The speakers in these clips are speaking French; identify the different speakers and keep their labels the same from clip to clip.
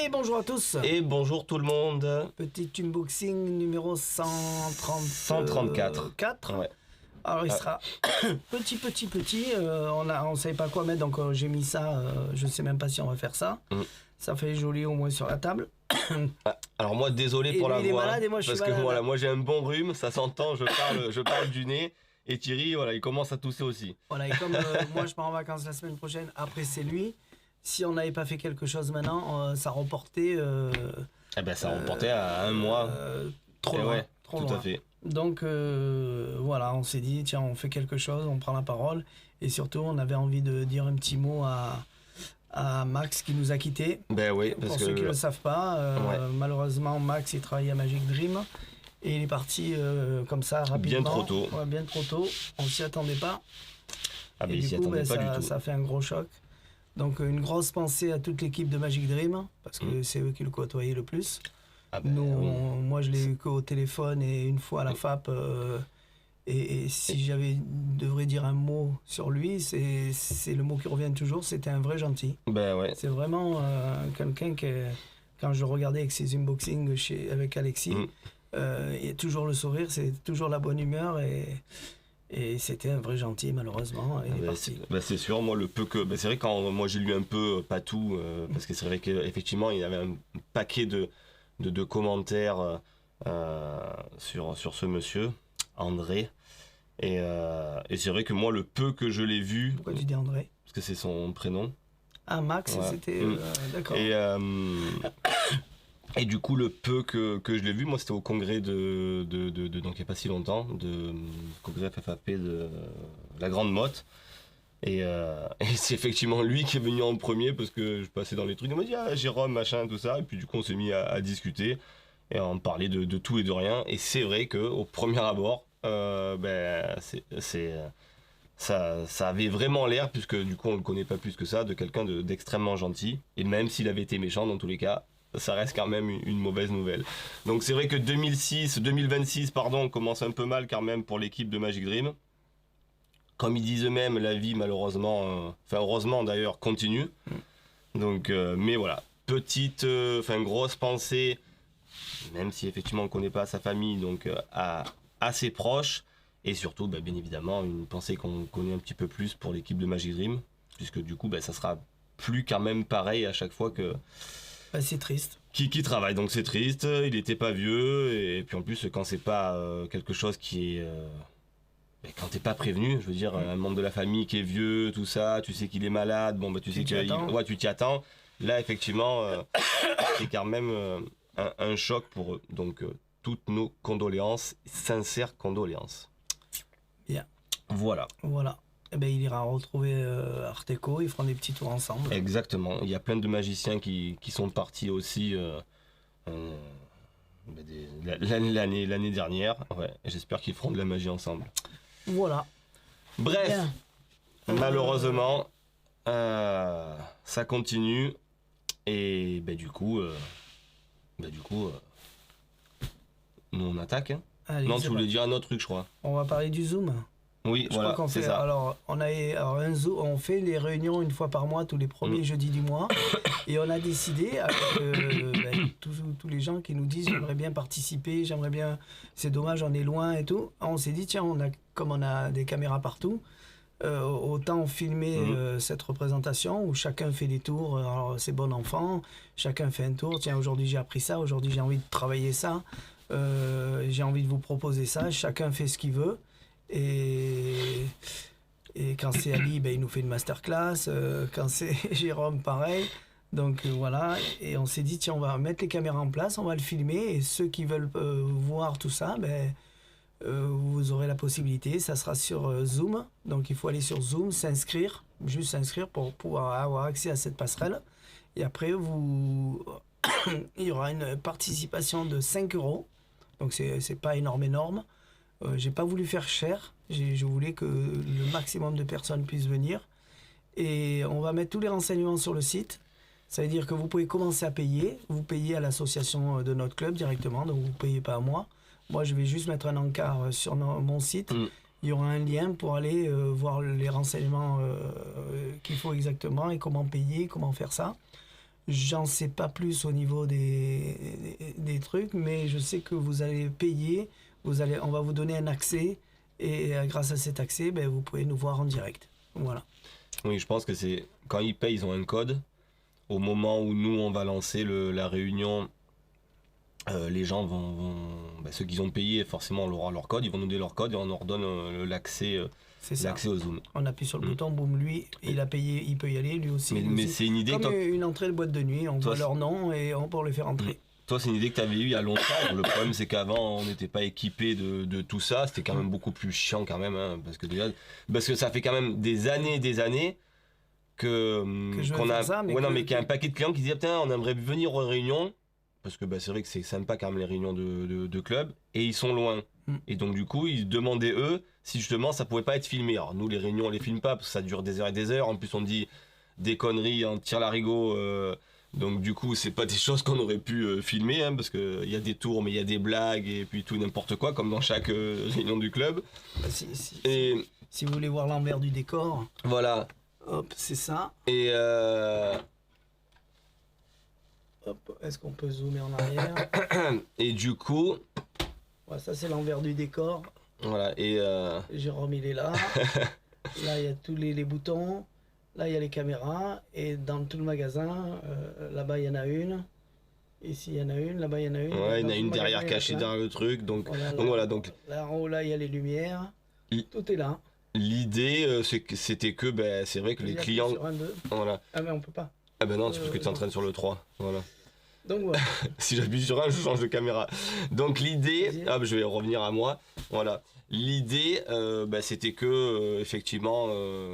Speaker 1: Et bonjour à tous.
Speaker 2: Et bonjour tout le monde.
Speaker 1: Petit unboxing numéro
Speaker 2: 134.
Speaker 1: 4.
Speaker 2: Ouais.
Speaker 1: Alors il sera petit. On savait pas quoi mettre, donc j'ai mis ça. Je sais même pas si on va faire ça. Ça fait joli au moins sur la table.
Speaker 2: Alors moi désolé pour la
Speaker 1: lui, il est
Speaker 2: voix,
Speaker 1: malade et moi, je suis
Speaker 2: parce que
Speaker 1: malade.
Speaker 2: voilà, moi j'ai un bon rhume, ça s'entend, je parle du nez. Et Thierry, voilà, il commence à tousser aussi.
Speaker 1: Voilà, et comme moi je pars en vacances la semaine prochaine, après c'est lui. Si on n'avait pas fait quelque chose maintenant, ça reportait.
Speaker 2: Ça reportait à un mois.
Speaker 1: Trop loin.
Speaker 2: Ouais,
Speaker 1: trop
Speaker 2: tout
Speaker 1: loin.
Speaker 2: à fait.
Speaker 1: Donc voilà, on s'est dit, tiens, on fait quelque chose, on prend la parole. Et surtout, on avait envie de dire un petit mot à Max qui nous a quittés.
Speaker 2: Ben oui, parce
Speaker 1: Pour
Speaker 2: que
Speaker 1: ceux qui ne le savent pas, malheureusement, Max, il travaillait à Magic Dream. Et il est parti comme ça, rapidement.
Speaker 2: Bien trop tôt.
Speaker 1: Ouais, bien trop tôt. On s'y attendait pas.
Speaker 2: Ah ben
Speaker 1: Et
Speaker 2: il
Speaker 1: du
Speaker 2: s'y
Speaker 1: coup,
Speaker 2: attendait pas du tout.
Speaker 1: ça a fait un gros choc. Donc une grosse pensée à toute l'équipe de Magic Dream, parce que c'est eux qui le côtoyaient le plus.
Speaker 2: Ah ben,
Speaker 1: Nous, moi je l'ai eu qu'au téléphone et une fois à la FAP. Et si devrais dire un mot sur lui, c'est le mot qui revient toujours, c'était un vrai gentil.
Speaker 2: Ben ouais.
Speaker 1: C'est vraiment quelqu'un que, quand je regardais avec ses unboxings avec Alexis, il y a toujours le sourire, c'est toujours la bonne humeur et c'était un vrai gentil, malheureusement. Il est parti.
Speaker 2: C'est sûr, moi le peu que. C'est vrai quand moi j'ai lu un peu, pas tout, parce que c'est vrai qu'effectivement il y avait un paquet de commentaires sur ce monsieur, André. Et c'est vrai que moi le peu que je l'ai vu.
Speaker 1: Pourquoi tu dis André?
Speaker 2: Parce que c'est son prénom.
Speaker 1: Ah, Max, ouais. C'était. D'accord.
Speaker 2: Et du coup, le peu que je l'ai vu, moi, c'était au congrès donc il n'y a pas si longtemps, congrès FFAP de la Grande Motte. Et c'est effectivement lui qui est venu en premier parce que je passais dans les trucs. Il m'a dit, ah, Jérôme, machin, tout ça. Et puis du coup, on s'est mis à discuter et à en parler de tout et de rien. Et c'est vrai qu'au premier abord, ça avait vraiment l'air, puisque du coup, on le connaît pas plus que ça, de quelqu'un d'extrêmement gentil. Et même s'il avait été méchant, dans tous les cas, ça reste quand même une mauvaise nouvelle. Donc c'est vrai que 2026 commence un peu mal quand même pour l'équipe de Magic Dream. Comme ils disent eux-mêmes, la vie malheureusement, heureusement d'ailleurs, continue. Donc, mais voilà, grosse pensée, même si effectivement on ne connaît pas sa famille, donc à ses proches. Et surtout, bien évidemment, une pensée qu'on connaît un petit peu plus pour l'équipe de Magic Dream, puisque du coup, ça sera plus quand même pareil à chaque fois que...
Speaker 1: c'est triste.
Speaker 2: Qui travaille, donc c'est triste, il était pas vieux, et puis en plus, quand c'est pas quelque chose qui est... quand t'es pas prévenu, je veux dire, un membre de la famille qui est vieux, tout ça, tu sais qu'il est malade, tu sais tu t'y attends. Là, effectivement, c'est quand même un choc pour eux. Donc, toutes nos condoléances, sincères condoléances.
Speaker 1: Bien.
Speaker 2: Voilà.
Speaker 1: Eh ben, il ira retrouver Arteco, ils feront des petits tours ensemble.
Speaker 2: Exactement. Il y a plein de magiciens qui sont partis aussi l'année dernière. Ouais. J'espère qu'ils feront de la magie ensemble.
Speaker 1: Voilà.
Speaker 2: Bref,
Speaker 1: bien.
Speaker 2: Malheureusement, ça continue. Et du coup, nous on attaque. Hein.
Speaker 1: Allez,
Speaker 2: non, tu voulais dire un autre truc, je crois.
Speaker 1: On va parler du Zoom.
Speaker 2: Oui, voilà, c'est ça.
Speaker 1: Alors, un Zoom, on fait les réunions une fois par mois, tous les premiers jeudis du mois. Et on a décidé, avec tous les gens qui nous disent j'aimerais bien participer, j'aimerais bien, c'est dommage, on est loin et tout. On s'est dit, tiens, comme on a des caméras partout, autant filmer cette représentation où chacun fait des tours. Alors, c'est bon enfant, chacun fait un tour. Tiens, aujourd'hui j'ai appris ça, aujourd'hui j'ai envie de travailler ça, j'ai envie de vous proposer ça. Chacun fait ce qu'il veut. Et quand c'est Ali, il nous fait une masterclass. Quand c'est Jérôme, pareil. Donc voilà. Et on s'est dit, tiens, on va mettre les caméras en place, on va le filmer. Et ceux qui veulent voir tout ça, vous aurez la possibilité. Ça sera sur Zoom. Donc il faut aller sur Zoom, juste s'inscrire pour pouvoir avoir accès à cette passerelle. Et après, il y aura une participation de 5 €. Donc c'est pas énorme. J'ai pas voulu faire cher, je voulais que le maximum de personnes puissent venir. Et on va mettre tous les renseignements sur le site. Ça veut dire que vous pouvez commencer à payer. Vous payez à l'association de notre club directement, donc vous ne payez pas à moi. Moi, je vais juste mettre un encart sur mon site. Il y aura un lien pour aller voir les renseignements qu'il faut exactement et comment payer, comment faire ça. J'en sais pas plus au niveau des trucs, mais je sais que vous allez payer, on va vous donner un accès, et grâce à cet accès, ben, vous pouvez nous voir en direct. Voilà.
Speaker 2: Oui, je pense que c'est quand ils payent, ils ont un code. Au moment où nous, on va lancer la réunion, les gens ceux qui ont payé, forcément, on aura leur code, ils vont nous donner leur code et on leur donne l'accès au Zoom.
Speaker 1: On appuie sur le bouton, boum, lui, il a payé, il peut y aller, lui aussi.
Speaker 2: Mais c'est une idée
Speaker 1: comme
Speaker 2: que
Speaker 1: une entrée de boîte de nuit, on voit leur nom et on peut les faire entrer.
Speaker 2: Toi, c'est une idée que tu avais eue il y a longtemps. Le problème, c'est qu'avant, on n'était pas équipé de tout ça. C'était quand même beaucoup plus chiant quand même, hein, parce que ça fait quand même des années qu'on a,
Speaker 1: ça, mais
Speaker 2: qu'il y a un paquet de clients qui disent putain, on aimerait venir aux réunions, parce que c'est vrai que c'est sympa quand même les réunions de club, et ils sont loin. Et donc du coup, ils demandaient eux si justement ça pouvait pas être filmé. Alors nous, les réunions, on les filme pas parce que ça dure des heures et des heures. En plus, on dit des conneries, on tire l'arigot. Donc du coup, c'est pas des choses qu'on aurait pu filmer, hein, parce que il y a des tours, mais il y a des blagues et puis tout n'importe quoi, comme dans chaque réunion du club.
Speaker 1: Si vous voulez voir l'envers du décor,
Speaker 2: voilà.
Speaker 1: Hop, c'est ça.
Speaker 2: Et
Speaker 1: hop, est-ce qu'on peut zoomer en arrière?
Speaker 2: Et du coup,
Speaker 1: ouais, ça c'est l'envers du décor.
Speaker 2: Voilà. Et
Speaker 1: Jérôme, il est là. Là, il y a tous les boutons. Là, il y a les caméras. Et dans tout le magasin, là-bas, il y en a une. Ici, il y en a une. Là-bas, il y en a une.
Speaker 2: Ouais, il y en a une derrière cachée derrière le truc. Donc voilà. Donc,
Speaker 1: là, en haut, là, il y a les lumières. Tout est là.
Speaker 2: L'idée, c'était que c'est vrai que les clients.
Speaker 1: Sur un, deux.
Speaker 2: Voilà.
Speaker 1: Ah, mais on peut pas.
Speaker 2: Ah ben non, c'est parce que tu t'entraînes sur le 3. Voilà.
Speaker 1: Donc voilà.
Speaker 2: Si j'appuie sur un, je change de caméra. Donc l'idée, je vais revenir à moi. Voilà. L'idée, c'était que effectivement,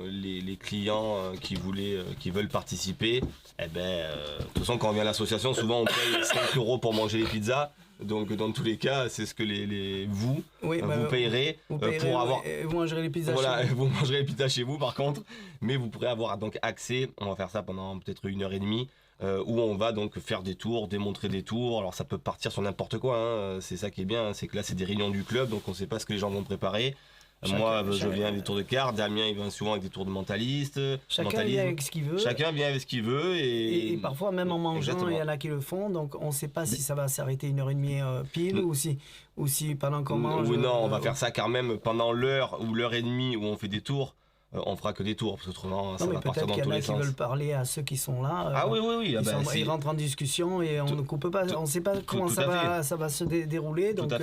Speaker 2: les clients qui veulent participer, de toute façon, quand on vient à l'association, souvent on paye 5 € pour manger les pizzas. Donc dans tous les cas, c'est ce que vous payerez pour avoir.
Speaker 1: Vous mangerez les pizzas.
Speaker 2: Voilà, vous mangerez les pizzas chez vous par contre, mais vous pourrez avoir donc accès. On va faire ça pendant peut-être 1h30. Où on va donc faire des tours, démontrer des tours. Alors ça peut partir sur n'importe quoi, hein. C'est ça qui est bien, hein. C'est que là c'est des réunions du club, donc on ne sait pas ce que les gens vont préparer. Moi je viens avec des tours de cartes, Damien il vient souvent avec des tours de mentaliste.
Speaker 1: Chacun vient avec ce qu'il veut.
Speaker 2: Chacun vient avec ce qu'il veut. Et
Speaker 1: parfois même en mangeant, il y en a qui le font, donc on ne sait pas si ça va s'arrêter 1h30 pile ou si pendant qu'on mange.
Speaker 2: Oui, non, on va faire ça quand même pendant l'heure ou l'heure et demie où on fait des tours. On fera que des tours, parce qu'autrement, ça va partir dans tous les sens.
Speaker 1: Peut-être qu'il y en a qui veulent parler à ceux qui sont là.
Speaker 2: Ah oui.
Speaker 1: Ils rentrent en discussion et on ne coupe pas. On ne sait pas comment ça va se dérouler. Donc,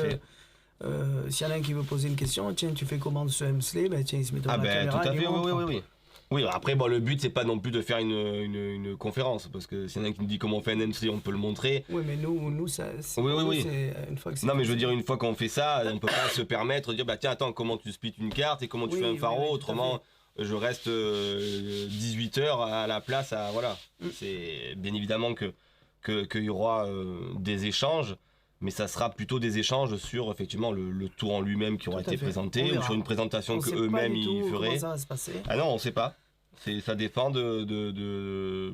Speaker 1: s'il y en a un qui veut poser une question, tiens, tu fais comment ce Hemsley? Tiens, il se met devant la caméra.
Speaker 2: Tout à fait, oui. Oui, après, le but, c'est pas non plus de faire une conférence, parce que s'il y en a un qui me dit comment on fait un Hemsley, on peut le montrer.
Speaker 1: Oui, mais nous ça.
Speaker 2: Oui.
Speaker 1: Une fois que c'est.
Speaker 2: Non, mais je veux dire, une fois qu'on fait ça, on peut pas se permettre de dire, tiens, attends, comment tu splits une carte et comment tu fais un pharo, autrement. Je reste 18 heures à la place. Voilà. C'est bien évidemment qu'il y aura des échanges, mais ça sera plutôt des échanges sur effectivement le tour en lui-même qui aura été présenté, ou sur une présentation qu'eux-mêmes ils feraient.
Speaker 1: Comment ça va se passer.
Speaker 2: Ah non, on ne sait pas. Ça dépend des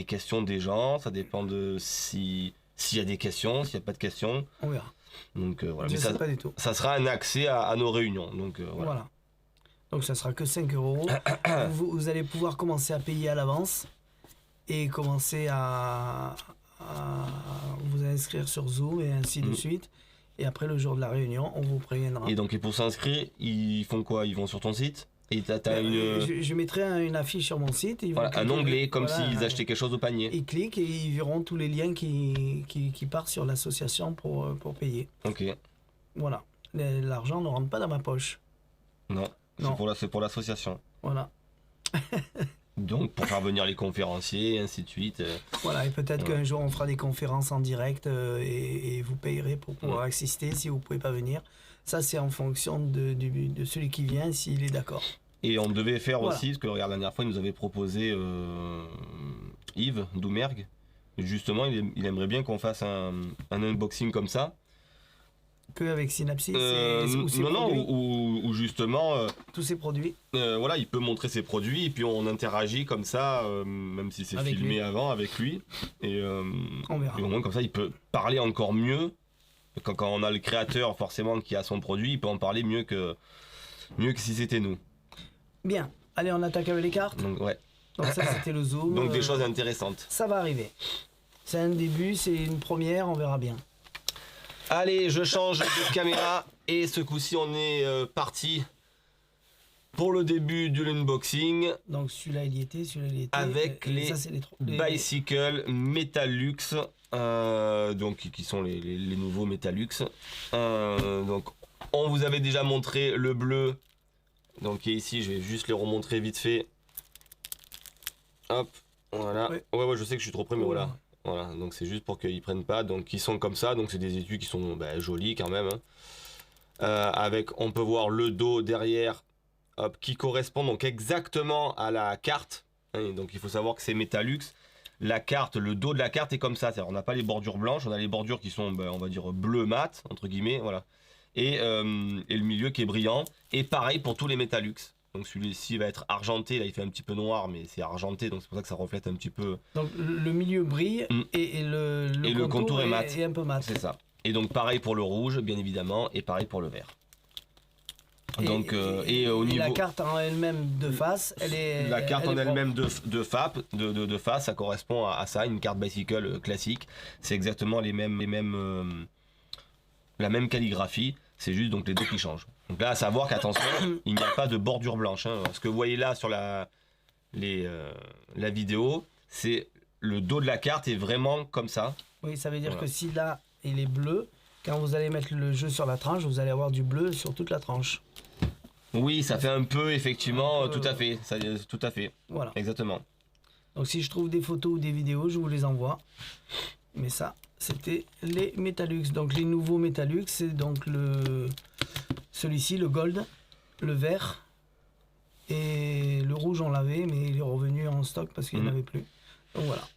Speaker 2: questions des gens, ça dépend de s'il y a des questions, s'il n'y a pas de questions.
Speaker 1: On verra.
Speaker 2: Donc voilà.
Speaker 1: Je ne sais pas du tout.
Speaker 2: Ça sera un accès à nos réunions. Donc voilà.
Speaker 1: Donc ça sera que 5 €. Vous allez pouvoir commencer à payer à l'avance et commencer à vous inscrire sur Zoom et ainsi de suite. Et après le jour de la réunion, on vous préviendra.
Speaker 2: Et donc pour s'inscrire, ils font quoi? Ils vont sur ton site et
Speaker 1: je mettrai une affiche sur mon site.
Speaker 2: Un onglet comme s'ils achetaient quelque chose au panier.
Speaker 1: Ils cliquent et ils verront tous les liens qui partent sur l'association pour payer.
Speaker 2: Ok.
Speaker 1: Voilà. L'argent ne rentre pas dans ma poche.
Speaker 2: Non. C'est pour l'association.
Speaker 1: Voilà.
Speaker 2: Donc, pour faire venir les conférenciers, et ainsi de suite.
Speaker 1: Voilà, et peut-être qu'un jour, on fera des conférences en direct et vous payerez pour pouvoir assister si vous ne pouvez pas venir. Ça, c'est en fonction de celui qui vient, s'il est d'accord.
Speaker 2: Et on devait faire aussi, parce que regarde, la dernière fois, il nous avait proposé Yves Doumergue. Justement, il aimerait bien qu'on fasse un unboxing comme ça.
Speaker 1: Que avec Synapsis
Speaker 2: ou justement
Speaker 1: tous ses produits.
Speaker 2: Voilà, il peut montrer ses produits et puis on interagit comme ça, même si c'est filmé lui. Avant avec lui. Et
Speaker 1: on verra.
Speaker 2: Et au moins comme ça, il peut parler encore mieux. Quand on a le créateur forcément qui a son produit, il peut en parler mieux que si c'était nous.
Speaker 1: Bien. Allez, on attaque avec les cartes.
Speaker 2: Donc ouais.
Speaker 1: Donc ça, c'était le zoom.
Speaker 2: Donc des choses intéressantes.
Speaker 1: Ça va arriver. C'est un début, c'est une première, on verra bien.
Speaker 2: Allez, je change de caméra et ce coup-ci, on est parti pour le début de l'unboxing.
Speaker 1: Donc celui-là, il y était, celui-là, il y était.
Speaker 2: Avec les Bicycle Metalux, donc qui sont les nouveaux Metalux. Donc on vous avait déjà montré le bleu, donc qui est ici. Je vais juste les remontrer vite fait. Hop, voilà. Ouais, je sais que je suis trop près, mais voilà. Voilà, donc c'est juste pour qu'ils prennent pas. Donc ils sont comme ça, donc c'est des étuis qui sont jolis quand même. Hein. Avec, on peut voir le dos derrière, hop, qui correspond donc exactement à la carte. Hein, donc il faut savoir que c'est Metalux. La carte, le dos de la carte est comme ça. C'est-à-dire on n'a pas les bordures blanches, on a les bordures qui sont, on va dire bleu mat entre guillemets, voilà. Et le milieu qui est brillant. Et pareil pour tous les Metalux. Donc celui-ci va être argenté, là il fait un petit peu noir, mais c'est argenté, donc c'est pour ça que ça reflète un petit peu. Donc
Speaker 1: le milieu brille et le contour est mat. Et un peu mat.
Speaker 2: C'est ça. Et donc pareil pour le rouge, bien évidemment, et pareil pour le vert. Donc, et au niveau...
Speaker 1: la carte en elle-même de face,
Speaker 2: La carte en elle-même de face, ça correspond à ça, une carte bicycle classique. C'est exactement la même calligraphie. C'est juste donc les deux qui changent. Donc là, à savoir qu'attention, il n'y a pas de bordure blanche. Hein. Ce que vous voyez là sur la vidéo, c'est le dos de la carte est vraiment comme ça.
Speaker 1: Oui, ça veut dire que si là, il est bleu, quand vous allez mettre le jeu sur la tranche, vous allez avoir du bleu sur toute la tranche.
Speaker 2: Oui, ça fait un peu, effectivement, tout à fait. Tout à fait.
Speaker 1: Voilà.
Speaker 2: Exactement.
Speaker 1: Donc si je trouve des photos ou des vidéos, je vous les envoie. Mais ça, c'était les Metalux. Donc les nouveaux Metalux, c'est donc celui-ci, le gold, le vert et le rouge on l'avait, mais il est revenu en stock parce qu'il n'y en avait plus. Donc voilà.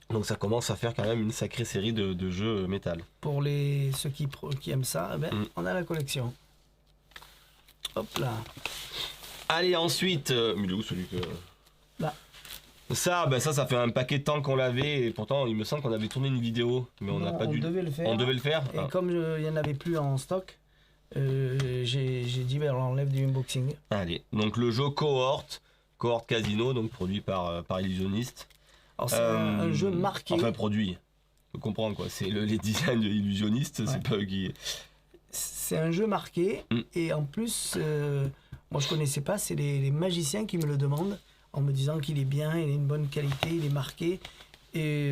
Speaker 2: Donc ça commence à faire quand même une sacrée série de jeux métal.
Speaker 1: Pour ceux qui aiment ça, on a la collection. Hop là.
Speaker 2: Allez, ensuite, mais où celui que...
Speaker 1: Là.
Speaker 2: Ça fait un paquet de temps qu'on l'avait, et pourtant il me semble qu'on avait tourné une vidéo, mais on n'a pas dû.
Speaker 1: Devait le faire.
Speaker 2: On devait le faire.
Speaker 1: Et comme il n'y en avait plus en stock, j'ai dit on enlève du unboxing.
Speaker 2: Allez, donc le jeu Cohort Casino, donc produit par Illusionist.
Speaker 1: Alors c'est un jeu marqué.
Speaker 2: Enfin produit, faut comprendre quoi, c'est les designs de Illusionist, c'est pas eux qui...
Speaker 1: C'est un jeu marqué, et en plus, moi je connaissais pas, c'est les magiciens qui me le demandent, en me disant qu'il est bien, il a une bonne qualité, il est marqué, et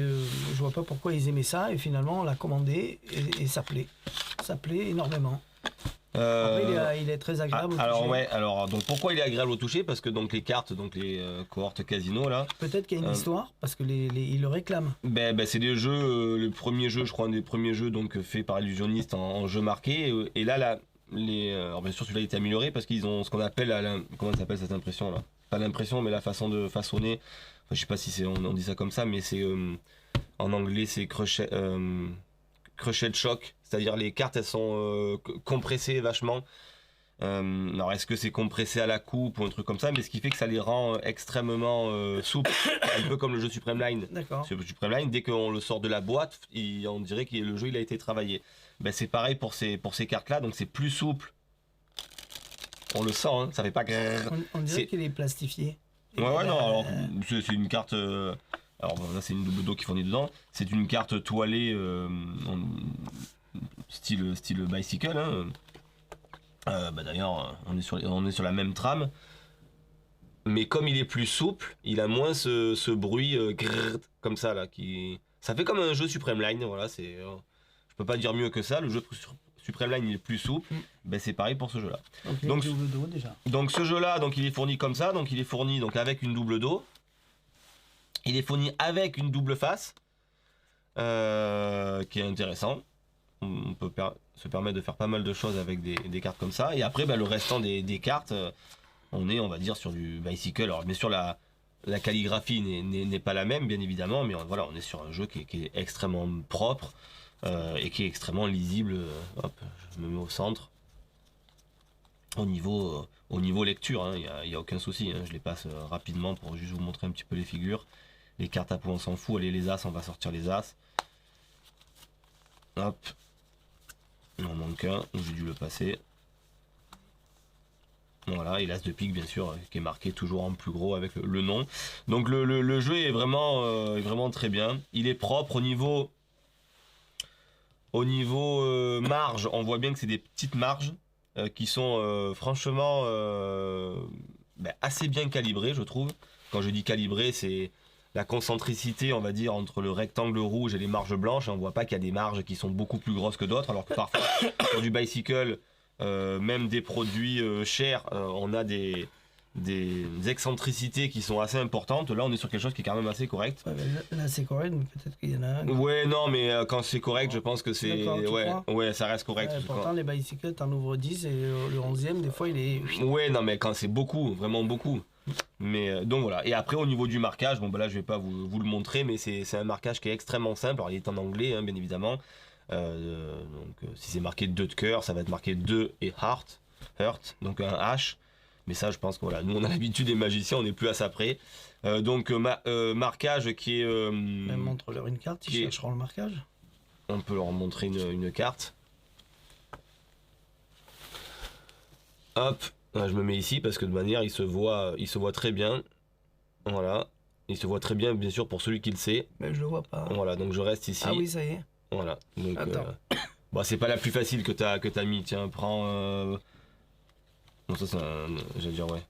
Speaker 1: je vois pas pourquoi ils aimaient ça, et finalement on l'a commandé, et ça plaît énormément. Après, il est très agréable au toucher.
Speaker 2: Alors donc pourquoi il est agréable au toucher? Parce que donc les cartes, donc les cohortes casino là.
Speaker 1: Peut-être qu'il y a une histoire, parce que ils le réclament.
Speaker 2: C'est des jeux, le premier jeu, je crois, un des premiers jeux donc fait par Illusionist en jeu marqué. Et là, alors bien sûr celui-là a été amélioré parce qu'ils ont ce qu'on appelle, comment ça s'appelle cette impression là? Pas l'impression, mais la façon de façonner. Enfin, je sais pas si on dit ça comme ça, mais c'est en anglais c'est crochet shock. C'est-à-dire les cartes elles sont compressées vachement. Alors est-ce que c'est compressé à la coupe ou un truc comme ça, mais ce qui fait que ça les rend extrêmement souples, un peu comme le jeu Supreme Line.
Speaker 1: D'accord.
Speaker 2: Le Supreme Line, dès qu'on le sort de la boîte, on dirait que le jeu il a été travaillé. C'est pareil pour ces cartes là, donc c'est plus souple. On le sent, hein, ça fait pas.
Speaker 1: On dirait qu'il est plastifié.
Speaker 2: Ouais, non, alors c'est une carte. Alors là c'est une double dos qui fournit dedans. C'est une carte toilée style bicycle. Hein. D'ailleurs, on est sur la même trame. Mais comme il est plus souple, il a moins ce bruit comme ça là. Ça fait comme un jeu Supreme Line. Voilà, je peux pas dire mieux que ça. Le jeu Supreme Line il est plus souple. C'est pareil pour ce jeu là. Donc ce jeu là, il est fourni comme ça. Donc il est fourni avec une double dos. Il est fourni avec une double face. Qui est intéressant. On peut se permettre de faire pas mal de choses avec des cartes comme ça. Et après, le restant des cartes, on va dire, sur du bicycle. Alors, bien sûr, la calligraphie n'est pas la même, bien évidemment, mais voilà, on est sur un jeu qui est extrêmement propre et qui est extrêmement lisible. Hop, je me mets au centre. Au niveau lecture, il n'y a aucun souci. Hein, je les passe rapidement pour juste vous montrer un petit peu les figures. Les cartes à points, on s'en fout. Allez, les as, on va sortir les as. Hop. Il en manque un, j'ai dû le passer. Voilà, et l'as de pique bien sûr, qui est marqué toujours en plus gros avec le nom. Donc le jeu est vraiment très bien. Il est propre au niveau marge, on voit bien que c'est des petites marges qui sont franchement assez bien calibrées, je trouve. Quand je dis calibré, c'est la concentricité, on va dire, entre le rectangle rouge et les marges blanches. On voit pas qu'il y a des marges qui sont beaucoup plus grosses que d'autres, alors que parfois, sur du bicycle, même des produits chers, on a des excentricités qui sont assez importantes. Là, on est sur quelque chose qui est quand même assez correct.
Speaker 1: Ouais, là, c'est correct, mais peut-être qu'il y en a un.
Speaker 2: Ouais, non, mais quand c'est correct, je pense que c'est... Ouais, ça reste correct.
Speaker 1: Pourtant, les bicycles, t'en ouvres 10 et le 11e, des fois, il est...
Speaker 2: Ouais, non, mais quand c'est beaucoup, vraiment beaucoup. Mais donc voilà. Et après, au niveau du marquage, bon, là, je vais pas vous le montrer, mais c'est un marquage qui est extrêmement simple. Alors, il est en anglais, hein, bien évidemment. Si c'est marqué 2 de cœur, ça va être marqué 2 et hurt, donc un H. Mais ça, je pense que voilà, nous on a l'habitude des magiciens, on n'est plus à ça près. Marquage qui est.
Speaker 1: Montre-leur une carte, ils chercheront le marquage.
Speaker 2: On peut leur montrer une carte. Hop, là, je me mets ici parce que de manière, il se voit très bien. Voilà, il se voit très bien, bien sûr, pour celui qui le sait.
Speaker 1: Mais je le vois pas.
Speaker 2: Voilà, donc je reste ici.
Speaker 1: Ah oui, ça y est.
Speaker 2: Voilà. Donc,
Speaker 1: attends.
Speaker 2: Bon, c'est pas la plus facile que t'as mis. Tiens, prends. Bon, ça, j'allais dire, ouais.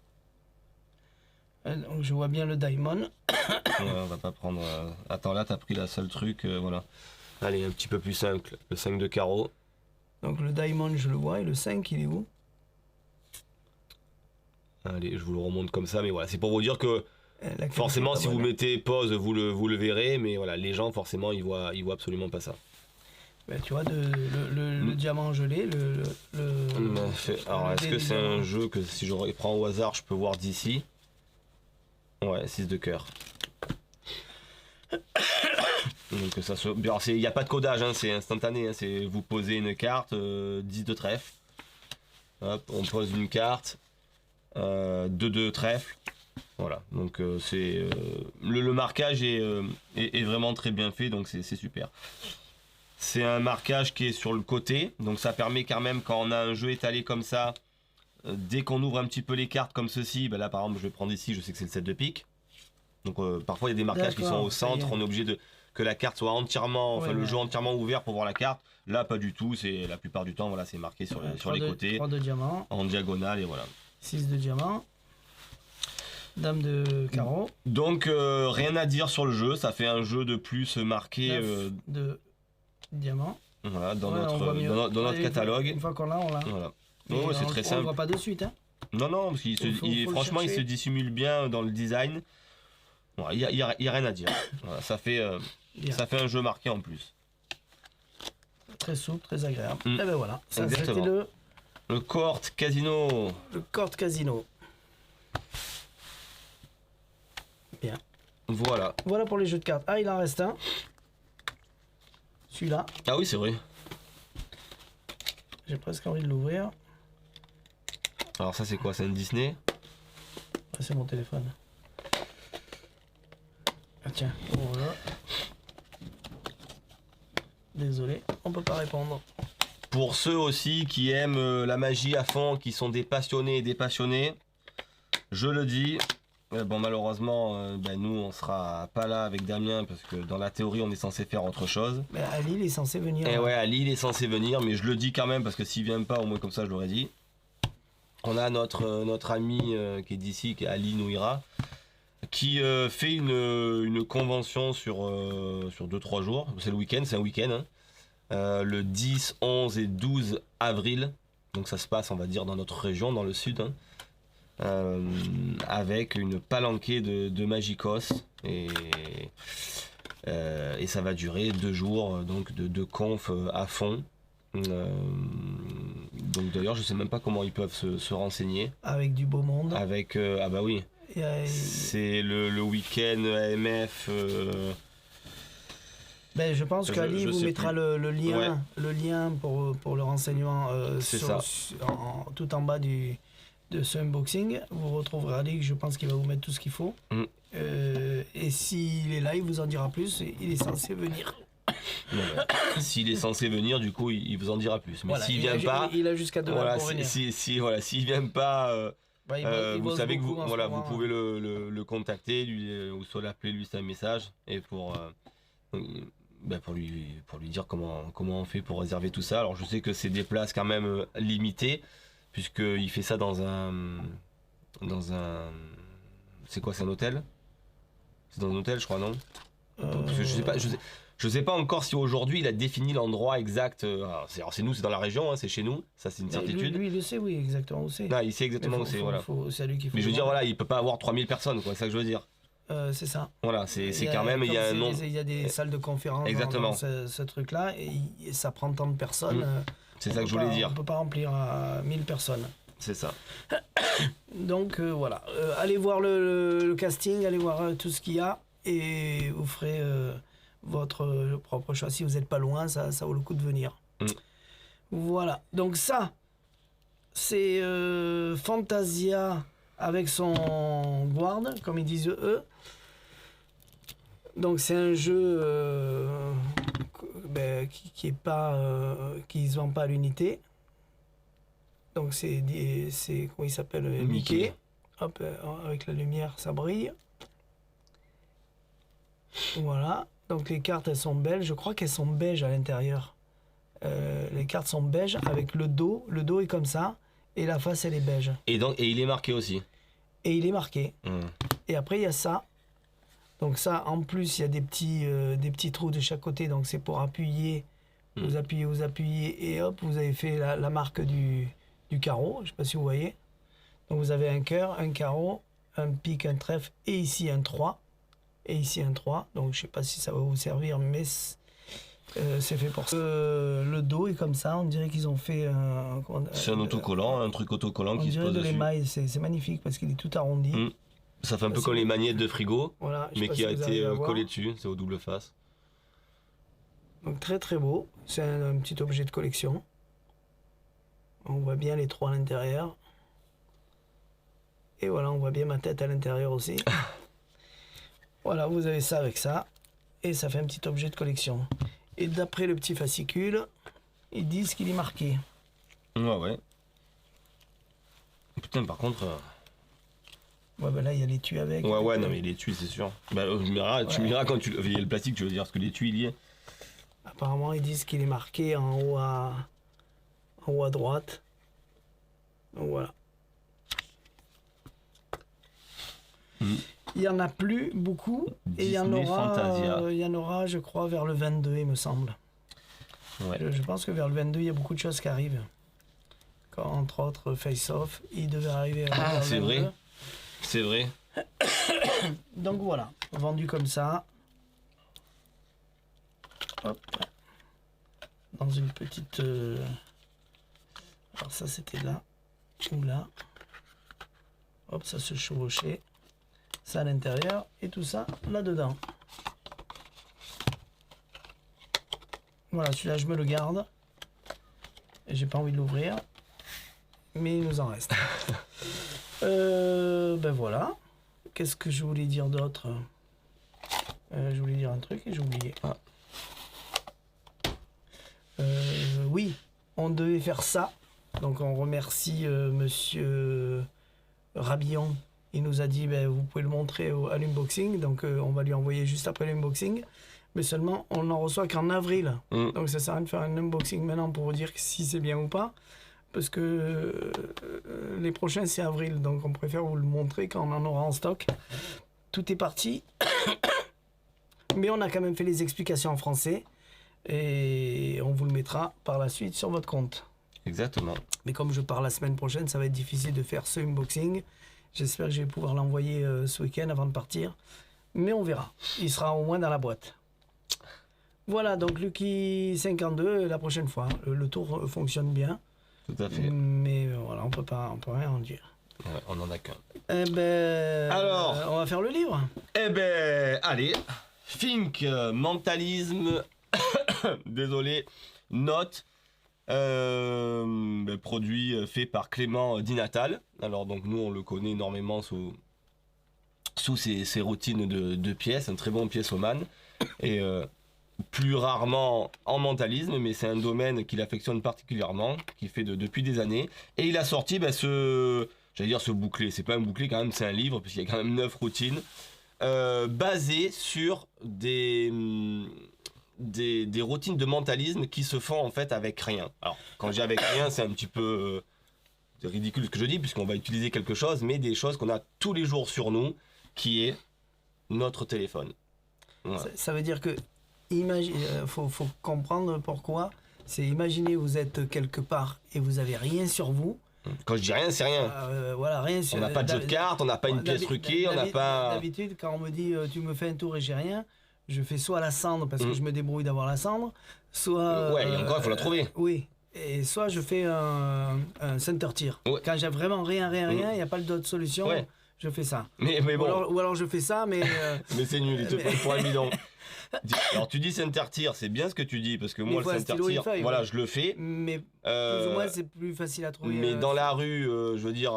Speaker 1: Donc, je vois bien le diamond.
Speaker 2: Ouais, on va pas prendre. Attends, là, t'as pris la seule truc. Voilà. Allez, un petit peu plus simple. Le 5 de carreau.
Speaker 1: Donc, le diamond, je le vois. Et le 5, il est où?
Speaker 2: Allez, je vous le remonte comme ça. Mais voilà, c'est pour vous dire que. Forcément, si vous mettez pause, vous le verrez. Mais voilà, les gens, forcément, ils voient absolument pas ça.
Speaker 1: Ben, tu vois, le diamant gelé,
Speaker 2: alors, est-ce que c'est un jeu que si je prends au hasard, je peux voir d'ici? Ouais, 6 de cœur. Donc ça se... Il n'y a pas de codage, hein, c'est instantané. Hein, c'est vous posez une carte, 10 de trèfle. Hop, on pose une carte, 2 de trèfle. Voilà, donc c'est le marquage est vraiment très bien fait, donc c'est super. C'est un marquage qui est sur le côté, donc ça permet quand même quand on a un jeu étalé comme ça, dès qu'on ouvre un petit peu les cartes comme ceci, ben là par exemple je vais prendre ici, je sais que c'est le 7 de pique. Donc parfois il y a des marquages qui sont au centre, on est obligé que la carte soit entièrement, le jeu entièrement ouvert pour voir la carte. Là pas du tout, c'est la plupart du temps voilà, c'est marqué sur les côtés.
Speaker 1: 3 de diamant.
Speaker 2: En diagonale et voilà.
Speaker 1: 6 de diamant. Dame de carreau.
Speaker 2: Donc rien à dire sur le jeu, ça fait un jeu de plus marqué.
Speaker 1: 9 de diamant.
Speaker 2: Voilà, dans notre catalogue.
Speaker 1: Une fois qu'on l'a, on l'a.
Speaker 2: Voilà. Ouais, c'est très simple.
Speaker 1: On le voit pas de suite. Hein.
Speaker 2: Non, parce qu'il franchement, il se dissimule bien dans le design. Il n'y a rien à dire. Voilà, ça fait un jeu marqué en plus.
Speaker 1: Très souple, très agréable. Et ben voilà, ça c'était
Speaker 2: le Court Casino.
Speaker 1: Le Court Casino. Bien.
Speaker 2: Voilà.
Speaker 1: Voilà pour les jeux de cartes. Ah, il en reste un. Celui-là.
Speaker 2: Ah oui, c'est vrai.
Speaker 1: J'ai presque envie de l'ouvrir.
Speaker 2: Alors ça c'est quoi? C'est un Disney?
Speaker 1: Ah, c'est mon téléphone. Ah tiens, voilà. Désolé, on peut pas répondre.
Speaker 2: Pour ceux aussi qui aiment la magie à fond, qui sont des passionnés et des passionnés, je le dis. Bon malheureusement, nous on sera pas là avec Damien parce que dans la théorie on est censé faire autre chose.
Speaker 1: Mais Ali il est censé venir.
Speaker 2: Et ouais, Ali il est censé venir, mais je le dis quand même parce que s'il vient pas, au moins comme ça je l'aurais dit. On a notre ami qui est d'ici, qui est Ali Nouira, qui fait une convention sur 2-3 jours. C'est le week-end, c'est un week-end. Hein. Le 10, 11 et 12 avril. Donc ça se passe, on va dire, dans notre région, dans le sud. Hein. Avec une palanquée de Magicos. Et ça va durer 2 jours donc de conf à fond. Donc d'ailleurs je sais même pas comment ils peuvent se renseigner.
Speaker 1: Avec du beau monde.
Speaker 2: Avec ah bah oui. C'est le week-end AMF.
Speaker 1: Je pense qu'Ali vous mettra le lien,
Speaker 2: ouais.
Speaker 1: Le lien pour le renseignement tout en bas de ce unboxing. Vous retrouverez Ali, je pense qu'il va vous mettre tout ce qu'il faut. Et s'il est là, il vous en dira plus. Il est censé venir.
Speaker 2: S'il est censé venir, du coup, il vous en dira plus. Mais
Speaker 1: Voilà,
Speaker 2: s'il vient pas,
Speaker 1: il a jusqu'à demain
Speaker 2: voilà,
Speaker 1: pour venir.
Speaker 2: s'il vient pas,
Speaker 1: Bah, il
Speaker 2: vous
Speaker 1: bosse
Speaker 2: savez que
Speaker 1: beaucoup
Speaker 2: vous,
Speaker 1: en ce
Speaker 2: voilà, vous
Speaker 1: moment,
Speaker 2: pouvez le contacter, ou soit l'appeler, lui laisser un message, et pour lui dire comment on fait pour réserver tout ça. Alors je sais que c'est des places quand même limitées, puisqu'il fait ça dans un c'est quoi, c'est un hôtel? C'est dans un hôtel, je crois, non? Parce que je sais pas encore si aujourd'hui il a défini l'endroit exact. Alors c'est nous, c'est dans la région, hein, c'est chez nous, ça c'est une certitude.
Speaker 1: Lui, il le sait, oui, exactement où c'est.
Speaker 2: Non, il sait exactement où c'est, voilà.
Speaker 1: C'est à lui qu'il faut.
Speaker 2: Mais je veux dire,
Speaker 1: voir.
Speaker 2: voilà, il peut pas avoir 3000 personnes, quoi, c'est ça que je veux dire.
Speaker 1: C'est ça.
Speaker 2: Voilà, c'est quand même, il y a un nombre.
Speaker 1: Il y a des salles de conférence
Speaker 2: Exactement.
Speaker 1: dans ce truc-là, et ça prend tant de personnes.
Speaker 2: C'est ça que je voulais dire.
Speaker 1: On peut pas remplir 1000 personnes.
Speaker 2: C'est ça.
Speaker 1: Donc voilà, allez voir le casting, allez voir tout ce qu'il y a, et vous ferez votre propre choix. Si vous n'êtes pas loin, ça vaut le coup de venir. Voilà, donc ça, c'est Fantasia avec son guard, comme ils disent eux. Donc c'est un jeu qui est pas qui se vend pas à l'unité. Donc c'est comment il s'appelle, Mickey. Hop, avec la lumière ça brille. Voilà. Donc les cartes elles sont belles. Je crois qu'elles sont beiges à l'intérieur. Les cartes sont beiges avec le dos. Le dos est comme ça et la face elle est beige.
Speaker 2: Et il est marqué aussi.
Speaker 1: Et il est marqué. Et après il y a ça. Donc ça, en plus, il y a des petits trous de chaque côté, donc c'est pour appuyer. Vous appuyez, et hop, vous avez fait la marque du carreau. Je ne sais pas si vous voyez. Donc vous avez un cœur, un carreau, un pic, un trèfle, et ici un 3. Et ici un 3. Donc je ne sais pas si ça va vous servir, mais c'est fait pour ça. Le dos est comme ça, on dirait qu'ils ont fait
Speaker 2: c'est un autocollant, un truc autocollant qui se pose dessus. On dirait de
Speaker 1: l'émail, c'est magnifique parce qu'il est tout arrondi.
Speaker 2: Ça fait un peu comme les magnettes de frigo,
Speaker 1: voilà,
Speaker 2: mais qui a été collé dessus, c'est au double face.
Speaker 1: Donc très très beau, c'est un petit objet de collection. On voit bien les 3 à l'intérieur. Et voilà, on voit bien ma tête à l'intérieur aussi. Voilà, vous avez ça avec ça. Et ça fait un petit objet de collection. Et d'après le petit fascicule, ils disent qu'il est marqué.
Speaker 2: Ouais. Putain, par contre...
Speaker 1: Ouais, ben là, il y a l'étui avec.
Speaker 2: Ouais, non, mais l'étui, c'est sûr. Bah, tu me diras quand il y a le plastique, tu veux dire, parce que l'étui, il y est.
Speaker 1: Apparemment, ils disent qu'il est marqué en haut à droite. Donc voilà. Il y en a plus beaucoup. Et il y en aura, je crois, vers le 22, il me semble.
Speaker 2: Ouais.
Speaker 1: Je pense que vers le 22, il y a beaucoup de choses qui arrivent. Entre autres, Face Off, il devait arriver vers le 22.
Speaker 2: C'est vrai. C'est vrai.
Speaker 1: Donc voilà, vendu comme ça. Hop. Dans une petite... Alors ça c'était là. Ou là. Hop, ça se chevauchait. Ça à l'intérieur. Et tout ça là-dedans. Voilà, celui-là je me le garde. Et j'ai pas envie de l'ouvrir. Mais il nous en reste. Ben voilà. Qu'est-ce que je voulais dire d'autre? Je voulais dire un truc et j'ai oublié. Oui, on devait faire ça. Donc on remercie monsieur Rabillon. Il nous a dit vous pouvez le montrer à l'unboxing. Donc on va lui envoyer juste après l'unboxing. Mais seulement on n'en reçoit qu'en avril. Donc ça sert à rien de faire un unboxing maintenant pour vous dire si c'est bien ou pas. Parce que les prochains c'est avril, donc on préfère vous le montrer quand on en aura en stock. Tout est parti, mais on a quand même fait les explications en français et on vous le mettra par la suite sur votre compte.
Speaker 2: Exactement.
Speaker 1: Mais comme je pars la semaine prochaine, ça va être difficile de faire ce unboxing. J'espère que je vais pouvoir l'envoyer ce week-end avant de partir, mais on verra. Il sera au moins dans la boîte. Voilà, donc Lucky 52 la prochaine fois. Le tour fonctionne bien.
Speaker 2: Tout à fait.
Speaker 1: Mais voilà, on peut rien en dire.
Speaker 2: Ouais, on en a qu'un.
Speaker 1: Eh ben, alors, on va faire le livre.
Speaker 2: Eh ben, allez. Fink, mentalisme. Désolé. Note. Produit fait par Clément Dinatal. Alors donc nous on le connaît énormément sous ses routines de pièces, un très bon pièceoman. Et plus rarement en mentalisme, mais c'est un domaine qu'il affectionne particulièrement, qu'il fait depuis des années. Et il a sorti j'allais dire ce bouclé, c'est pas un bouclé quand même, c'est un livre, puisqu'il y a quand même 9 routines, basées sur des routines de mentalisme qui se font en fait avec rien. Alors, quand je dis avec rien, c'est un petit peu ridicule ce que je dis, puisqu'on va utiliser quelque chose, mais des choses qu'on a tous les jours sur nous, qui est notre téléphone. Voilà.
Speaker 1: Ça veut dire que, faut comprendre pourquoi. C'est imaginer vous êtes quelque part et vous avez rien sur vous.
Speaker 2: Quand je dis rien, c'est rien.
Speaker 1: Voilà, rien sur.
Speaker 2: On n'a pas de jeu de cartes, on n'a pas une pièce truquée, on n'a pas.
Speaker 1: D'habitude, quand on me dit tu me fais un tour et j'ai rien, je fais soit la cendre parce que je me débrouille d'avoir la cendre, soit.
Speaker 2: Ouais, et encore, il faut la trouver.
Speaker 1: Oui. Et soit je fais un center tir. Ouais. Quand j'ai vraiment rien, il n'y a pas d'autre solution, je fais ça.
Speaker 2: Mais bon.
Speaker 1: Ou alors je fais ça, mais.
Speaker 2: Mais c'est nul, il te prend pour un bidon. Alors tu dis center tir, c'est bien ce que tu dis, parce que moi le center tir, voilà, je le fais.
Speaker 1: Mais plus ou moins c'est plus facile à trouver.
Speaker 2: Mais dans la rue, je veux dire,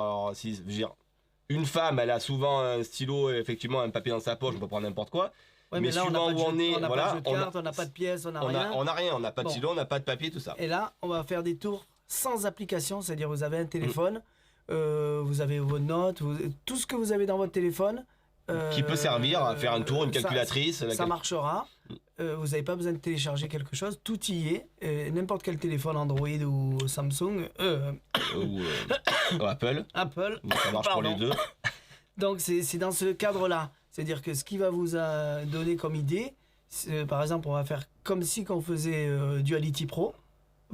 Speaker 2: une femme, elle a souvent un stylo, effectivement un papier dans sa poche, on peut prendre n'importe quoi.
Speaker 1: Ouais, mais là,
Speaker 2: suivant où on est,
Speaker 1: on n'a pas de jeu de cartes, on n'a pas de pièces, on n'a rien.
Speaker 2: On n'a rien, on n'a pas de stylo, on n'a pas de papier, tout ça.
Speaker 1: Et là, on va faire des tours sans application, c'est-à-dire vous avez un téléphone, vous avez vos notes, tout ce que vous avez dans votre téléphone.
Speaker 2: Qui peut servir à faire un tour, une calculatrice.
Speaker 1: Ça marchera. Vous n'avez pas besoin de télécharger quelque chose, tout y est. N'importe quel téléphone Android ou Samsung.
Speaker 2: Ou Apple. Donc ça marche pour les deux.
Speaker 1: Donc c'est dans ce cadre-là. C'est-à-dire que ce qui va vous donner comme idée, par exemple, on va faire comme si on faisait Duality Pro.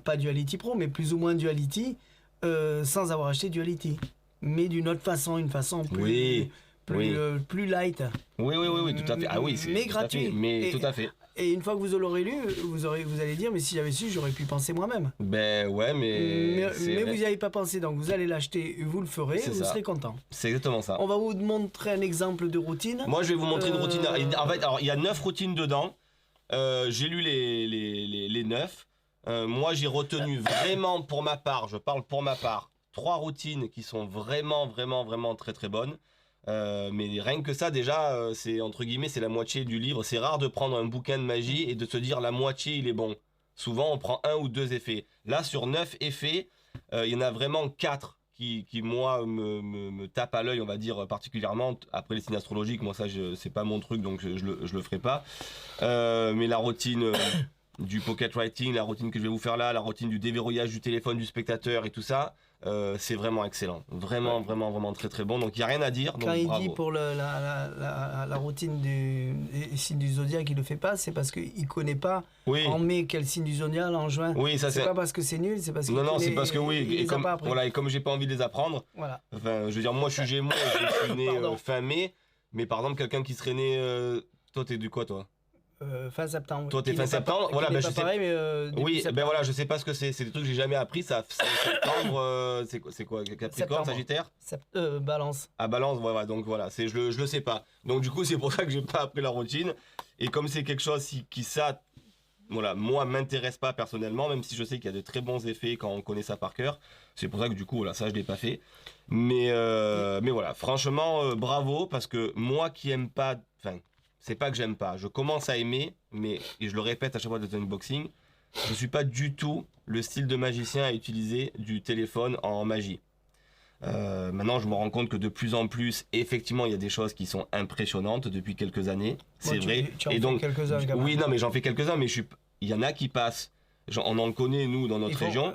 Speaker 1: Pas Duality Pro, mais plus ou moins Duality, sans avoir acheté Duality. Mais d'une autre façon, une façon plus... plus light.
Speaker 2: Oui, tout à fait. Ah oui,
Speaker 1: mais gratuit.
Speaker 2: Tout à fait.
Speaker 1: Et une fois que vous l'aurez lu, vous allez dire, mais si j'avais su, j'aurais pu penser moi-même.
Speaker 2: Ben ouais, mais
Speaker 1: vous n'y avez pas pensé, donc vous allez l'acheter, vous le ferez, vous serez content.
Speaker 2: C'est exactement ça.
Speaker 1: On va vous montrer un exemple de routine.
Speaker 2: Moi, je vais vous montrer une routine. En fait, alors, il y a 9 routines dedans. J'ai lu les 9. Moi, j'ai retenu vraiment pour ma part, je parle pour ma part, 3 routines qui sont vraiment très très bonnes. Mais rien que ça déjà c'est entre guillemets c'est la moitié du livre. C'est rare de prendre un bouquin de magie et de se dire la moitié il est bon. Souvent on prend 1 ou 2 effets. Là sur 9 effets il y en a vraiment 4 qui moi me tapent à l'œil, on va dire particulièrement. Après les signes astrologiques, moi ça c'est pas mon truc, donc je le ferai pas. Mais la routine du pocket writing, la routine que je vais vous faire là, la routine du déverrouillage du téléphone du spectateur et tout ça, c'est vraiment excellent. Vraiment très très bon. Donc il n'y a rien à dire.
Speaker 1: Quand il dit pour la routine des signes du zodiaque, il ne le fait pas, c'est parce qu'il ne connaît pas en mai quel signe du zodiaque, en juin.
Speaker 2: Oui, ça
Speaker 1: c'est pas parce que c'est nul, c'est parce que
Speaker 2: non, c'est parce que et comme j'ai pas envie de les apprendre, enfin, je veux dire, moi je suis Gémeaux, je suis né fin mai, mais par exemple quelqu'un qui serait né, toi t'es du quoi toi?
Speaker 1: Fin septembre.
Speaker 2: Toi t'es fin septembre, voilà,
Speaker 1: je sais pareil, mais
Speaker 2: oui, septembre. Ben voilà, je sais pas ce que c'est des trucs que j'ai jamais appris. Ça, septembre, c'est quoi, Capricorne, Sagittaire,
Speaker 1: Balance.
Speaker 2: Ah, Balance, voilà, donc voilà, je le sais pas. Donc du coup c'est pour ça que j'ai pas appris la routine. Et comme c'est quelque chose qui ça, voilà, moi m'intéresse pas personnellement, même si je sais qu'il y a de très bons effets quand on connaît ça par cœur. C'est pour ça que du coup voilà, ça je l'ai pas fait. Mais voilà, franchement bravo, parce que moi qui aime pas, enfin. C'est pas que j'aime pas, je commence à aimer, mais, et je le répète à chaque fois dans un unboxing, je suis pas du tout le style de magicien à utiliser du téléphone en magie. Maintenant, je me rends compte que de plus en plus, effectivement, il y a des choses qui sont impressionnantes depuis quelques années, c'est vrai.
Speaker 1: Tu en fais quelques-uns, quand même.
Speaker 2: Oui, non, mais j'en fais quelques-uns, mais il y en a qui passent, on en connaît, nous, dans notre région,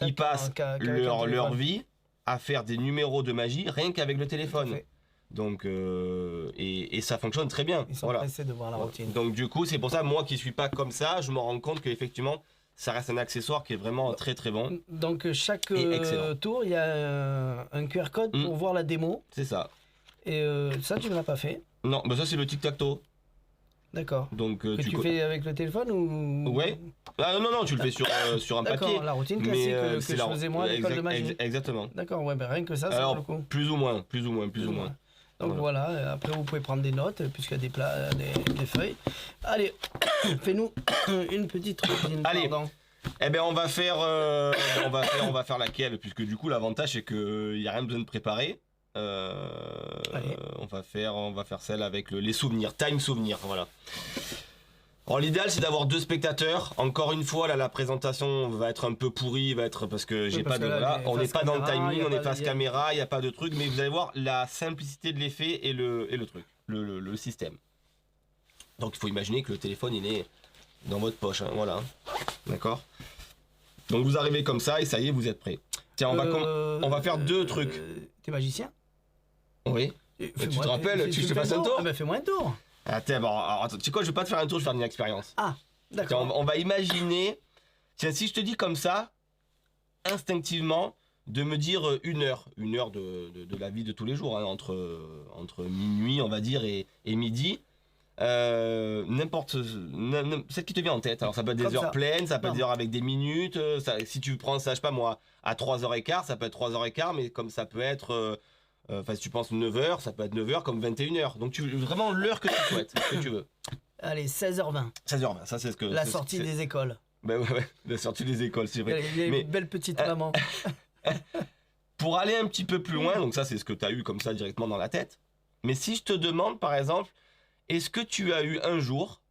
Speaker 2: ils passent leur vie à faire des numéros de magie rien qu'avec le téléphone. Donc et ça fonctionne très bien.
Speaker 1: Ils sont pressés de voir la routine.
Speaker 2: Donc du coup c'est pour ça, moi qui suis pas comme ça, je me rends compte qu'effectivement ça reste un accessoire qui est vraiment très très bon.
Speaker 1: Donc chaque tour il y a un QR code pour voir la démo.
Speaker 2: C'est ça.
Speaker 1: Et ça tu ne l'as pas fait?
Speaker 2: Non, bah ça c'est le tic-tac-toe.
Speaker 1: D'accord.
Speaker 2: Donc
Speaker 1: tu fais avec le téléphone ou?
Speaker 2: Ouais. Ah non, tu le fais sur un papier.
Speaker 1: D'accord, la routine classique que je faisais moi à l'école de magie.
Speaker 2: Exactement.
Speaker 1: D'accord, ouais, ben rien que ça,
Speaker 2: alors,
Speaker 1: ça vaut le coup.
Speaker 2: Plus ou moins.
Speaker 1: Donc voilà, après vous pouvez prendre des notes puisqu'il y a des feuilles. Allez, fais-nous une petite routine.
Speaker 2: Allez. Pardon. Eh ben on va faire laquelle, puisque du coup l'avantage c'est que il y a rien besoin de préparer. On va faire celle avec les souvenirs, time souvenir, voilà. Alors l'idéal c'est d'avoir 2 spectateurs. Encore une fois là la présentation va être un peu pourrie, va être parce que j'ai pas de voilà, on n'est pas dans le timing, on est face caméra, il y a pas de truc, mais vous allez voir la simplicité de l'effet et le truc, le système. Donc il faut imaginer que le téléphone il est dans votre poche, hein, voilà, d'accord. Donc vous arrivez comme ça et ça y est vous êtes prêts. Tiens on va faire 2 trucs.
Speaker 1: T'es magicien?
Speaker 2: Oui. Tu te rappelles, tu te passes un tour?
Speaker 1: Ah bah fais-moi un tour.
Speaker 2: Attends, bon, alors, attends, tu sais quoi, je vais pas te faire un tour, je vais faire une expérience.
Speaker 1: Ah, d'accord.
Speaker 2: Tiens, on va imaginer, tiens, si je te dis comme ça, instinctivement, de me dire 1 heure de la vie de tous les jours, hein, entre minuit, on va dire, et midi, n'importe, celle qui te vient en tête. Alors ça peut être des heures pleines, ça peut être des heures avec des minutes, si tu prends, ça, je sais pas moi, à 3h15, ça peut être 3h15, mais comme ça peut être... Enfin, si tu penses 9h, ça peut être 9h comme 21h. Donc, vraiment l'heure que tu souhaites, que tu veux.
Speaker 1: Allez, 16h20.
Speaker 2: 16h20, ça c'est ce que...
Speaker 1: La sortie des écoles.
Speaker 2: Ben ouais, la sortie des écoles, c'est vrai.
Speaker 1: Les belles petites mamans.
Speaker 2: Pour aller un petit peu plus loin, donc ça c'est ce que tu as eu comme ça directement dans la tête. Mais si je te demande, par exemple, est-ce que tu as eu un jour,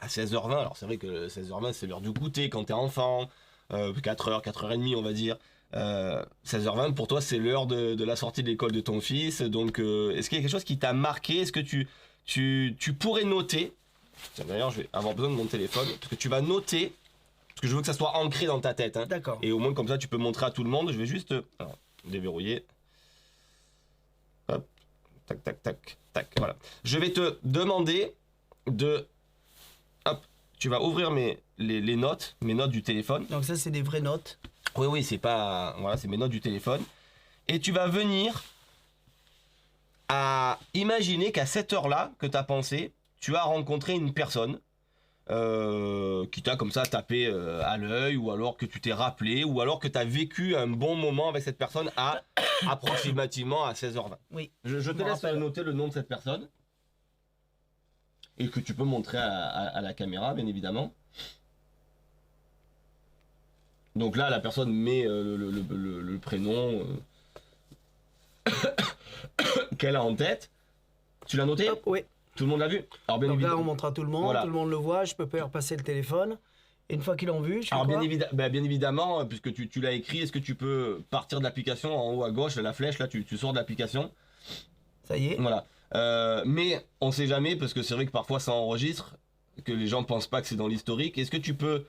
Speaker 2: à 16h20, alors c'est vrai que 16h20 c'est l'heure du goûter quand t'es enfant, 4h, 4h30 on va dire, 16h20 pour toi c'est l'heure de la sortie de l'école de ton fils, donc est-ce qu'il y a quelque chose qui t'a marqué? Est-ce que tu pourrais noter? Tiens, d'ailleurs je vais avoir besoin de mon téléphone, parce que tu vas noter, parce que je veux que ça soit ancré dans ta tête, hein.
Speaker 1: D'accord.
Speaker 2: Et au moins comme ça tu peux montrer à tout le monde. Je vais juste déverrouiller, hop, tac tac tac tac, voilà. Je vais te demander de, hop, tu vas ouvrir les notes, mes notes du téléphone.
Speaker 1: Donc ça c'est des vraies notes.
Speaker 2: Oui, c'est pas... Voilà, c'est mes notes du téléphone. Et tu vas venir à imaginer qu'à cette heure-là que tu as pensé, tu as rencontré une personne qui t'a comme ça tapé à l'œil, ou alors que tu t'es rappelé, ou alors que tu as vécu un bon moment avec cette personne à approximativement à 16h20.
Speaker 1: Oui.
Speaker 2: Je te laisse noter le nom de cette personne. Et que tu peux montrer à la caméra, bien évidemment. Donc là, la personne met le prénom qu'elle a en tête. Tu l'as noté?
Speaker 1: Hop, oui.
Speaker 2: Tout le monde l'a vu? Alors
Speaker 1: donc là, on montre à tout le monde,
Speaker 2: voilà.
Speaker 1: Tout le monde le voit, je peux faire passer le téléphone. Et une fois qu'ils l'ont vu, je fais
Speaker 2: alors
Speaker 1: quoi?
Speaker 2: bien évidemment, puisque tu l'as écrit, est-ce que tu peux partir de l'application en haut à gauche, la flèche, là, tu sors de l'application.
Speaker 1: Ça y est.
Speaker 2: Voilà. Mais on sait jamais, parce que c'est vrai que parfois ça enregistre, que les gens ne pensent pas que c'est dans l'historique. Est-ce que tu peux...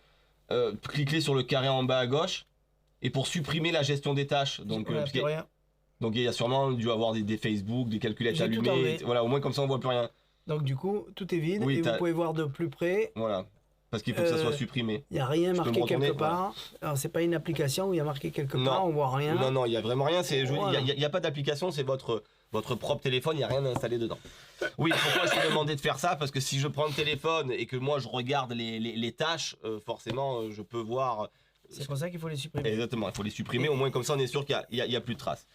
Speaker 2: cliquer sur le carré en bas à gauche et pour supprimer la gestion des tâches. Donc,
Speaker 1: rien.
Speaker 2: Donc il y a sûrement dû avoir des Facebook, des calculettes allumées. Voilà, au moins comme ça on voit plus rien.
Speaker 1: Donc du coup, tout est vide et vous pouvez voir de plus près.
Speaker 2: Voilà, parce qu'il faut que ça soit supprimé.
Speaker 1: Il n'y a rien marqué quelque part. Alors c'est pas une application où il y a marqué quelque part, on voit rien.
Speaker 2: Non, il n'y a vraiment rien. Il n'y a pas d'application, c'est votre propre téléphone, il n'y a rien installé dedans. Oui, pourquoi je t'ai demandé de faire ça? Parce que si je prends le téléphone et que moi je regarde les tâches, forcément je peux voir...
Speaker 1: C'est pour ça qu'il faut les supprimer.
Speaker 2: Exactement, il faut les supprimer, au moins comme ça on est sûr qu'il n'y a plus de traces.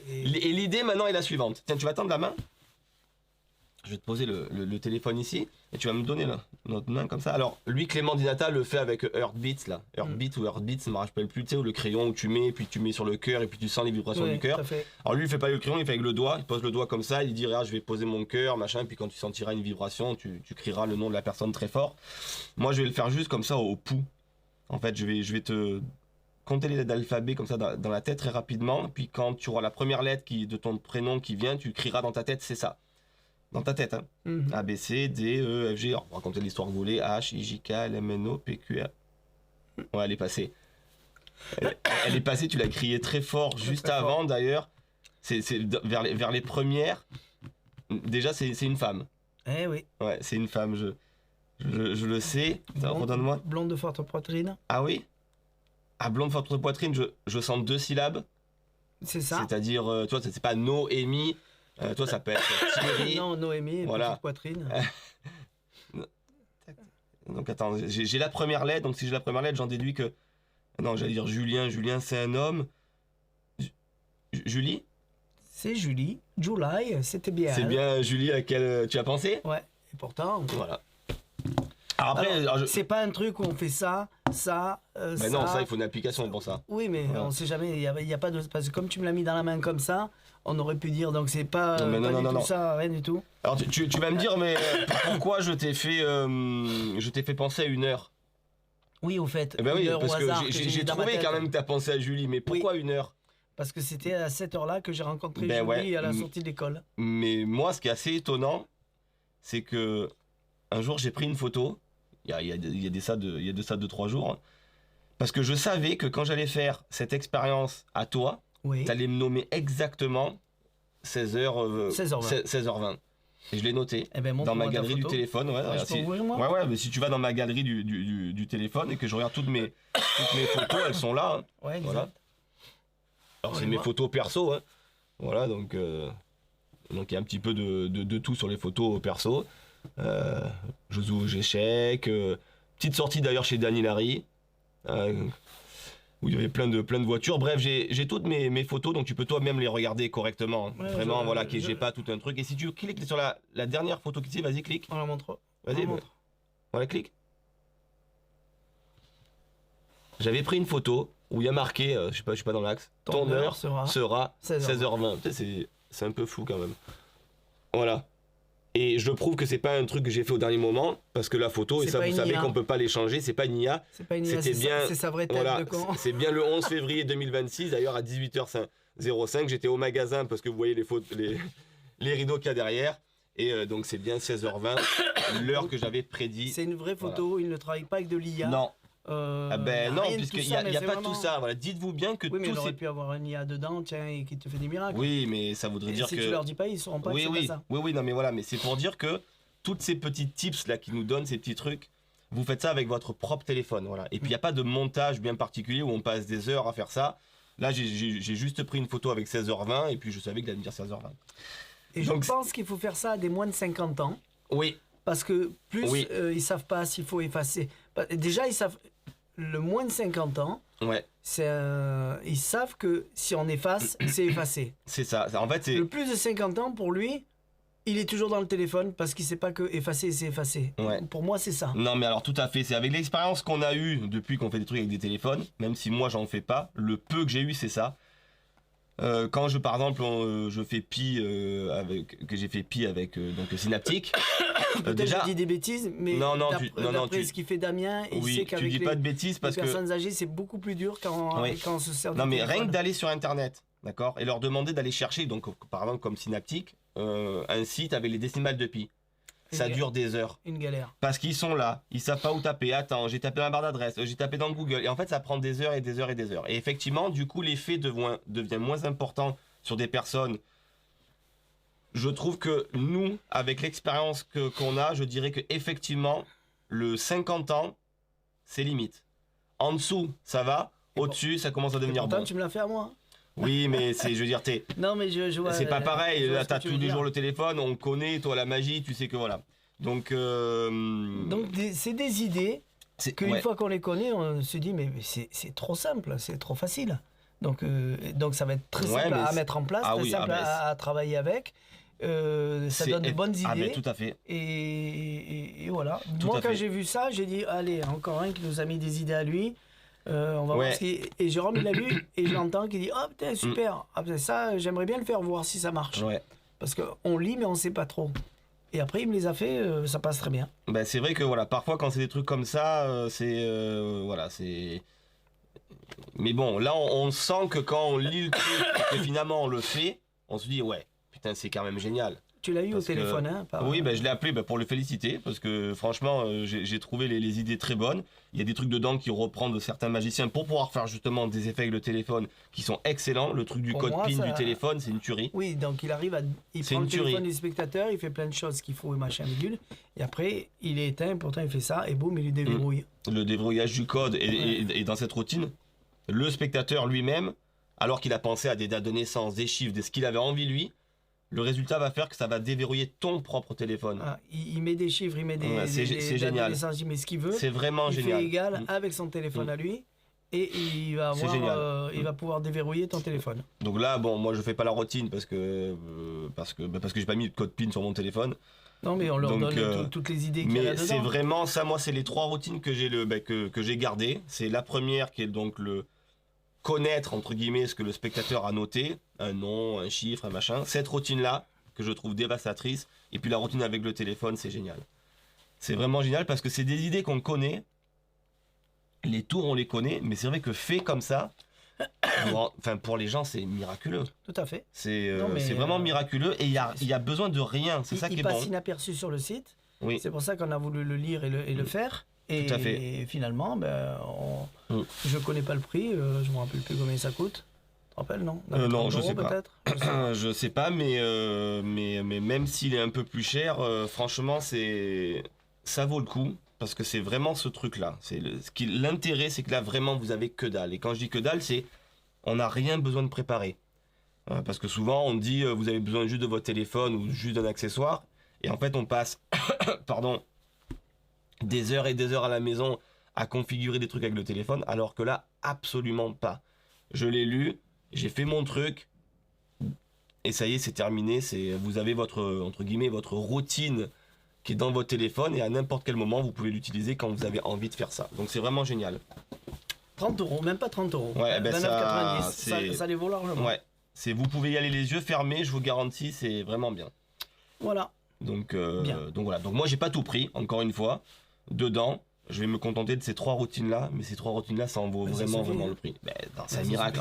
Speaker 2: Et l'idée maintenant est la suivante. Tiens, tu vas tendre la main. Je vais te poser le téléphone ici et tu vas me donner notre main comme ça. Alors lui, Clément Dinata le fait avec Heartbeats là. Heartbeat ou Heartbeats, ça me rappelle plus, tu sais, où le crayon où tu mets, puis tu mets sur le cœur et puis tu sens les vibrations du cœur. Alors lui il fait pas avec le crayon, il fait avec le doigt, il pose le doigt comme ça, il dit regarde je vais poser mon cœur, machin, et puis quand tu sentiras une vibration, tu crieras le nom de la personne très fort. Moi je vais le faire juste comme ça au pouls. En fait je vais te compter les lettres d'alphabet comme ça dans la tête très rapidement, puis quand tu auras la première lettre de ton prénom qui vient, tu crieras dans ta tête, c'est ça. Dans ta tête, hein. A, B, C, D, E, F, G. Alors, on va raconter l'histoire volée. H, I, J, K, L, M, N, O, P, Q, R. Ouais, elle est passée. Elle est passée, tu l'as crié très fort juste avant d'ailleurs. C'est vers les premières. Déjà, c'est une femme.
Speaker 1: Eh oui.
Speaker 2: Ouais, c'est une femme, je le sais. Redonne-moi.
Speaker 1: Blonde de forte poitrine.
Speaker 2: Ah oui? Ah, blonde de forte poitrine, je sens 2 syllabes.
Speaker 1: C'est ça.
Speaker 2: C'est-à-dire, tu vois, c'est pas Noémie. Toi, ça peut être Thierry.
Speaker 1: Non, Noémie, voilà. Petite poitrine.
Speaker 2: Donc, attends, j'ai la première lettre. Donc, si j'ai la première lettre, j'en déduis que... Non, j'allais dire Julien. Julien, c'est un homme. Julie?
Speaker 1: C'est Julie. July, c'était bien.
Speaker 2: C'est bien Julie à laquelle tu as pensé?
Speaker 1: Ouais, et pourtant...
Speaker 2: Voilà. Alors après...
Speaker 1: C'est pas un truc où on fait ça... ça.
Speaker 2: Non, ça, il faut une application pour ça.
Speaker 1: Oui, mais on sait jamais. Il y a pas de. Parce que comme tu me l'as mis dans la main comme ça, on aurait pu dire. Donc c'est pas,
Speaker 2: Non, mais
Speaker 1: pas
Speaker 2: non,
Speaker 1: du
Speaker 2: non,
Speaker 1: tout
Speaker 2: non.
Speaker 1: ça, rien du tout.
Speaker 2: Alors tu vas me dire, mais pourquoi je t'ai fait penser à 1 heure?
Speaker 1: Oui, au fait,
Speaker 2: Eh ben oui,
Speaker 1: une heure
Speaker 2: parce
Speaker 1: au
Speaker 2: que
Speaker 1: hasard
Speaker 2: j'ai
Speaker 1: mis dans ma
Speaker 2: trouvé
Speaker 1: tête.
Speaker 2: quand même que t'as pensé à Julie, mais pourquoi 1 heure?
Speaker 1: Parce que c'était à cette heure-là que j'ai rencontré
Speaker 2: Ben
Speaker 1: Julie
Speaker 2: ouais,
Speaker 1: à la sortie de l'école.
Speaker 2: Mais moi, ce qui est assez étonnant, c'est que un jour j'ai pris une photo, il y a de ça 2-3 jours, hein, parce que je savais que quand j'allais faire cette expérience à toi,
Speaker 1: Oui.
Speaker 2: t'allais me nommer exactement 16h,
Speaker 1: 16h20.
Speaker 2: 16h20. Et je l'ai noté
Speaker 1: Eh ben,
Speaker 2: dans ma
Speaker 1: montre-moi ta
Speaker 2: galerie du
Speaker 1: photo.
Speaker 2: téléphone. Ouais,
Speaker 1: Ouais,
Speaker 2: regarde,
Speaker 1: je peux ouvrir, moi
Speaker 2: ouais, mais si tu vas dans ma galerie du téléphone et que je regarde toutes mes photos, elles sont là. Hein.
Speaker 1: Ouais, exact.
Speaker 2: Voilà. Alors
Speaker 1: On
Speaker 2: c'est
Speaker 1: les
Speaker 2: mes
Speaker 1: voit.
Speaker 2: photos perso. Hein. Voilà, donc il y a un petit peu de tout sur les photos perso. Je joue aux échecs. Petite sortie d'ailleurs chez Dany Larry. Où il y avait plein de voitures. Bref, j'ai toutes mes photos, donc tu peux toi-même les regarder correctement. Hein.
Speaker 1: Ouais,
Speaker 2: Vraiment, voilà,
Speaker 1: je-
Speaker 2: j'ai pas tout un truc. Et si tu cliques sur la dernière photo qui est, vas-y, clique.
Speaker 1: On la montre.
Speaker 2: Vas-y,
Speaker 1: On la
Speaker 2: bah,
Speaker 1: montre.
Speaker 2: voilà, clique. J'avais pris une photo où il y a marqué, je suis pas dans l'axe, ton heure sera 16h20. Putain, c'est un peu fou quand même. Voilà. Et je prouve que c'est pas un truc que j'ai fait au dernier moment, parce que la photo, et
Speaker 1: C'est
Speaker 2: ça
Speaker 1: pas
Speaker 2: vous
Speaker 1: une
Speaker 2: savez
Speaker 1: IA.
Speaker 2: qu'on peut pas les changer, c'est pas une IA.
Speaker 1: C'est pas une IA,
Speaker 2: C'était bien.
Speaker 1: c'est sa vraie tête
Speaker 2: Voilà,
Speaker 1: de con.
Speaker 2: c'est bien le 11 février 2026, d'ailleurs à 18h05, j'étais au magasin parce que vous voyez les rideaux qu'il y a derrière. Et donc c'est bien 16h20, l'heure que j'avais prédit.
Speaker 1: C'est une vraie photo, il ne travaille pas avec de l'IA.
Speaker 2: Non,
Speaker 1: Ah
Speaker 2: ben non,
Speaker 1: rien de
Speaker 2: puisqu'il
Speaker 1: tout
Speaker 2: n'y a,
Speaker 1: ça,
Speaker 2: y a
Speaker 1: mais
Speaker 2: pas
Speaker 1: c'est
Speaker 2: tout
Speaker 1: vraiment-
Speaker 2: ça. Voilà, dites-vous bien que
Speaker 1: Oui, mais
Speaker 2: tous
Speaker 1: il aurait
Speaker 2: ces...
Speaker 1: pu avoir un IA dedans, tiens, et qui te fait des miracles.
Speaker 2: Oui, mais ça voudrait
Speaker 1: Et
Speaker 2: dire
Speaker 1: si
Speaker 2: que...
Speaker 1: tu leur dis pas, ils sauront pas que c'est pas ça.
Speaker 2: Oui, non, mais voilà, mais c'est pour dire que toutes ces petits tips là qui nous donnent ces petits trucs, vous faites ça avec votre propre téléphone, voilà. Et puis il n'y a pas de montage bien particulier où on passe des heures à faire ça. Là, j'ai juste pris une photo avec 16h20 et puis je savais qu'il allait me dire 16h20.
Speaker 1: Et
Speaker 2: Donc,
Speaker 1: je pense qu'il faut faire ça à des moins de 50 ans.
Speaker 2: Oui,
Speaker 1: Parce que plus
Speaker 2: Oui.
Speaker 1: ils savent pas s'il faut effacer. Déjà, ils savent. Le moins de 50 ans,
Speaker 2: ouais,
Speaker 1: ils savent que si on efface, c'est effacé.
Speaker 2: c'est ça. En fait, c'est...
Speaker 1: Le plus de 50 ans, pour lui, il est toujours dans le téléphone parce qu'il sait pas que effacer, c'est effacer.
Speaker 2: Ouais.
Speaker 1: Pour moi, c'est ça.
Speaker 2: Non, mais alors tout à fait, c'est avec l'expérience qu'on a eue depuis qu'on fait des trucs avec des téléphones, même si moi j'en fais pas, le peu que j'ai eu c'est ça. Quand par exemple je fais pi que j'ai fait pi avec donc Synaptic,
Speaker 1: Peut-être
Speaker 2: déjà
Speaker 1: je dis des bêtises, mais
Speaker 2: Non, non,
Speaker 1: d'après
Speaker 2: tu-
Speaker 1: ce qu'il fait Damien, il
Speaker 2: oui,
Speaker 1: sait
Speaker 2: tu
Speaker 1: qu'avec
Speaker 2: dis
Speaker 1: les,
Speaker 2: pas de bêtises parce
Speaker 1: les
Speaker 2: que
Speaker 1: personnes âgées, c'est beaucoup plus dur quand,
Speaker 2: Oui.
Speaker 1: quand on se sert
Speaker 2: non
Speaker 1: du
Speaker 2: mais rien
Speaker 1: téléphone.
Speaker 2: que d'aller sur internet, d'accord, et leur demander d'aller chercher donc par exemple comme Synaptic un site avec les décimales de pi. Ça
Speaker 1: Une-
Speaker 2: dure des heures.
Speaker 1: Une galère.
Speaker 2: Parce qu'ils sont là, ils savent pas où taper. Attends, j'ai tapé dans la barre d'adresse, j'ai tapé dans Google. Et en fait, ça prend des heures et des heures et des heures. Et effectivement, du coup, l'effet devient moins important sur des personnes. Je trouve que nous, avec l'expérience qu'on a, je dirais que effectivement, le 50 ans, c'est limite. En dessous, ça va. Au-dessus, ça commence à
Speaker 1: Et
Speaker 2: devenir
Speaker 1: pourtant,
Speaker 2: bon.
Speaker 1: tu me l'as fait à moi.
Speaker 2: Oui, mais je veux dire,
Speaker 1: Non, mais je vois.
Speaker 2: c'est pas pareil.
Speaker 1: je vois
Speaker 2: Là,
Speaker 1: ce que
Speaker 2: t'as
Speaker 1: tu
Speaker 2: tous
Speaker 1: veux
Speaker 2: les
Speaker 1: dire.
Speaker 2: jours le téléphone, on connaît, toi, la magie, tu sais que voilà. Donc,
Speaker 1: Donc, c'est des idées qu'une
Speaker 2: ouais.
Speaker 1: fois qu'on les connaît, on se dit, mais c'est trop simple, c'est trop facile. Donc ça va être très
Speaker 2: Ouais,
Speaker 1: simple
Speaker 2: mais
Speaker 1: à
Speaker 2: c'est-
Speaker 1: mettre en place,
Speaker 2: Ah
Speaker 1: très
Speaker 2: oui,
Speaker 1: simple
Speaker 2: ah ben,
Speaker 1: à travailler avec. Ça
Speaker 2: C'est-
Speaker 1: donne de bonnes idées.
Speaker 2: Ah ben tout à fait.
Speaker 1: Et voilà.
Speaker 2: Tout
Speaker 1: Moi,
Speaker 2: à
Speaker 1: quand
Speaker 2: fait.
Speaker 1: j'ai vu ça, j'ai dit, allez, encore un qui nous a mis des idées à lui. On va
Speaker 2: Ouais.
Speaker 1: voir ce qu'il... Et Jérôme, il l'a vu, et je l'entends qui dit, oh putain, super. Ah, putain, ça, j'aimerais bien le faire, voir si ça marche.
Speaker 2: Ouais.
Speaker 1: Parce qu'on lit, mais on sait pas trop. Et après, il me les a fait, ça passe très bien.
Speaker 2: Ben, c'est vrai que voilà, parfois quand c'est des trucs comme ça, voilà, c'est. Mais bon, là on sent que quand on lit le truc et que finalement on le fait, on se dit ouais, putain c'est quand même génial.
Speaker 1: Tu l'as eu
Speaker 2: Parce
Speaker 1: au téléphone, hein
Speaker 2: Oui, ben, je l'ai appelé pour le féliciter parce que franchement j'ai trouvé les idées très bonnes. Il y a des trucs dedans qui reprennent de certains magiciens pour pouvoir faire justement des effets avec le téléphone qui sont excellents. Le truc du
Speaker 1: Pour
Speaker 2: code
Speaker 1: moi,
Speaker 2: PIN
Speaker 1: ça-
Speaker 2: du téléphone, c'est une tuerie.
Speaker 1: Oui, donc il arrive à. Il
Speaker 2: C'est
Speaker 1: prend
Speaker 2: une
Speaker 1: le téléphone
Speaker 2: tuerie.
Speaker 1: du spectateur, il fait plein de choses qu'il faut et machin bidule. Et après, il est éteint, pourtant il fait ça, et boum, il le déverrouille.
Speaker 2: Le déverrouillage du code et,
Speaker 1: Ouais.
Speaker 2: et dans cette routine, le spectateur lui-même, alors qu'il a pensé à des dates de naissance, des chiffres, de ce qu'il avait envie lui, le résultat va faire que ça va déverrouiller ton propre téléphone.
Speaker 1: Ah, il met des chiffres, il met des.
Speaker 2: Ouais, c'est
Speaker 1: des dates de
Speaker 2: génial.
Speaker 1: naissance, il met ce qu'il veut.
Speaker 2: C'est vraiment
Speaker 1: Il
Speaker 2: génial.
Speaker 1: fait égal
Speaker 2: Mm.
Speaker 1: avec son téléphone à lui. Et il va
Speaker 2: C'est
Speaker 1: avoir,
Speaker 2: génial.
Speaker 1: il va pouvoir déverrouiller ton téléphone.
Speaker 2: Donc là, bon, moi je fais pas la routine parce que j'ai pas mis de code PIN sur mon téléphone.
Speaker 1: Non, mais on leur
Speaker 2: Donc,
Speaker 1: donne toutes les idées qu'il y a
Speaker 2: Mais
Speaker 1: là-dedans.
Speaker 2: c'est vraiment ça, moi c'est les 3 routines que j'ai que j'ai gardées. C'est la première qui est donc le connaître entre guillemets ce que le spectateur a noté. un nom, un chiffre, un machin. Cette routine-là, que je trouve dévastatrice, et puis la routine avec le téléphone, c'est génial. C'est vraiment génial parce que c'est des idées qu'on connaît, les tours on les connaît, mais c'est vrai que fait comme ça, pour les gens c'est miraculeux.
Speaker 1: Tout à fait.
Speaker 2: C'est vraiment miraculeux et il y a besoin de rien, c'est ça qui est bon.
Speaker 1: Il passe inaperçu sur le site,
Speaker 2: oui.
Speaker 1: C'est pour ça qu'on a voulu le lire et le faire. Et,
Speaker 2: tout à fait.
Speaker 1: Et finalement, je connais pas le prix, je me rappelle plus combien ça coûte. Tu te rappelles, non?
Speaker 2: Non, je sais pas.
Speaker 1: Peut-être.
Speaker 2: Je sais pas, mais même s'il est un peu plus cher, franchement, ça vaut le coup. Parce que c'est vraiment ce truc-là. L'intérêt, c'est que là, vraiment, vous avez que dalle. Et quand je dis que dalle, c'est on n'a rien besoin de préparer. Parce que souvent, on dit vous avez besoin juste de votre téléphone ou juste d'un accessoire. Et en fait, on passe des heures et des heures à la maison à configurer des trucs avec le téléphone. Alors que là, absolument pas. Je l'ai lu, j'ai fait mon truc. Et ça y est, c'est terminé. Vous avez entre guillemets, votre routine qui est dans votre téléphone et à n'importe quel moment vous pouvez l'utiliser quand vous avez envie de faire ça. Donc c'est vraiment génial.
Speaker 1: 30 €, même pas 30 €.
Speaker 2: Ouais,
Speaker 1: 29,90, ça les vaut largement.
Speaker 2: Ouais, vous pouvez y aller les yeux fermés, je vous garantis, c'est vraiment bien.
Speaker 1: Voilà.
Speaker 2: Donc voilà. Donc moi j'ai pas tout pris, encore une fois. Dedans, je vais me contenter de ces 3 routines là, mais ces 3 routines là, ça en vaut vraiment le prix. C'est un miracle.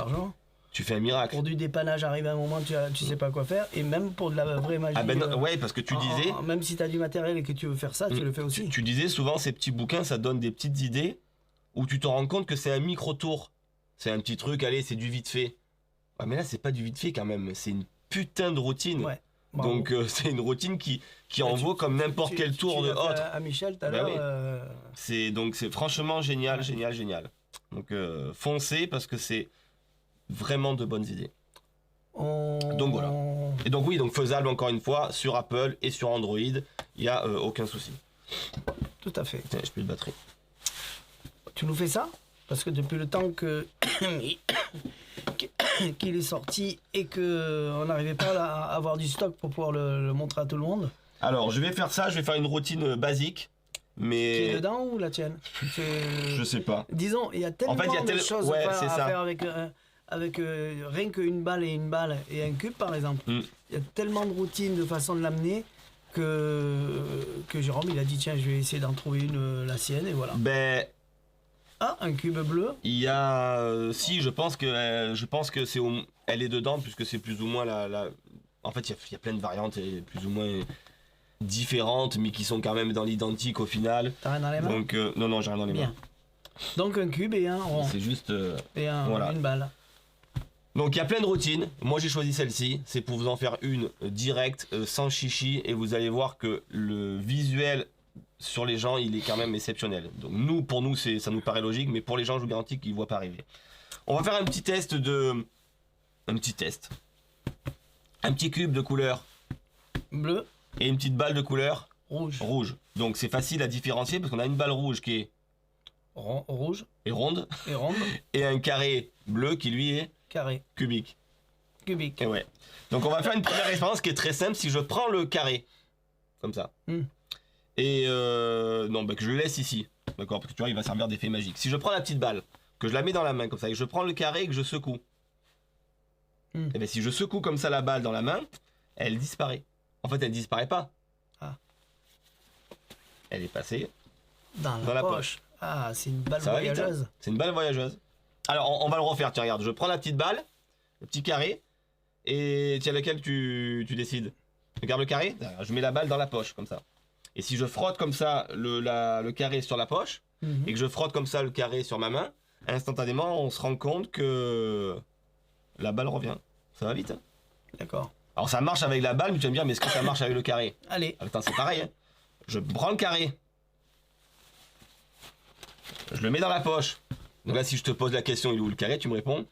Speaker 2: Tu fais un miracle.
Speaker 1: Pour du dépannage, arrive un moment, tu sais pas quoi faire. Et même pour de la vraie magie.
Speaker 2: Ouais, parce que tu disais.
Speaker 1: Même si tu as du matériel et que tu veux faire ça, tu le fais aussi.
Speaker 2: Tu disais souvent, ces petits bouquins, ça donne des petites idées où tu te rends compte que c'est un micro-tour. C'est un petit truc, allez, c'est du vite fait. Ah, mais là, c'est pas du vite fait quand même. C'est une putain de routine. Ouais. Donc, c'est une routine qui en vaut comme n'importe quel tour de autre.
Speaker 1: À Michel tout à l'heure.
Speaker 2: Oui. C'est franchement génial, génial. Donc, foncez parce que c'est vraiment de bonnes idées. Donc voilà. Et donc oui, donc faisable encore une fois sur Apple et sur Android, il n'y a aucun souci.
Speaker 1: Tout à fait.
Speaker 2: Putain, j'ai plus de batterie.
Speaker 1: Tu nous fais ça? Parce que depuis le temps qu'il est sorti et qu'on n'arrivait pas à avoir du stock pour pouvoir le montrer à tout le monde.
Speaker 2: Alors je vais faire ça, je vais faire une routine basique. Mais...
Speaker 1: Qui est dedans ou la tienne?
Speaker 2: Je sais pas.
Speaker 1: Disons, il y a tellement de choses à faire avec rien qu'une balle et un cube par exemple. Il y a tellement de routines, de façon de l'amener que Jérôme il a dit tiens je vais essayer d'en trouver une la sienne et voilà. Un cube bleu.
Speaker 2: Il y a je pense que c'est elle est dedans puisque c'est plus ou moins en fait il y a plein de variantes et plus ou moins différentes mais qui sont quand même dans l'identique au final.
Speaker 1: T'as rien dans les mains?
Speaker 2: Donc non j'ai rien dans les mains.
Speaker 1: Donc un cube et un rond.
Speaker 2: C'est juste
Speaker 1: une balle.
Speaker 2: Donc il y a plein de routines, moi j'ai choisi celle-ci, c'est pour vous en faire une directe, sans chichi, et vous allez voir que le visuel sur les gens il est quand même exceptionnel. Donc pour nous ça nous paraît logique, mais pour les gens je vous garantis qu'ils ne voient pas arriver. On va faire un petit test. Un petit cube de couleur
Speaker 1: bleu
Speaker 2: et une petite balle de couleur
Speaker 1: rouge.
Speaker 2: Donc c'est facile à différencier parce qu'on a une balle rouge qui est
Speaker 1: rouge
Speaker 2: et ronde et un carré bleu qui lui est cubique. Et ouais. Donc on va faire une première expérience qui est très simple. Si je prends le carré comme ça et que je le laisse ici, d'accord, parce que tu vois il va servir d'effet magique. Si je prends la petite balle, que je la mets dans la main comme ça et je prends le carré et que je secoue, et bien si je secoue comme ça la balle dans la main, elle disparaît. En fait elle disparaît pas. Elle est passée
Speaker 1: dans la poche. Ah, c'est une balle voyageuse.
Speaker 2: Hein, c'est une balle voyageuse. Alors on va le refaire, tiens regarde, je prends la petite balle, le petit carré, et tiens lequel tu décides. Regarde le carré, je mets la balle dans la poche comme ça. Et si je frotte comme ça le carré sur la poche, et que je frotte comme ça le carré sur ma main, instantanément on se rend compte que la balle revient. Ça va vite hein.
Speaker 1: D'accord.
Speaker 2: Alors ça marche avec la balle, mais tu vas me dire mais est-ce que ça marche avec le carré?
Speaker 1: Allez.
Speaker 2: Attends, c'est pareil hein. Je prends le carré, je le mets dans la poche. Donc là si je te pose la question il est où le carré, tu me réponds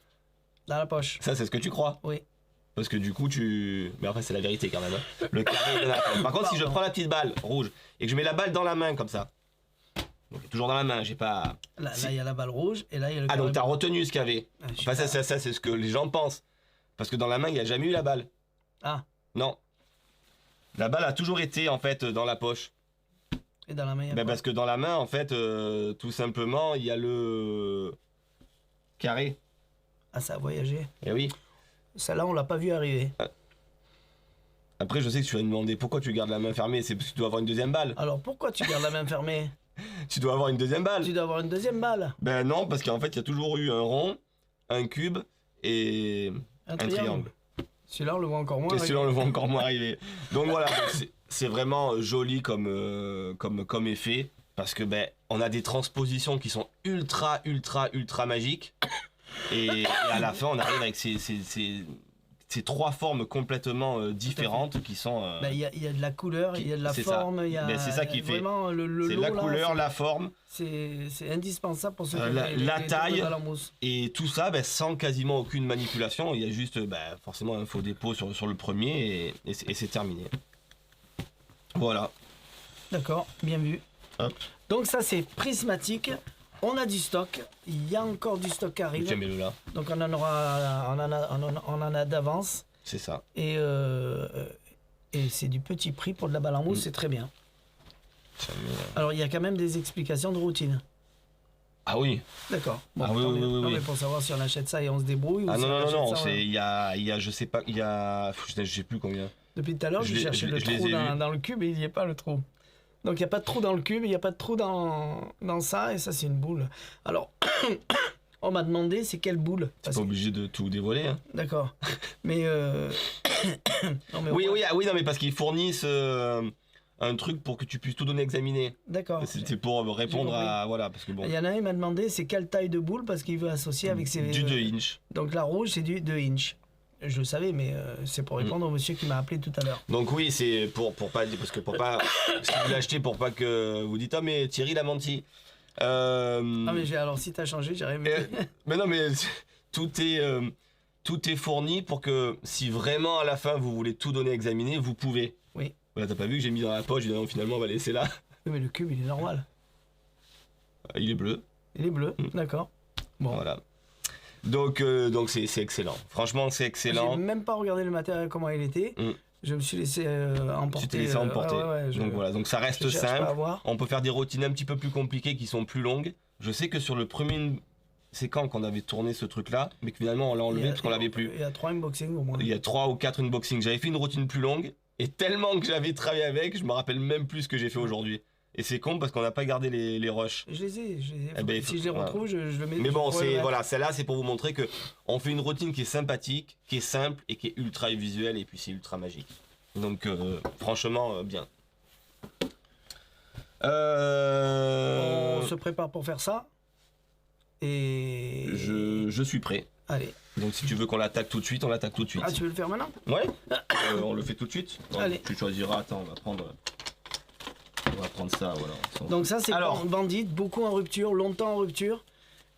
Speaker 1: dans la poche.
Speaker 2: Ça c'est ce que tu crois?
Speaker 1: Oui.
Speaker 2: Parce que du coup mais après c'est la vérité quand même hein. Le carré est dans la poche. Par contre si je prends la petite balle rouge et que je mets la balle dans la main comme ça, donc toujours dans la main, j'ai pas...
Speaker 1: Là il y a la balle rouge et là il y a le carré.
Speaker 2: Donc t'as retenu ce qu'il y avait. Enfin ça c'est ce que les gens pensent. Parce que dans la main il n'y a jamais eu la balle. Non. La balle a toujours été en fait dans la poche.
Speaker 1: Et dans la main il y a
Speaker 2: parce que dans la main en fait tout simplement il y a le carré.
Speaker 1: Ça a voyagé.
Speaker 2: Eh oui.
Speaker 1: Celle-là, on l'a pas vu arriver.
Speaker 2: Après, je sais que tu vas me demander pourquoi tu gardes la main fermée, c'est parce que tu dois avoir une deuxième balle.
Speaker 1: Alors pourquoi tu gardes la main fermée?
Speaker 2: Tu dois avoir une deuxième balle.
Speaker 1: Tu dois avoir une deuxième balle.
Speaker 2: Ben non, parce qu'en fait, il y a toujours eu un rond, un cube et
Speaker 1: Un
Speaker 2: un triangle.
Speaker 1: Celui-là, on le voit encore moins
Speaker 2: Et
Speaker 1: arriver.
Speaker 2: celui-là, on le voit encore moins arriver. Donc voilà, donc c'est vraiment joli comme effet, parce que ben, on a des transpositions qui sont ultra magiques, et à la fin, on arrive avec ces trois formes complètement différentes qui sont...
Speaker 1: Il y a de la couleur, il y a de la forme, il y a
Speaker 2: ben, c'est ça qui fait.
Speaker 1: vraiment le
Speaker 2: C'est
Speaker 1: lot,
Speaker 2: la
Speaker 1: là,
Speaker 2: couleur, la forme,
Speaker 1: c'est indispensable pour ceux qui
Speaker 2: la taille,
Speaker 1: à la mousse.
Speaker 2: et tout ça ben, sans quasiment aucune manipulation. Il y a juste ben, forcément un faux dépôt sur le premier, et c'est terminé. Voilà.
Speaker 1: D'accord, bien vu.
Speaker 2: Hop.
Speaker 1: Donc ça c'est prismatique. On a du stock, il y a encore du stock qui arrive.
Speaker 2: Tiens, mets-le là.
Speaker 1: Donc on en a d'avance.
Speaker 2: C'est ça.
Speaker 1: Et c'est du petit prix pour de la balle en mousse, c'est très bien.
Speaker 2: Tiens,
Speaker 1: Alors il y a quand même des explications de routine.
Speaker 2: Ah oui.
Speaker 1: D'accord. Bon,
Speaker 2: Ah oui,
Speaker 1: tant
Speaker 2: oui,
Speaker 1: mieux.
Speaker 2: oui,
Speaker 1: Non,
Speaker 2: oui.
Speaker 1: mais pour savoir si on achète ça et on se débrouille.
Speaker 2: Ah
Speaker 1: ou si on achète
Speaker 2: non,
Speaker 1: ça,
Speaker 2: c'est il y a je sais pas, il y a je sais plus combien.
Speaker 1: Depuis tout à l'heure,
Speaker 2: Je
Speaker 1: je
Speaker 2: les-
Speaker 1: cherchais
Speaker 2: je
Speaker 1: le
Speaker 2: les
Speaker 1: trou
Speaker 2: ai vus.
Speaker 1: dans le cube et il n'y a pas le trou. Donc il n'y a pas de trou dans le cube, il n'y a pas de trou dans ça, et ça c'est une boule. Alors, on m'a demandé c'est quelle boule.
Speaker 2: T'es
Speaker 1: Parce
Speaker 2: pas
Speaker 1: que-
Speaker 2: obligé de tout dévoiler. Hein.
Speaker 1: D'accord. Mais, non, mais
Speaker 2: Oui,
Speaker 1: au moins-
Speaker 2: oui, non, mais parce qu'ils fournissent un truc pour que tu puisses tout donner examiné.
Speaker 1: D'accord.
Speaker 2: C'était pour répondre
Speaker 1: compris.
Speaker 2: à voilà, parce que bon.
Speaker 1: Il y en a un qui m'a demandé c'est quelle taille de boule parce qu'il veut associer avec ses...
Speaker 2: Du 2 inch.
Speaker 1: Donc la rouge c'est du 2 inch. Je le savais, mais c'est pour répondre au monsieur qui m'a appelé tout à l'heure.
Speaker 2: Donc oui, c'est pour pas parce que pour pas si vous l'achetez pour pas que vous dites ah mais Thierry l'a menti.
Speaker 1: Ah mais alors si t'as changé, j'irais mieux.
Speaker 2: Mais non mais tout est fourni pour que si vraiment à la fin vous voulez tout donner examiner, vous pouvez.
Speaker 1: Oui.
Speaker 2: Voilà, t'as pas vu que j'ai mis dans la poche, non, finalement on va laisser là.
Speaker 1: Oui, mais le cube il est normal.
Speaker 2: Il est bleu.
Speaker 1: Il est bleu, d'accord. Bon.
Speaker 2: Voilà. Donc c'est excellent. Franchement, c'est excellent.
Speaker 1: J'ai même pas regardé le matériel comment il était.
Speaker 2: Mm.
Speaker 1: Je me suis laissé emporter.
Speaker 2: Tu t'es laissé emporter. Donc voilà, donc ça reste
Speaker 1: je cherche pas à
Speaker 2: simple.
Speaker 1: voir.
Speaker 2: On peut faire des routines un petit peu plus compliquées qui sont plus longues. Je sais que sur le premier, c'est quand qu'on avait tourné ce truc-là, mais que finalement on l'a enlevé parce qu'on l'avait plus.
Speaker 1: Il y a 3 unboxings au moins.
Speaker 2: Il y a 3 ou 4 unboxings. J'avais fait une routine plus longue et tellement que j'avais travaillé avec, je me rappelle même plus ce que j'ai fait aujourd'hui. Et c'est con parce qu'on n'a pas gardé les rushs.
Speaker 1: Je les ai.
Speaker 2: Eh ben,
Speaker 1: Si je les retrouve, je le mets.
Speaker 2: Mais bon,
Speaker 1: je pourrais le
Speaker 2: c'est
Speaker 1: mettre.
Speaker 2: voilà, celle-là, c'est pour vous montrer que on fait une routine qui est sympathique, qui est simple et qui est ultra visuelle et puis c'est ultra magique. Donc franchement, bien.
Speaker 1: On se prépare pour faire ça. Et.
Speaker 2: Je suis prêt.
Speaker 1: Allez.
Speaker 2: Donc si tu veux qu'on l'attaque tout de suite, on l'attaque tout de suite.
Speaker 1: Ah, tu veux le faire maintenant?
Speaker 2: Ouais. On le fait tout de suite. Bon,
Speaker 1: Allez.
Speaker 2: tu choisiras. Attends, on va prendre ça. Voilà.
Speaker 1: Donc ça c'est
Speaker 2: Alors.
Speaker 1: Bandit, beaucoup en rupture, longtemps en rupture.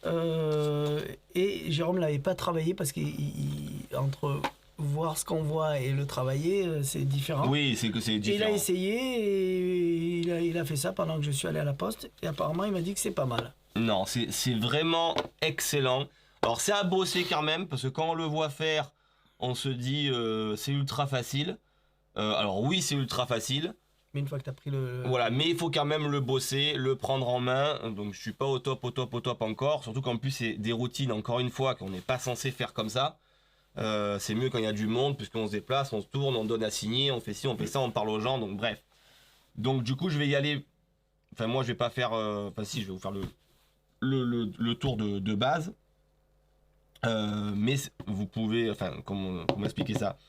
Speaker 1: Et Jérôme l'avait pas travaillé parce qu'entre voir ce qu'on voit et le travailler, c'est différent.
Speaker 2: Oui, c'est que c'est
Speaker 1: Et il a
Speaker 2: différent.
Speaker 1: essayé et il a fait ça pendant que je suis allé à la poste. Et apparemment il m'a dit que c'est pas mal.
Speaker 2: Non, c'est vraiment excellent. Alors c'est à bosser quand même, parce que quand on le voit faire, on se dit c'est ultra facile. Alors oui, c'est ultra facile.
Speaker 1: Mais une fois que tu as pris le...
Speaker 2: Voilà, mais il faut quand même le bosser, le prendre en main. Donc je suis pas au top encore. Surtout qu'en plus c'est des routines, encore une fois, qu'on n'est pas censé faire comme ça. C'est mieux quand il y a du monde, puisqu'on se déplace, on se tourne, on donne à signer, on fait ci, on fait ça, on parle aux gens, donc bref. Donc du coup je vais y aller... Enfin moi je vais pas faire... Enfin si, je vais vous faire le tour de base. Mais vous pouvez... Enfin, comment expliquer ça?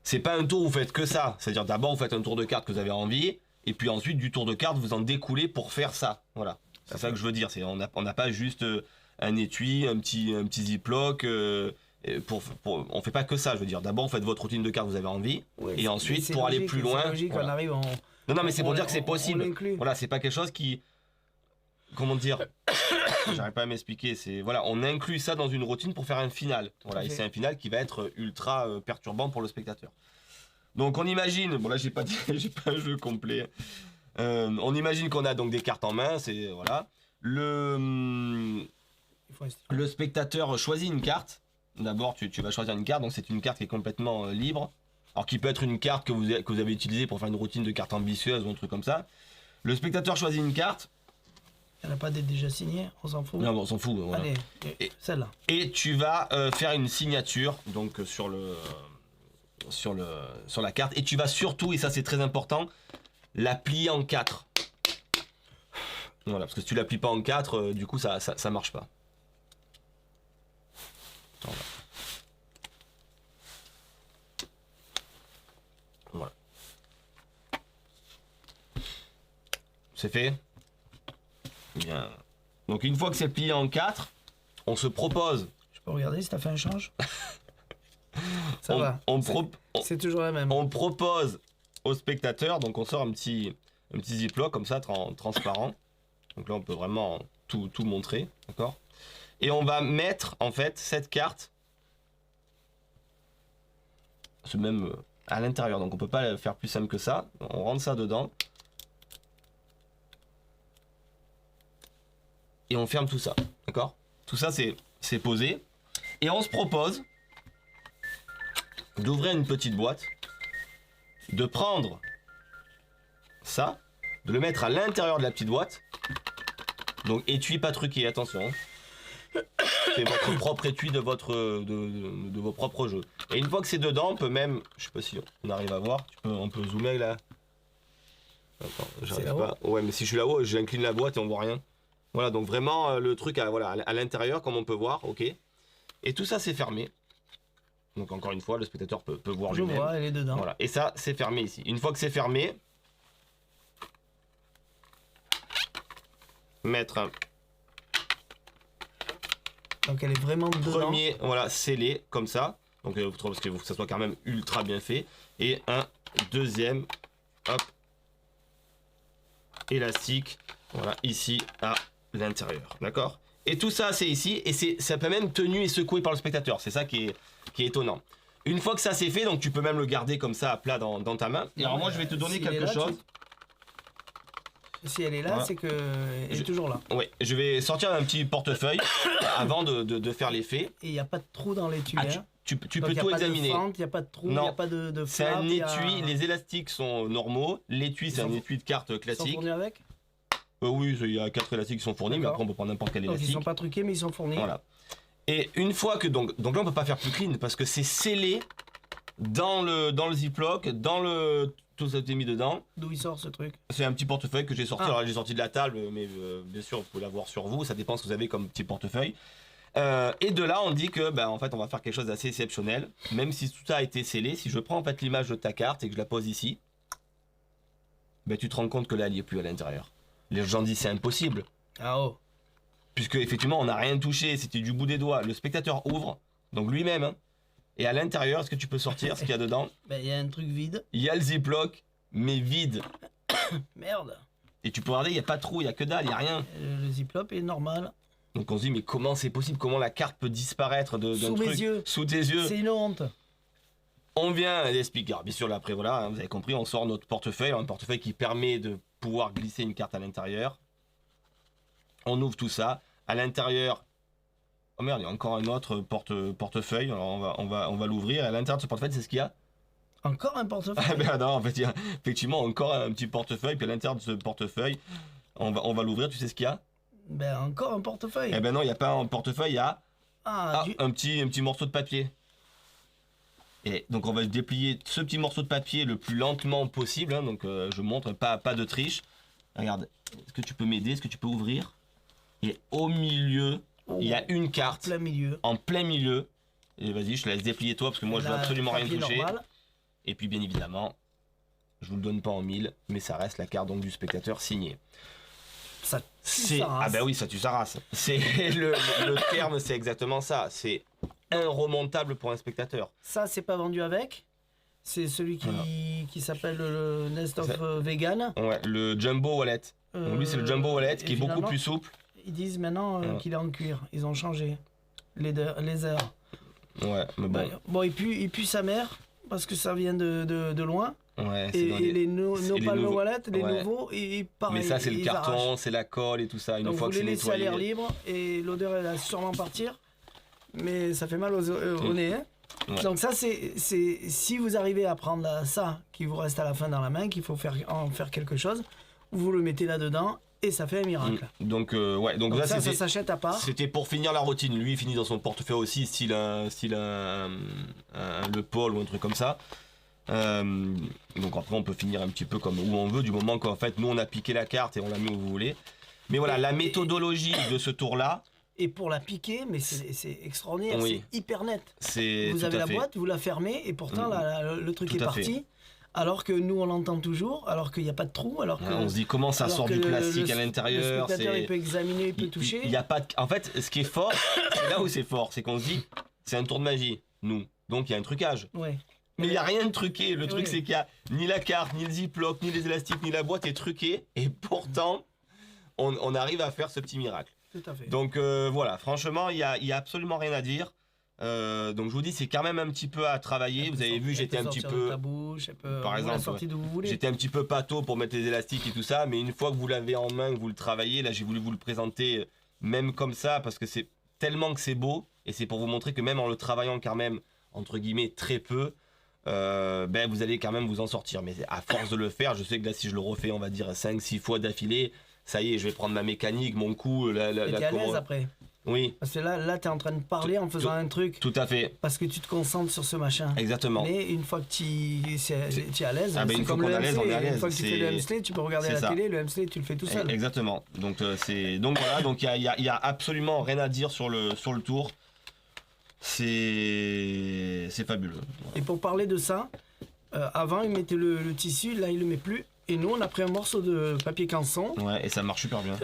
Speaker 2: C'est pas un tour où vous faites que ça. C'est-à-dire d'abord vous faites un tour de carte que vous avez envie, et puis ensuite du tour de carte vous en découlez pour faire ça. Voilà. C'est ça que je veux dire. On n'a pas juste un étui, un petit ziploc. On fait pas que ça. Je veux dire. D'abord vous faites votre routine de carte que vous avez envie,
Speaker 1: Ouais,
Speaker 2: et ensuite
Speaker 1: c'est
Speaker 2: pour aller
Speaker 1: logique,
Speaker 2: plus loin.
Speaker 1: C'est logique,
Speaker 2: voilà.
Speaker 1: on arrive en...
Speaker 2: Non mais c'est pour
Speaker 1: on-
Speaker 2: dire que c'est
Speaker 1: on
Speaker 2: possible.
Speaker 1: l'inclut.
Speaker 2: Voilà, c'est pas quelque chose qui... Comment dire? J'arrive pas à m'expliquer. C'est voilà, on inclut ça dans une routine pour faire un final. Voilà, et
Speaker 1: Ok.
Speaker 2: c'est un final qui va être ultra perturbant pour le spectateur. Donc on imagine, bon là j'ai pas un jeu complet. On imagine qu'on a donc des cartes en main, c'est voilà.
Speaker 1: Il faut rester-
Speaker 2: Le spectateur choisit une carte. D'abord, tu vas choisir une carte, donc c'est une carte qui est complètement libre. Alors qui peut être une carte que vous avez utilisée pour faire une routine de cartes ambitieuses ou un truc comme ça. Le spectateur choisit une carte.
Speaker 1: Elle n'a pas d'être déjà signée, on s'en fout.
Speaker 2: Non, bon, on s'en fout. Voilà.
Speaker 1: Allez,
Speaker 2: Et-
Speaker 1: celle-là.
Speaker 2: Et tu vas faire une signature donc sur la carte. Et tu vas surtout, et ça c'est très important, la plier en 4. Voilà, parce que si tu la plies pas en 4, du coup ça marche pas. Voilà. Voilà. C'est fait. Bien. Donc une fois que c'est plié en 4, on se propose.
Speaker 1: Je peux regarder si t'as fait un change. Ça va. C'est toujours la même.
Speaker 2: On propose aux spectateurs, donc on sort un petit ziploc comme ça, transparent. Donc là on peut vraiment tout montrer, d'accord. Et on va mettre en fait cette carte, même à l'intérieur. Donc on peut pas faire plus simple que ça. On rentre ça dedans. Et on ferme tout ça, d'accord. Tout ça c'est posé. Et on se propose d'ouvrir une petite boîte, de prendre ça, de le mettre à l'intérieur de la petite boîte. Donc étui pas truqué, attention. C'est votre propre étui de vos propres jeux. Et une fois que c'est dedans, on peut même, je sais pas si on arrive à voir, on peut zoomer là. Attends, j'arrive pas. Ouais, mais si je suis là-haut, j'incline la boîte et on voit rien. Voilà, donc vraiment le truc à l'intérieur, comme on peut voir, ok. Et tout ça c'est fermé. Donc encore une fois, le spectateur peut voir lui-même.
Speaker 1: Je vois, elle est dedans.
Speaker 2: Voilà, et ça c'est fermé ici. Une fois que c'est fermé, mettre un
Speaker 1: donc elle est vraiment dedans.
Speaker 2: premier, voilà, scellé comme ça. Donc parce qu'il faut que ça soit quand même ultra bien fait. Et un deuxième, hop, élastique, voilà, ici à l'intérieur, d'accord. Et tout ça c'est ici, et ça peut même tenu et secoué par le spectateur. C'est ça qui est étonnant. Une fois que ça c'est fait, donc tu peux même le garder comme ça à plat dans ta main. Et alors moi je vais te donner quelque chose.
Speaker 1: Si elle est là, voilà. C'est qu'elle est toujours là.
Speaker 2: Oui, je vais sortir un petit portefeuille avant de faire l'effet.
Speaker 1: Et il n'y a pas de trou dans l'étui.
Speaker 2: Tu peux tout examiner.
Speaker 1: Il n'y a pas de trou, il n'y a pas de
Speaker 2: c'est un étui, les élastiques sont normaux. L'étui, c'est un étui de carte classique. Ils sont
Speaker 1: fournis avec
Speaker 2: oui, il y a 4 élastiques qui sont fournis, mais après on peut prendre n'importe quel élastique.
Speaker 1: Ils ne sont pas truqués, mais ils sont fournis.
Speaker 2: Voilà. Et une fois que. Donc là, on peut pas faire plus clean parce que c'est scellé dans le ziploc, tout ça a été mis dedans.
Speaker 1: D'où il sort ce truc?
Speaker 2: C'est un petit portefeuille que j'ai sorti. Alors j'ai sorti de la table, mais bien sûr vous pouvez l'avoir sur vous. Ça dépend ce que vous avez comme petit portefeuille. Et de là on dit que en fait on va faire quelque chose d'assez exceptionnel. Même si tout ça a été scellé, si je prends en fait l'image de ta carte et que je la pose ici, tu te rends compte que là elle n'y est plus à l'intérieur. Les gens disent c'est impossible.
Speaker 1: Ah oh.
Speaker 2: Puisque effectivement on n'a rien touché, c'était du bout des doigts. Le spectateur ouvre, donc lui-même. Hein, et à l'intérieur, est-ce que tu peux sortir ce qu'il y a dedans?
Speaker 1: Il y a un truc vide.
Speaker 2: Il y a le ziploc, mais vide.
Speaker 1: Merde.
Speaker 2: Et tu peux regarder, il n'y a pas de trou, il n'y a que dalle, il n'y a rien.
Speaker 1: Le ziploc est normal.
Speaker 2: Donc on se dit, mais comment c'est possible? Comment la carte peut disparaître d'un
Speaker 1: sous
Speaker 2: truc
Speaker 1: mes yeux?
Speaker 2: Sous tes yeux?
Speaker 1: C'est une honte.
Speaker 2: On vient l'expliquer. Bien sûr, là, après, voilà, vous avez compris, on sort notre portefeuille. Un portefeuille qui permet de pouvoir glisser une carte à l'intérieur. On ouvre tout ça. À l'intérieur... Oh merde, il y a encore un autre portefeuille. Alors on va l'ouvrir. À l'intérieur de ce portefeuille, c'est ce qu'il y a?
Speaker 1: Encore un portefeuille?
Speaker 2: Ah ben non, en fait, il y a effectivement encore un petit portefeuille. Puis à l'intérieur de ce portefeuille, on va l'ouvrir. Tu sais ce qu'il y a?
Speaker 1: Encore un portefeuille.
Speaker 2: Eh ben non, il n'y a pas un portefeuille, il y a un petit morceau de papier. Et donc on va déplier ce petit morceau de papier le plus lentement possible. Hein, donc je montre, pas de triche. Regarde, est-ce que tu peux m'aider? Est-ce que tu peux ouvrir? Et au milieu, il y a une carte. En plein milieu. Et vas-y, je te laisse déplier toi parce que moi je veux absolument rien toucher. Normal. Et puis bien évidemment, je vous le donne pas en 1000, mais ça reste la carte donc du spectateur signée.
Speaker 1: Ça tue sa race.
Speaker 2: Ah bah oui, ça tue sa race. C'est le terme, c'est exactement ça. C'est inremontable pour un spectateur.
Speaker 1: Ça, c'est pas vendu avec. C'est celui qui s'appelle le Nest of Vegan.
Speaker 2: Ouais, le Jumbo Wallet. Donc lui, c'est le Jumbo Wallet qui est beaucoup plus souple.
Speaker 1: Ils disent maintenant qu'il est en cuir. Ils ont changé. Leather.
Speaker 2: Ouais, mais bon.
Speaker 1: Bon, et puis sa mère, parce que ça vient de loin.
Speaker 2: Ouais,
Speaker 1: et les Palm Wallet, les nouveaux, et pareil.
Speaker 2: Mais ça, c'est le carton, c'est la colle et tout ça. Une fois que c'est nettoyé.
Speaker 1: À l'air libre et l'odeur, elle va sûrement partir. Mais ça fait mal au nez. Hein. Ouais. Donc ça, c'est si vous arrivez à prendre ça qui vous reste à la fin dans la main, qu'il faut en faire quelque chose, vous le mettez là-dedans et ça fait un miracle.
Speaker 2: Donc ouais, donc là
Speaker 1: ça s'achète à part.
Speaker 2: C'était pour finir la routine. Lui, il finit dans son portefeuille aussi, style le Paul ou un truc comme ça. Donc après, on peut finir un petit peu comme où on veut, du moment qu'en fait, nous, on a piqué la carte et on l'a mis où vous voulez. Mais voilà, la méthodologie de ce tour-là.
Speaker 1: Et pour la piquer, mais c'est extraordinaire,
Speaker 2: Oui.
Speaker 1: c'est hyper net. Vous
Speaker 2: Tout
Speaker 1: avez
Speaker 2: à
Speaker 1: la
Speaker 2: fait.
Speaker 1: boîte, vous la fermez et pourtant le truc
Speaker 2: Tout
Speaker 1: est
Speaker 2: à
Speaker 1: parti.
Speaker 2: fait.
Speaker 1: Alors que nous on l'entend toujours, alors qu'il n'y a pas de trou, alors que
Speaker 2: On se dit comment ça
Speaker 1: alors
Speaker 2: sort
Speaker 1: que
Speaker 2: du plastique à
Speaker 1: le
Speaker 2: l'intérieur.
Speaker 1: spectateur il peut examiner, il peut toucher.
Speaker 2: Il y a pas de... En fait, ce qui est fort, c'est là où c'est fort, c'est qu'on se dit, c'est un tour de magie, nous. Donc il y a un trucage.
Speaker 1: Ouais.
Speaker 2: Mais il n'y a rien de truqué. Le truc,
Speaker 1: Oui.
Speaker 2: c'est qu'il y a ni la carte, ni le ziploc, ni les élastiques, ni la boîte est truquée. Et pourtant, on arrive à faire ce petit miracle.
Speaker 1: Tout à fait.
Speaker 2: Donc voilà, franchement, il y a absolument rien à dire. Donc je vous dis, c'est quand même un petit peu à travailler. Vous avez vu, j'étais un petit peu...
Speaker 1: Ta bouche,
Speaker 2: Par exemple,
Speaker 1: sortie d'où vous voulez.
Speaker 2: J'étais un petit peu pâteau pour mettre les élastiques et tout ça, mais une fois que vous l'avez en main, que vous le travaillez, là j'ai voulu vous le présenter même comme ça, parce que c'est tellement que c'est beau, et c'est pour vous montrer que même en le travaillant quand même, entre guillemets, très peu, vous allez quand même vous en sortir. Mais à force de le faire, je sais que là si je le refais, on va dire 5-6 fois d'affilée, ça y est, je vais prendre ma mécanique, mon coup,
Speaker 1: Et t'es à l'aise après.
Speaker 2: Oui,
Speaker 1: Parce que là t'es en train de parler en faisant un truc,
Speaker 2: tout à fait,
Speaker 1: parce que tu te concentres sur ce machin.
Speaker 2: exactement.
Speaker 1: Mais une fois que tu es à l'aise,
Speaker 2: Ah ben,
Speaker 1: c'est
Speaker 2: une fois
Speaker 1: comme
Speaker 2: qu'on
Speaker 1: le
Speaker 2: est à l'aise, on est à
Speaker 1: hamster. Une
Speaker 2: l'aise.
Speaker 1: fois que tu fais le hamster, tu peux regarder
Speaker 2: c'est
Speaker 1: la
Speaker 2: ça.
Speaker 1: télé, le hamster tu le fais tout seul.
Speaker 2: Exactement. Donc donc voilà, donc il y a absolument rien à dire sur le tour. C'est fabuleux.
Speaker 1: Et pour parler de ça, avant il mettait le tissu, là il le met plus. Et nous on a pris un morceau de papier canson,
Speaker 2: Ouais, et ça marche super bien.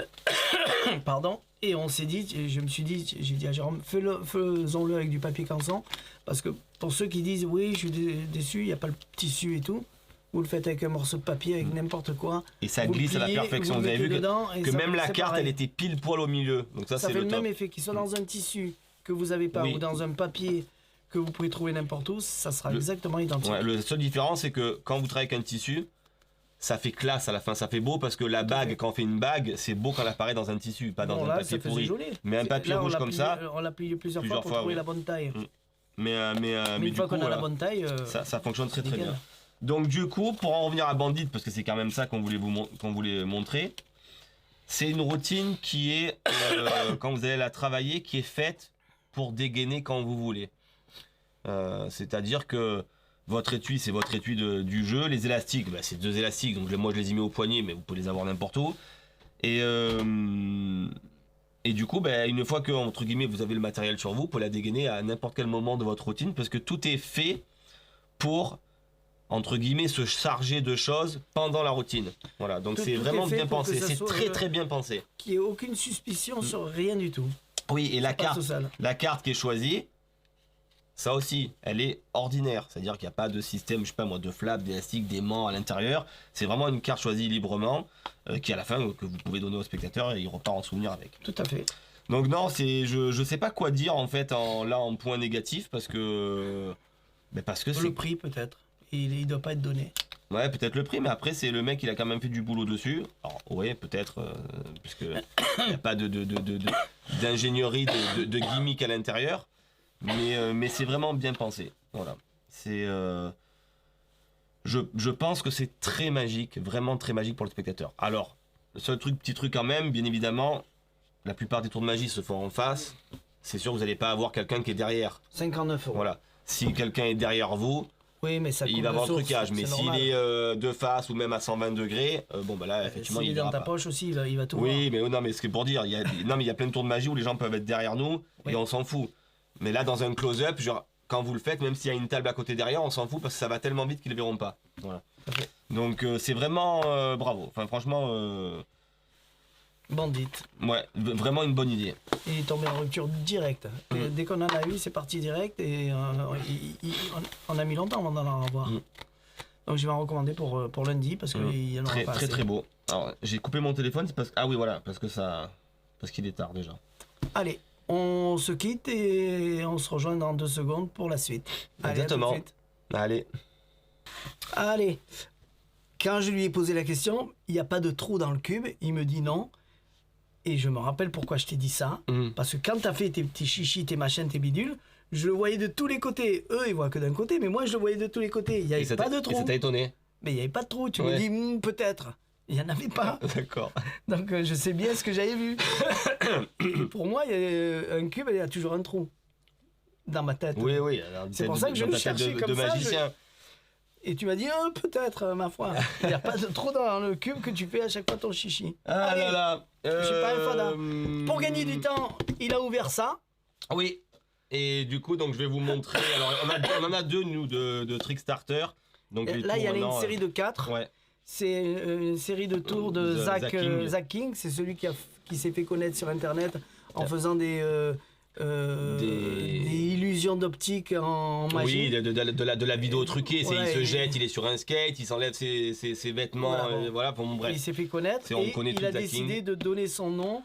Speaker 1: pardon, et on s'est dit, je me suis dit, j'ai dit à Jérôme, faisons-le avec du papier canson, parce que pour ceux qui disent oui je suis déçu, il n'y a pas le tissu et tout, vous le faites avec un morceau de papier, avec n'importe quoi.
Speaker 2: Et ça
Speaker 1: Vous le
Speaker 2: glisse à la
Speaker 1: pliez,
Speaker 2: perfection.
Speaker 1: vous
Speaker 2: Vous
Speaker 1: le
Speaker 2: avez vu
Speaker 1: mettez dedans, et
Speaker 2: que
Speaker 1: ça-
Speaker 2: même la
Speaker 1: c'est
Speaker 2: carte,
Speaker 1: pareil.
Speaker 2: elle était pile poil au milieu. Donc ça
Speaker 1: Ça
Speaker 2: c'est
Speaker 1: fait
Speaker 2: le
Speaker 1: le
Speaker 2: top.
Speaker 1: même effet, qu'il soit dans un tissu que vous avez pas
Speaker 2: Oui.
Speaker 1: ou dans un papier que vous pouvez trouver n'importe où, ça sera
Speaker 2: Le-
Speaker 1: exactement identique.
Speaker 2: Ouais, le seul différence, c'est que quand vous travaillez avec un tissu, ça fait classe à la fin, ça fait beau parce que la bague,
Speaker 1: fait.
Speaker 2: quand on fait une bague, c'est beau quand elle apparaît dans un tissu, pas dans
Speaker 1: Bon,
Speaker 2: un
Speaker 1: là,
Speaker 2: papier
Speaker 1: ça faisait
Speaker 2: pourri.
Speaker 1: joli.
Speaker 2: Mais un papier
Speaker 1: Là, on
Speaker 2: rouge
Speaker 1: l'a
Speaker 2: comme
Speaker 1: plié-
Speaker 2: ça,
Speaker 1: on l'a plié plusieurs
Speaker 2: plusieurs
Speaker 1: fois pour
Speaker 2: fois,
Speaker 1: trouver
Speaker 2: oui.
Speaker 1: la bonne taille.
Speaker 2: mais
Speaker 1: Mais
Speaker 2: du
Speaker 1: une fois
Speaker 2: coup,
Speaker 1: qu'on a
Speaker 2: voilà.
Speaker 1: la bonne taille,
Speaker 2: Ça fonctionne très
Speaker 1: c'est
Speaker 2: très bien.
Speaker 1: nickel.
Speaker 2: Donc du coup, pour en revenir à Bandit, parce que c'est quand même ça qu'on voulait qu'on voulait montrer, c'est une routine qui est, quand vous allez la travailler, qui est faite pour dégainer quand vous voulez. C'est-à-dire que votre étui, c'est votre étui du jeu. Les élastiques, c'est 2 élastiques, donc moi je les ai mis au poignet, mais vous pouvez les avoir n'importe où. Et du coup, une fois que, entre guillemets, vous avez le matériel sur vous, vous pouvez la dégainer à n'importe quel moment de votre routine, parce que tout est fait pour, entre guillemets, se charger de choses pendant la routine. Voilà, donc
Speaker 1: Tout
Speaker 2: c'est
Speaker 1: est
Speaker 2: vraiment
Speaker 1: fait
Speaker 2: bien
Speaker 1: pour que
Speaker 2: pensé,
Speaker 1: ça
Speaker 2: c'est
Speaker 1: soit,
Speaker 2: très très bien pensé.
Speaker 1: qu'il n'y ait aucune suspicion sur rien du tout.
Speaker 2: Oui, et
Speaker 1: Pas social.
Speaker 2: la carte qui est choisie, ça aussi, elle est ordinaire. C'est-à-dire qu'il n'y a pas de système, je sais pas moi, de flaps, d'élastiques, d'aimants à l'intérieur. C'est vraiment une carte choisie librement, qui à la fin, que vous pouvez donner au spectateur et il repart en souvenir avec.
Speaker 1: Tout à fait.
Speaker 2: Donc non, je sais pas quoi dire en fait en point négatif parce que
Speaker 1: Le
Speaker 2: c'est
Speaker 1: prix peut-être. Il doit pas être donné.
Speaker 2: ouais, peut-être le prix, mais après c'est le mec, il a quand même fait du boulot dessus. Alors ouais, peut-être puisque il n'y a pas d'ingénierie de gimmick à l'intérieur, mais c'est vraiment bien pensé. Voilà. C'est je pense que c'est très magique, vraiment très magique pour le spectateur. Alors, le seul petit truc quand même, bien évidemment, la plupart des tours de magie se font en face. C'est sûr que vous n'allez pas avoir quelqu'un qui est derrière.
Speaker 1: 59 €.
Speaker 2: Voilà. Si quelqu'un est derrière vous,
Speaker 1: Oui, mais ça
Speaker 2: il
Speaker 1: coule
Speaker 2: va
Speaker 1: de
Speaker 2: avoir le
Speaker 1: source,
Speaker 2: trucage. Mais
Speaker 1: c'est
Speaker 2: s'il
Speaker 1: normal.
Speaker 2: est de face ou même à 120 degrés, là, effectivement,
Speaker 1: S'il
Speaker 2: il
Speaker 1: est dans
Speaker 2: verra
Speaker 1: ta
Speaker 2: pas.
Speaker 1: poche aussi, il va tout voir.
Speaker 2: Oui, mais non, mais ce que pour dire, non, mais il y a plein de tours de magie où les gens peuvent être derrière nous
Speaker 1: Oui.
Speaker 2: et on s'en fout. Mais là, dans un close-up, genre, quand vous le faites, même s'il y a une table à côté derrière, on s'en fout parce que ça va tellement vite qu'ils ne le verront pas. Voilà.
Speaker 1: Ok.
Speaker 2: Donc, c'est vraiment bravo. Enfin, franchement,
Speaker 1: Bandit.
Speaker 2: ouais, vraiment une bonne idée.
Speaker 1: Il est tombé en rupture directe. Et dès qu'on en a eu, c'est parti direct et on a mis longtemps avant d'en avoir. Donc je vais en recommander pour lundi parce qu'il y en aura
Speaker 2: Très,
Speaker 1: pas
Speaker 2: très,
Speaker 1: assez.
Speaker 2: très beau. Alors, j'ai coupé mon téléphone, c'est parce que. Ah oui, voilà, parce qu'il est tard déjà.
Speaker 1: Allez, on se quitte et on se rejoint dans 2 secondes pour la suite. Allez, à tout de
Speaker 2: Exactement.
Speaker 1: suite.
Speaker 2: Allez.
Speaker 1: Allez, quand je lui ai posé la question, il n'y a pas de trou dans le cube, il me dit non. Et je me rappelle pourquoi je t'ai dit ça. Parce que quand tu as fait tes petits chichis, tes machins, tes bidules, je le voyais de tous les côtés. Eux, ils voient que d'un côté, mais moi, je le voyais de tous les côtés. Il n'y avait pas de
Speaker 2: Et ça
Speaker 1: trou.
Speaker 2: t'a étonné.
Speaker 1: Mais il n'y avait pas de trou. Tu
Speaker 2: Ouais.
Speaker 1: me dis peut-être. Il n'y en avait pas.
Speaker 2: D'accord.
Speaker 1: Donc je sais bien ce que j'avais vu. Pour moi, un cube, il y a toujours un trou dans ma tête.
Speaker 2: Oui, oui.
Speaker 1: C'est pour ça que je le cherchais comme
Speaker 2: de
Speaker 1: ça.
Speaker 2: magicien.
Speaker 1: Et tu m'as dit, peut-être, ma foi. Il n'y a pas de trou dans le cube que tu fais à chaque fois ton chichi.
Speaker 2: Ah
Speaker 1: Allez,
Speaker 2: là là.
Speaker 1: je suis pas un fada. Pour gagner du temps, il a ouvert ça.
Speaker 2: Oui. Et du coup, donc je vais vous montrer. Alors, on en a deux, nous, de Trickstarter. Donc,
Speaker 1: Là, il y a une série de 4.
Speaker 2: Ouais.
Speaker 1: C'est une série de tours de Zach King. C'est celui qui s'est fait connaître sur Internet en faisant des illusions d'optique en magie.
Speaker 2: Oui, de la vidéo truquée.
Speaker 1: Ouais,
Speaker 2: il se jette, il est sur un skate, il s'enlève ses vêtements.
Speaker 1: Voilà,
Speaker 2: Bon, bref.
Speaker 1: Il s'est fait connaître
Speaker 2: On
Speaker 1: et
Speaker 2: connaît
Speaker 1: il a décidé de donner son nom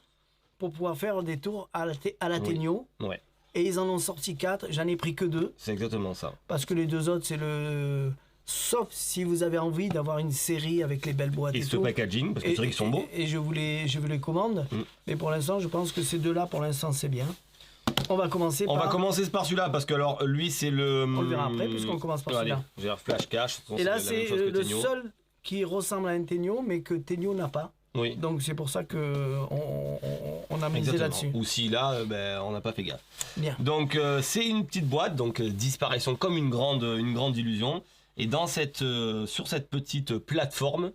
Speaker 1: pour pouvoir faire des tours à la Tegno.
Speaker 2: Ouais.
Speaker 1: Et ils en ont sorti 4. J'en ai pris que 2.
Speaker 2: C'est exactement ça.
Speaker 1: Parce que les 2 autres, c'est le... Sauf si vous avez envie d'avoir une série avec les belles boîtes
Speaker 2: Et
Speaker 1: et
Speaker 2: ce
Speaker 1: tout.
Speaker 2: packaging, parce que c'est vrai qu'ils sont beaux.
Speaker 1: Et je vous les commande. Mais pour l'instant, je pense que ces 2-là, pour l'instant, c'est bien. On va commencer
Speaker 2: par celui-là, parce que alors, lui, c'est le...
Speaker 1: On le verra après, puisqu'on commence par celui-là.
Speaker 2: J'ai un flash cash.
Speaker 1: Et là, c'est le seul qui ressemble à un Tegno, mais que Tegno n'a pas.
Speaker 2: Oui.
Speaker 1: Donc c'est pour ça qu'on a misé là-dessus.
Speaker 2: Ou si là, on n'a pas fait gaffe.
Speaker 1: Bien.
Speaker 2: Donc c'est une petite boîte, donc disparition comme une grande illusion. Et sur cette petite plateforme,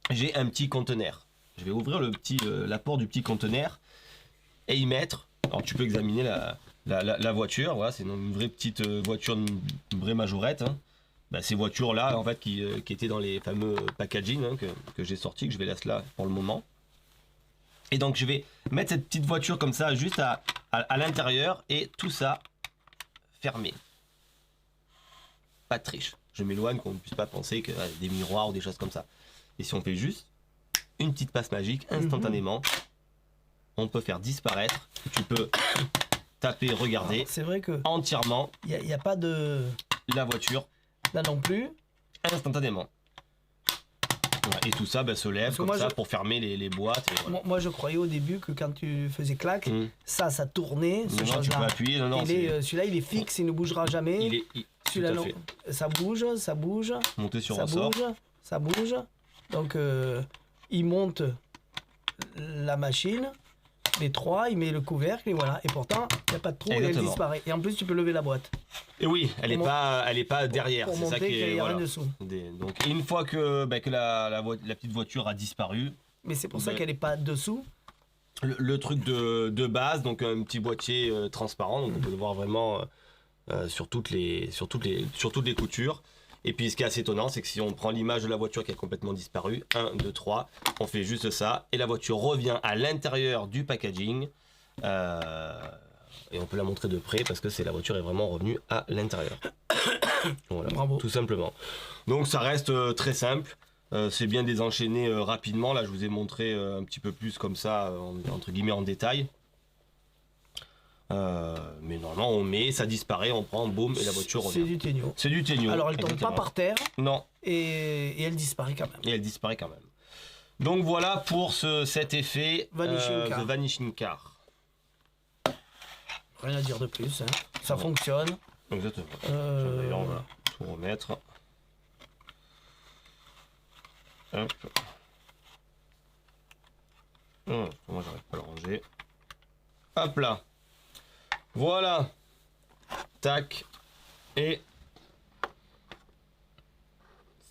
Speaker 2: j'ai un petit conteneur. Je vais ouvrir l'apport du petit conteneur et y mettre. Alors tu peux examiner la voiture. Voilà, c'est une vraie petite voiture, une vraie majorette. Hein. Ces voitures-là, en fait, qui étaient dans les fameux packaging que j'ai sortis, que je vais laisser là pour le moment. Et donc, je vais mettre cette petite voiture comme ça, juste à l'intérieur, et tout ça fermé. Pas de triche. Je m'éloigne, qu'on ne puisse pas penser que des miroirs ou des choses comme ça. Et si on fait juste une petite passe magique, instantanément, on peut faire disparaître. Tu peux taper, regarder.
Speaker 1: C'est vrai que
Speaker 2: entièrement.
Speaker 1: Il n'y a pas de...
Speaker 2: La voiture.
Speaker 1: Là non plus.
Speaker 2: Instantanément. Voilà. Et tout ça se lève comme ça pour fermer les boîtes. Et voilà.
Speaker 1: Moi je croyais au début que quand tu faisais clac, ça tournait.
Speaker 2: Non, tu peux appuyer.
Speaker 1: Celui-là il est fixe, il ne bougera jamais. Celui-là non. Ça bouge.
Speaker 2: Monter sur
Speaker 1: ça
Speaker 2: ressort.
Speaker 1: Ça bouge. Donc il monte la machine. Les 3, il met le couvercle et voilà. Et pourtant, il n'y a pas de trou et elle disparaît. Et en plus, tu peux lever la boîte.
Speaker 2: Et oui, elle n'est pas derrière.
Speaker 1: C'est ça qui est. Il n'y a rien dessous.
Speaker 2: Donc, une fois que la petite voiture a disparu.
Speaker 1: Mais c'est pour ça qu'elle n'est pas dessous.
Speaker 2: Le truc de base, donc un petit boîtier transparent. Donc, on peut le voir vraiment sur toutes les coutures. Et puis ce qui est assez étonnant, c'est que si on prend l'image de la voiture qui a complètement disparu, 1, 2, 3, on fait juste ça, et la voiture revient à l'intérieur du packaging, et on peut la montrer de près parce que la voiture est vraiment revenue à l'intérieur. Voilà, bravo. Tout simplement. Donc ça reste très simple, c'est bien désenchaîné rapidement, là je vous ai montré un petit peu plus comme ça, entre guillemets en détail. Mais normalement on met, ça disparaît, on prend, boum, et la voiture revient. C'est du Tegno.
Speaker 1: Alors elle tombe pas par terre.
Speaker 2: Non.
Speaker 1: Et elle disparaît quand même.
Speaker 2: Donc voilà pour cet effet
Speaker 1: Vanishing
Speaker 2: de Vanishing Car.
Speaker 1: Rien à dire de plus, hein. Ça fonctionne.
Speaker 2: Exactement. D'ailleurs on va tout remettre. Hop. Moi j'arrive pas à le ranger. Hop là. Voilà, tac, et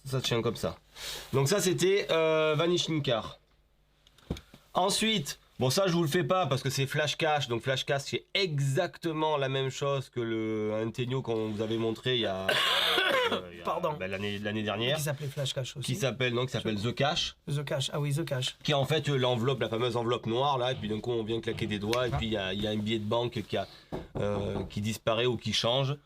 Speaker 2: ça tient comme ça. Donc ça c'était Vanishing Car. Ensuite, bon ça je vous le fais pas parce que c'est Flash Cash, donc Flash Cash c'est exactement la même chose que un Tegno qu'on vous avait montré il y a l'année dernière.
Speaker 1: Qui s'appelait Flash Cash aussi.
Speaker 2: Qui s'appelle The Cash.
Speaker 1: The Cash, ah oui, The Cash.
Speaker 2: Qui est en fait l'enveloppe, la fameuse enveloppe noire là, et puis d'un coup on vient claquer des doigts, et puis il y a un billet de banque qui disparaît ou qui change.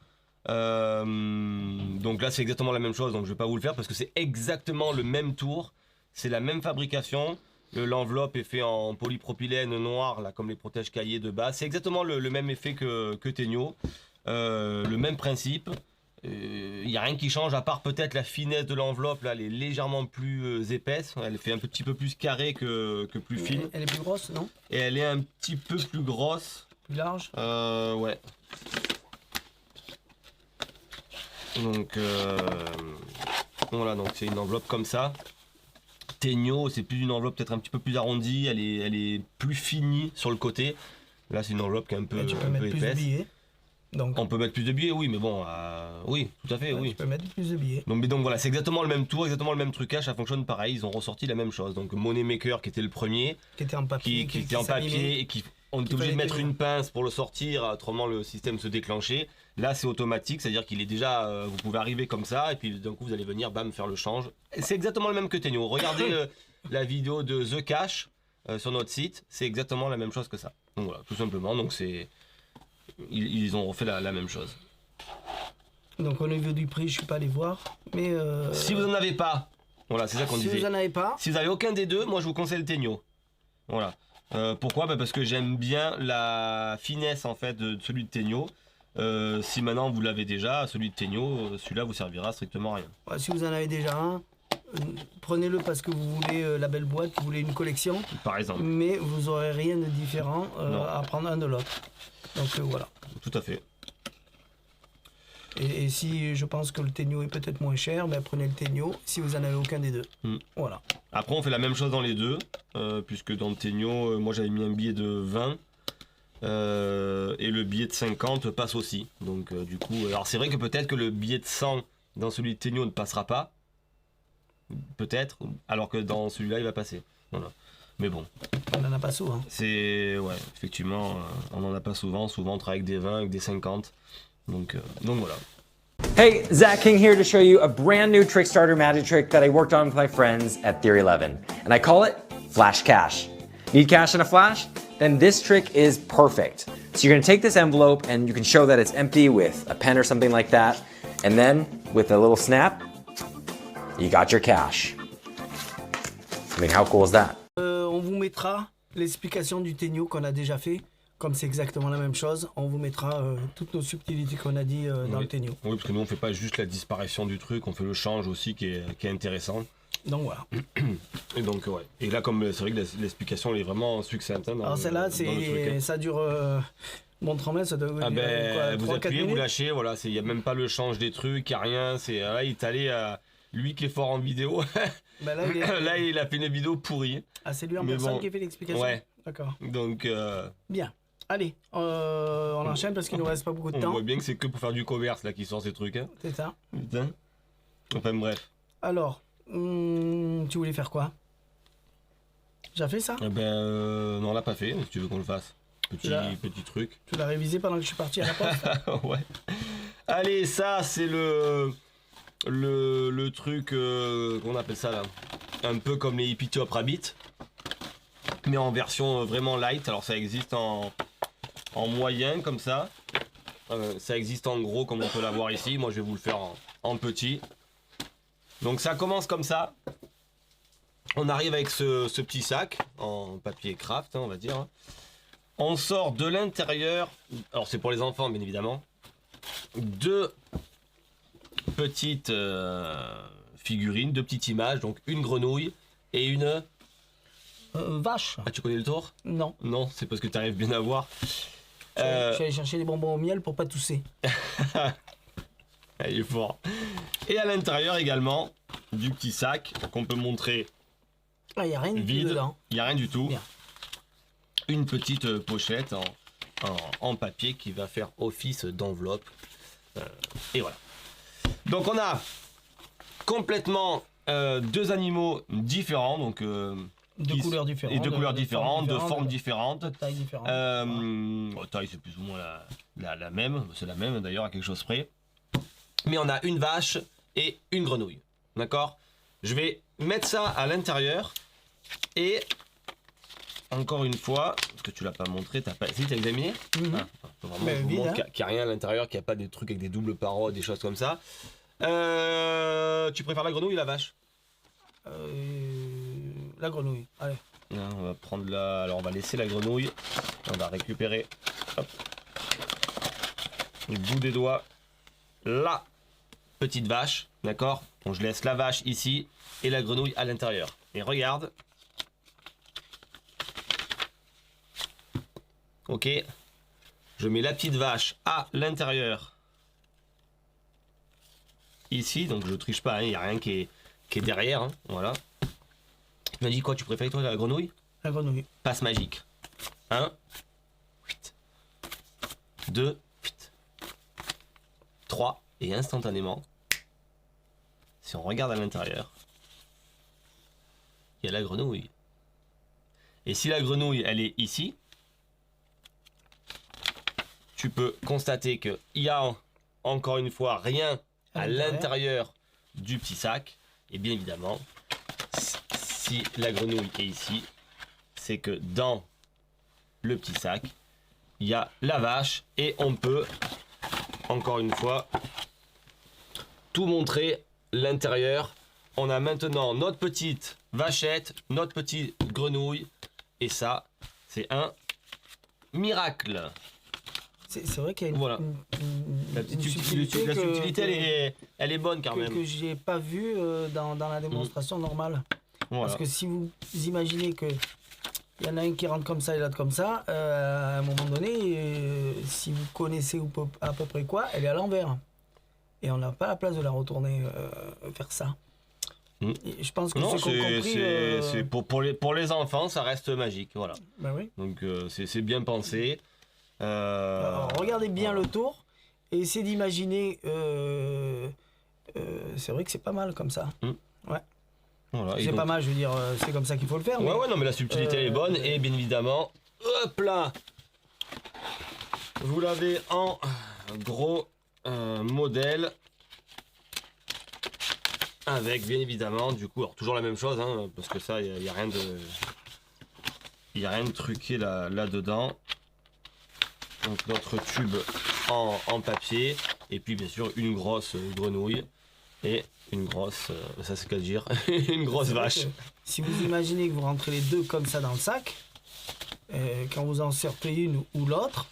Speaker 2: Donc là c'est exactement la même chose, donc je vais pas vous le faire parce que c'est exactement le même tour, c'est la même fabrication. L'enveloppe est faite en polypropylène noir, là, comme les protège-cahiers de base. C'est exactement le même effet que Tegno, le même principe. Il n'y a rien qui change à part peut-être la finesse de l'enveloppe, là elle est légèrement plus épaisse, elle fait un petit peu plus carrée que plus fine.
Speaker 1: Elle est plus grosse, non?
Speaker 2: Et elle est un petit peu plus grosse.
Speaker 1: Plus large?
Speaker 2: Ouais. Donc voilà, donc c'est une enveloppe comme ça. Tegno, c'est plus une enveloppe peut-être un petit peu plus arrondie, elle est plus finie sur le côté. Là, c'est une enveloppe qui est un peu,
Speaker 1: Tu peux
Speaker 2: un
Speaker 1: mettre
Speaker 2: peu
Speaker 1: plus de
Speaker 2: épaisse.
Speaker 1: billets. Donc,
Speaker 2: On peut mettre plus de billets, oui, mais bon, oui, tout à fait,
Speaker 1: ouais,
Speaker 2: oui.
Speaker 1: tu peux mettre plus de billets.
Speaker 2: Donc voilà, c'est exactement le même tour, exactement le même trucage, ça fonctionne pareil, ils ont ressorti la même chose. Donc Money Maker qui était le premier,
Speaker 1: Qui était en papier.
Speaker 2: qui était en
Speaker 1: s'abîmait.
Speaker 2: papier et qui on était
Speaker 1: Qu'il
Speaker 2: obligé de
Speaker 1: fallait
Speaker 2: mettre
Speaker 1: tenir.
Speaker 2: une pince pour le sortir, autrement le système se déclenchait. Là c'est automatique, c'est-à-dire qu'il est déjà, vous pouvez arriver comme ça et puis d'un coup vous allez venir, bam, faire le change. Et c'est exactement le même que Tegno. Regardez la vidéo de The Cash sur notre site, c'est exactement la même chose que ça. Donc voilà, tout simplement, donc c'est... Ils ont refait la même chose.
Speaker 1: Donc au niveau du prix, je suis pas allé voir. Mais
Speaker 2: Si vous en avez pas, voilà, c'est ça qu'on
Speaker 1: si
Speaker 2: disait.
Speaker 1: vous en avez pas,
Speaker 2: Si vous avez aucun des deux, moi je vous conseille le Tegno. Voilà. Pourquoi ? Parce que j'aime bien la finesse en fait de celui de Tegno. Si maintenant vous l'avez déjà, celui de Tegno, celui-là vous servira strictement à rien.
Speaker 1: ouais, si vous en avez déjà un, prenez-le parce que vous voulez la belle boîte, vous voulez une collection,
Speaker 2: Par exemple.
Speaker 1: mais vous aurez rien de différent
Speaker 2: Non.
Speaker 1: à prendre un de l'autre. Donc voilà.
Speaker 2: Tout à fait.
Speaker 1: Et si je pense que le Tegno est peut-être moins cher, ben prenez le Tegno si vous en avez aucun des deux. Voilà.
Speaker 2: Après on fait la même chose dans les deux, puisque dans le Tegno, moi j'avais mis un billet de 20. Et le billet de 50 passe aussi. Donc du coup, alors c'est vrai que peut-être que le billet de 100 dans celui de Tegno ne passera pas. Peut-être, alors que dans celui-là il va passer. Voilà. Mais bon,
Speaker 1: On n'en a pas souvent.
Speaker 2: c'est... Ouais, effectivement, on n'en a pas souvent. Souvent on travaille avec des 20, avec des 50. Donc voilà.
Speaker 3: Hey, Zach King here to show you a brand new trick starter magic trick that I worked on with my friends at Theory 11. And I call it Flash Cash. Need cash in a flash? Then this trick is perfect. So you're gonna take this envelope and you can show that it's empty with a pen or something like that. And then with a little snap, you got your cash. I mean, how cool is that?
Speaker 1: On vous mettra l'explication du Tegno qu'on a déjà fait. Comme c'est exactement la même chose, on vous mettra toutes nos subtilités qu'on a dit dans
Speaker 2: Oui.
Speaker 1: le Tegno.
Speaker 2: Oui, parce que nous on fait pas juste la disparition du truc, on fait le change aussi qui est intéressant.
Speaker 1: Donc voilà.
Speaker 2: Et donc ouais. Et là comme c'est vrai que l'explication elle est vraiment succincte. Hein,
Speaker 1: Alors celle-là,
Speaker 2: dans le truc, hein.
Speaker 1: ça dure... montre en main, ça doit
Speaker 2: Ah ben, vous
Speaker 1: 3-4
Speaker 2: appuyez, vous
Speaker 1: minutes.
Speaker 2: lâchez, voilà, il n'y a même pas le change des trucs, il n'y a rien, c'est là il est allé à lui qui est fort en vidéo,
Speaker 1: Ben là, il est...
Speaker 2: là il a fait une vidéo pourrie,
Speaker 1: Ah, c'est lui en
Speaker 2: Mais
Speaker 1: personne
Speaker 2: bon.
Speaker 1: qui fait l'explication.
Speaker 2: Ouais.
Speaker 1: D'accord.
Speaker 2: donc
Speaker 1: Bien. Allez, on enchaîne parce qu'il nous reste pas beaucoup de
Speaker 2: on
Speaker 1: temps.
Speaker 2: voit bien que c'est que pour faire du commerce là qui sort ces trucs, hein.
Speaker 1: C'est ça.
Speaker 2: Putain. Enfin bref.
Speaker 1: Alors, tu voulais faire quoi? J'ai fait ça?
Speaker 2: Eh ben non on l'a pas fait, si tu veux qu'on le fasse. Petit truc.
Speaker 1: Tu l'as révisé pendant que je suis parti à la poste?
Speaker 2: Ouais. Allez, ça c'est le truc qu'on appelle ça là, un peu comme les Hippie Top Rabbit, mais en version vraiment light. Alors ça existe en moyen comme ça, ça existe en gros comme on peut l'avoir ici. Moi je vais vous le faire en petit. Donc ça commence comme ça. On arrive avec ce petit sac en papier craft, hein, on va dire. Hein. On sort de l'intérieur, alors c'est pour les enfants bien évidemment, deux petites figurines, deux petites images, donc une grenouille et une...
Speaker 1: Vache?
Speaker 2: Ah tu connais le tour?
Speaker 1: Non.
Speaker 2: Non, c'est parce que tu arrives bien à voir.
Speaker 1: Je suis allé chercher des bonbons au miel pour pas tousser.
Speaker 2: Il est fort. Et à l'intérieur également, du petit sac qu'on peut montrer
Speaker 1: Ah, il n'y a rien du tout
Speaker 2: vide,
Speaker 1: dedans.
Speaker 2: il n'y a rien du tout.
Speaker 1: Bien.
Speaker 2: Une petite pochette en papier qui va faire office d'enveloppe. Et voilà. Donc on a complètement deux animaux différents, donc
Speaker 1: De couleurs différentes.
Speaker 2: et de couleurs différentes, de formes différentes.
Speaker 1: De tailles différentes.
Speaker 2: Taille c'est plus ou moins la même, c'est la même d'ailleurs à quelque chose près. Mais on a une vache et une grenouille, d'accord? Je vais mettre ça à l'intérieur et encore une fois, parce que tu l'as pas montré, t'as pas... Si t'as examiné?
Speaker 1: Mhm.
Speaker 2: Vraiment,
Speaker 1: Mais
Speaker 2: je vous
Speaker 1: vide,
Speaker 2: montre
Speaker 1: hein.
Speaker 2: qu'il n'y a rien à l'intérieur, qu'il n'y a pas des trucs avec des doubles parois, des choses comme ça. Tu préfères la grenouille ou la vache?
Speaker 1: La grenouille. Allez.
Speaker 2: Non, on va prendre la... Alors on va laisser la grenouille. On va récupérer hop, le bout des doigts la petite vache, d'accord? Donc je laisse la vache ici et la grenouille à l'intérieur. Et regarde. Ok. Je mets la petite vache à l'intérieur. Ici, donc je triche pas, il n'y a rien qui est derrière. Hein, voilà. Tu m'as dit quoi, tu préfères toi la grenouille?
Speaker 1: La grenouille.
Speaker 2: Passe magique. 1, 2, 3, et instantanément, si on regarde à l'intérieur, il y a la grenouille. Et si la grenouille, elle est ici, tu peux constater qu'il y a encore une fois rien à l'intérieur du petit sac. Et bien évidemment, si la grenouille est ici, c'est que dans le petit sac, il y a la vache et on peut, encore une fois, tout montrer l'intérieur. On a maintenant notre petite vachette, notre petite grenouille et ça, c'est un miracle.
Speaker 1: C'est vrai qu'il y a
Speaker 2: Voilà. La subtilité, elle est bonne quand même.
Speaker 1: Que j'ai pas vu dans la démonstration normale.
Speaker 2: Voilà.
Speaker 1: Parce que si vous imaginez que il y en a un qui rentre comme ça et l'autre comme ça, à un moment donné, si vous connaissez à peu près quoi, elle est à l'envers. Et on n'a pas la place de la retourner faire ça. Et je pense que
Speaker 2: non,
Speaker 1: ceux qui ont compris...
Speaker 2: c'est pour les enfants, ça reste magique. Voilà.
Speaker 1: Ben oui.
Speaker 2: Donc c'est bien pensé.
Speaker 1: Alors, regardez bien le tour et essayez d'imaginer. C'est vrai que c'est pas mal comme ça. Ouais.
Speaker 2: Voilà,
Speaker 1: C'est pas mal, je veux dire, c'est comme ça qu'il faut le faire.
Speaker 2: Ouais, non, mais la subtilité elle est bonne et bien évidemment, hop là, vous l'avez en gros modèle avec bien évidemment du coup, alors toujours la même chose, hein, parce que ça, il y a rien de truqué là-dedans. Donc notre tube en papier et puis bien sûr une grosse grenouille et une grosse, ça c'est qu'à dire, une grosse vache.
Speaker 1: Si vous imaginez que vous rentrez les deux comme ça dans le sac, quand vous en sortez une ou l'autre,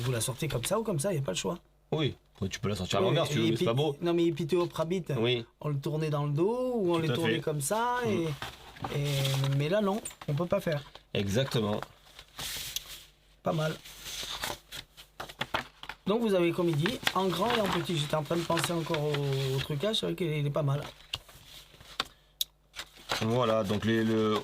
Speaker 1: vous la sortez comme ça ou comme ça, il n'y a pas le choix.
Speaker 2: Oui, tu peux la sortir à l'envers si tu veux, c'est pas beau.
Speaker 1: Non mais Epithéo Prabit,
Speaker 2: Oui.
Speaker 1: On le tournait dans le dos ou on les tournait comme ça, mais là non, on peut pas faire.
Speaker 2: Exactement.
Speaker 1: Pas mal. Donc vous avez, comme il dit, en grand et en petit. J'étais en train de penser encore au trucage, c'est vrai qu'il est pas mal.
Speaker 2: Voilà, donc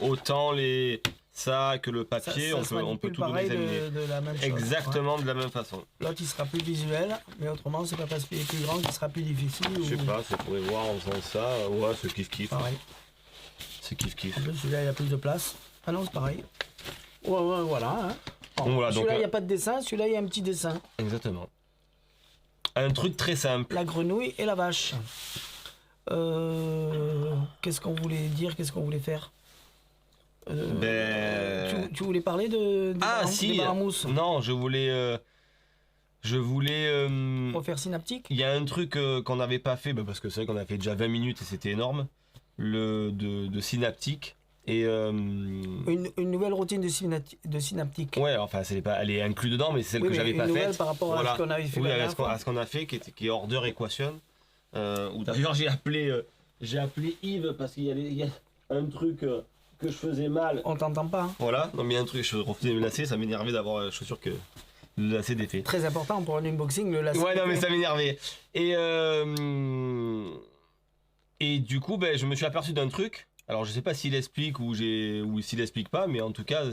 Speaker 2: autant les sacs que le papier, on peut tout
Speaker 1: pareil
Speaker 2: examiner.
Speaker 1: de la même chose.
Speaker 2: Exactement, de la même façon.
Speaker 1: L'autre il sera plus visuel, mais autrement c'est pas parce qu'il est plus grand qu'il sera plus difficile.
Speaker 2: Je sais pas, ça pourrait voir en faisant ça, ouais, c'est kiff-kiff.
Speaker 1: Pareil.
Speaker 2: C'est kiff-kiff.
Speaker 1: En plus celui-là il a plus de place. Ah non, c'est pareil. Ouais, voilà. Hein. Bon,
Speaker 2: Voilà,
Speaker 1: celui-là il n'y a pas de dessin, celui-là il y a un petit dessin.
Speaker 2: Exactement. Un truc très simple.
Speaker 1: La grenouille et la vache. Qu'est-ce qu'on voulait dire, qu'est-ce qu'on voulait faire tu voulais parler des barres à mousse.
Speaker 2: Non, je voulais
Speaker 1: Refaire synaptique.
Speaker 2: Il y a un truc qu'on n'avait pas fait, parce que c'est vrai qu'on a fait déjà 20 minutes et c'était énorme, de synaptique. Et
Speaker 1: une nouvelle routine de synaptique.
Speaker 2: Ouais, enfin elle est inclue dedans, mais c'est celle que j'avais pas faite.
Speaker 1: Par rapport à ce qu'on avait fait.
Speaker 2: Oui, à ce qu'on a fait, qui est Order Equation. Où d'ailleurs j'ai appelé Yves parce qu'il y a un truc que je faisais mal.
Speaker 1: On t'entend pas. Hein.
Speaker 2: Voilà, non mais il y a un truc, je refusais le lacet, ça m'énervait d'avoir la chaussure que le lacet défait.
Speaker 1: Très important pour un unboxing, le lacet.
Speaker 2: Ouais, non mais ça m'énervait. Et du coup, je me suis aperçu d'un truc. Alors je sais pas s'il explique ou s'il explique pas, mais en tout cas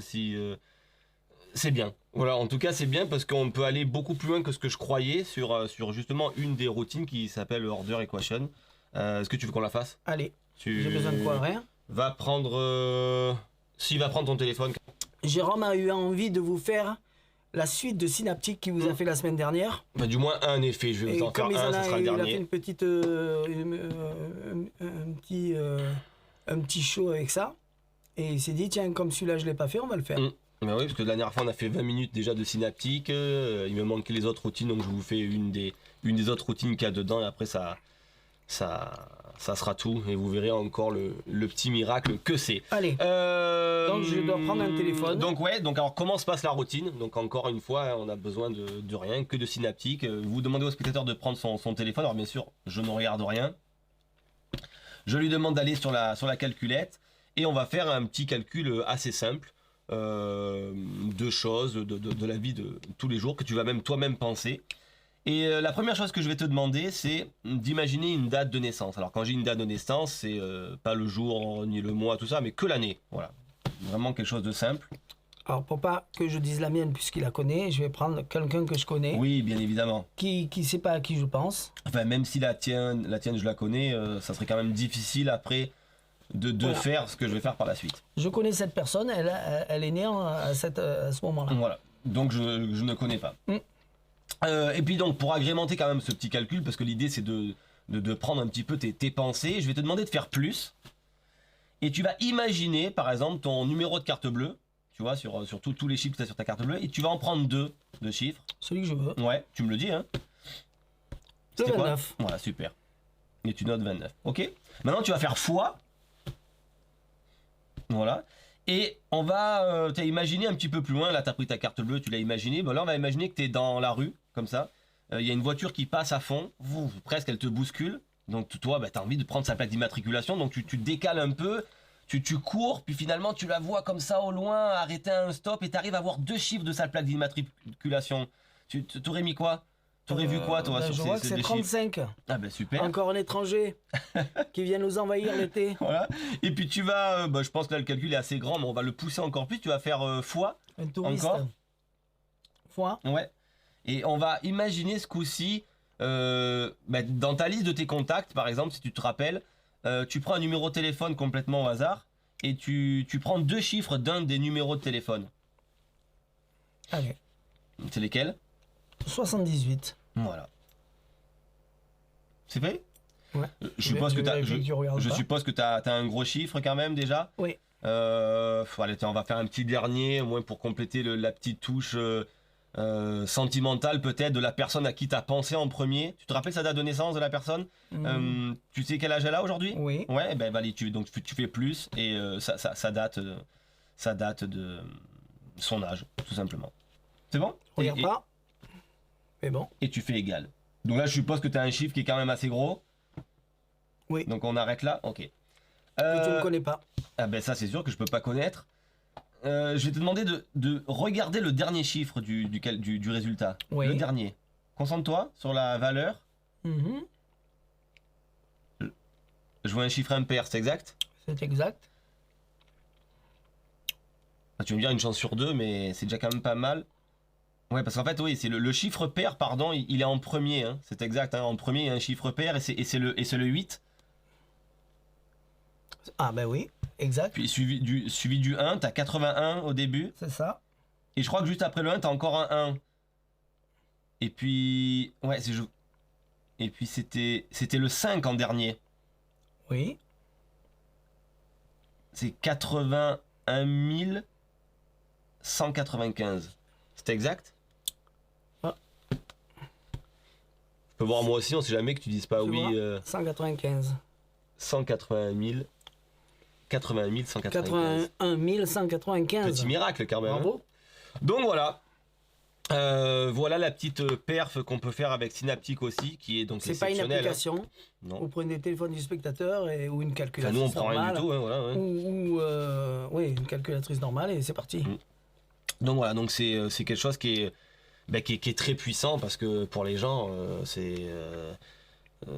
Speaker 2: c'est bien. Voilà, en tout cas c'est bien parce qu'on peut aller beaucoup plus loin que ce que je croyais sur justement une des routines qui s'appelle Order Equation. Est-ce que tu veux qu'on la fasse?
Speaker 1: Allez. J'ai besoin de quoi? Rien.
Speaker 2: Va prendre ton téléphone.
Speaker 1: Jérôme a eu envie de vous faire la suite de Synaptique qu'il vous a fait la semaine dernière.
Speaker 2: Du moins un effet, je vais vous en faire un, ce sera le dernier.
Speaker 1: Il a fait une petite un petit show avec ça. Et il s'est dit, tiens, comme celui-là, je ne l'ai pas fait, on va le faire.
Speaker 2: Bah oui, parce que la dernière fois, on a fait 20 minutes déjà de synaptique. Il me manquait les autres routines, donc je vous fais une des autres routines qu'il y a dedans. Et après, ça sera tout. Et vous verrez encore le petit miracle que c'est.
Speaker 1: Allez. Donc, je dois prendre un téléphone.
Speaker 2: Donc, alors, comment se passe la routine? Donc, encore une fois, on a besoin de rien, que de synaptique. Vous demandez au spectateur de prendre son téléphone. Alors, bien sûr, je ne regarde rien. Je lui demande d'aller sur la calculette et on va faire un petit calcul assez simple de choses de la vie de tous les jours que tu vas même toi-même penser. Et la première chose que je vais te demander, c'est d'imaginer une date de naissance. Alors quand j'ai une date de naissance, c'est pas le jour ni le mois, tout ça, mais que l'année. Voilà. Vraiment quelque chose de simple.
Speaker 1: Alors, pour pas que je dise la mienne puisqu'il la connaît, je vais prendre quelqu'un que je connais,
Speaker 2: Oui, bien évidemment.
Speaker 1: qui sait pas à qui je pense.
Speaker 2: Enfin, même si la tienne je la connais, ça serait quand même difficile après de
Speaker 1: Voilà.
Speaker 2: faire ce que je vais faire par la suite.
Speaker 1: Je connais cette personne, elle est née à ce moment-là.
Speaker 2: Voilà. Donc je ne connais pas.
Speaker 1: Mm.
Speaker 2: Et puis donc pour agrémenter quand même ce petit calcul, parce que l'idée c'est de prendre un petit peu tes pensées, je vais te demander de faire plus. Et tu vas imaginer par exemple ton numéro de carte bleue, tu vois, sur tous les chiffres que tu as sur ta carte bleue, et tu vas en prendre deux de chiffres.
Speaker 1: Celui que je veux.
Speaker 2: Ouais, tu me le dis, hein.
Speaker 1: Le
Speaker 2: C'était quoi
Speaker 1: 29.
Speaker 2: Voilà, super. Et tu notes 29. Ok. Maintenant, tu vas faire fois. Voilà. Et on va t'as imaginé un petit peu plus loin. Là, tu as pris ta carte bleue, tu l'as imaginé. Bon, là, on va imaginer que tu es dans la rue, comme ça. Il y a une voiture qui passe à fond. Presque, elle te bouscule. Donc, toi, tu as envie de prendre sa plaque d'immatriculation. Donc, tu te décales un peu. Tu cours, puis finalement, tu la vois comme ça au loin, arrêter à un stop, et tu arrives à voir deux chiffres de sa plaque d'immatriculation. Tu t'aurais mis quoi? T'aurais vu quoi, toi,
Speaker 1: Ben,
Speaker 2: sur
Speaker 1: je
Speaker 2: ces,
Speaker 1: vois que
Speaker 2: ces
Speaker 1: c'est
Speaker 2: deux chiffres?
Speaker 1: 35.
Speaker 2: Ah, ben super.
Speaker 1: Encore un étranger qui vient nous envahir l'été.
Speaker 2: Voilà. Et puis tu vas, je pense que là le calcul est assez grand, mais on va le pousser encore plus. Tu vas faire fois.
Speaker 1: Un touriste.
Speaker 2: Encore.
Speaker 1: Fois.
Speaker 2: Ouais. Et on va imaginer ce coup-ci, dans ta liste de tes contacts, par exemple, si tu te rappelles, tu prends un numéro de téléphone complètement au hasard et tu prends deux chiffres d'un des numéros de téléphone.
Speaker 1: Allez.
Speaker 2: C'est lesquels?
Speaker 1: 78.
Speaker 2: Voilà. C'est fait?
Speaker 1: Ouais.
Speaker 2: Je suppose que
Speaker 1: tu
Speaker 2: suppose que t'as un gros chiffre quand même déjà.
Speaker 1: Oui.
Speaker 2: Allez, on va faire un petit dernier, au moins pour compléter la petite touche sentimentale peut-être de la personne à qui t'as pensé en premier. Tu te rappelles sa date de naissance de la personne? Tu sais quel âge elle a aujourd'hui?
Speaker 1: Oui.
Speaker 2: Ouais, allez, tu fais plus et ça date de son âge, tout simplement. C'est bon?
Speaker 1: Regarde pas. Mais bon.
Speaker 2: Et tu fais égal. Donc là, je suppose que tu as un chiffre qui est quand même assez gros.
Speaker 1: Oui.
Speaker 2: Donc on arrête là? Ok.
Speaker 1: Que tu ne connais pas.
Speaker 2: Ah ben ça, c'est sûr que je peux pas connaître. Je vais te demander de regarder le dernier chiffre du résultat.
Speaker 1: Oui.
Speaker 2: Le dernier. Concentre-toi sur la valeur.
Speaker 1: Mhm.
Speaker 2: Je vois un chiffre impair, c'est exact?
Speaker 1: C'est exact.
Speaker 2: Ah, tu vas me dire une chance sur deux, mais c'est déjà quand même pas mal. Ouais, parce qu'en fait, oui, c'est le chiffre pair, pardon, il est en premier, hein, c'est exact. Hein, en premier, il y a un chiffre pair et c'est le 8.
Speaker 1: Ah ben oui, exact.
Speaker 2: Puis suivi du 1, t'as 81 au début.
Speaker 1: C'est ça.
Speaker 2: Et je crois que juste après le 1, t'as encore un 1. Et puis. Ouais, et puis c'était le 5 en dernier.
Speaker 1: Oui.
Speaker 2: C'est 81 195. C'est exact?
Speaker 1: Ah.
Speaker 2: Je peux voir moi aussi, on sait jamais que tu dises pas
Speaker 1: Tu
Speaker 2: oui.
Speaker 1: vois 195.
Speaker 2: 180 000. 80 195.
Speaker 1: 81 195.
Speaker 2: Petit miracle quand même.
Speaker 1: Bravo.
Speaker 2: Hein. Donc voilà. Voilà la petite perf qu'on peut faire avec Synaptic aussi, qui est donc
Speaker 1: C'est pas une
Speaker 2: exceptionnelle.
Speaker 1: application.
Speaker 2: Hein. Non.
Speaker 1: Vous prenez le téléphone du spectateur ou une
Speaker 2: Enfin,
Speaker 1: calculatrice
Speaker 2: nous on prend rien
Speaker 1: normale.
Speaker 2: du tout. Hein, voilà, ouais.
Speaker 1: Oui, une calculatrice normale et c'est parti.
Speaker 2: Donc voilà, donc c'est quelque chose qui est très puissant parce que pour les gens,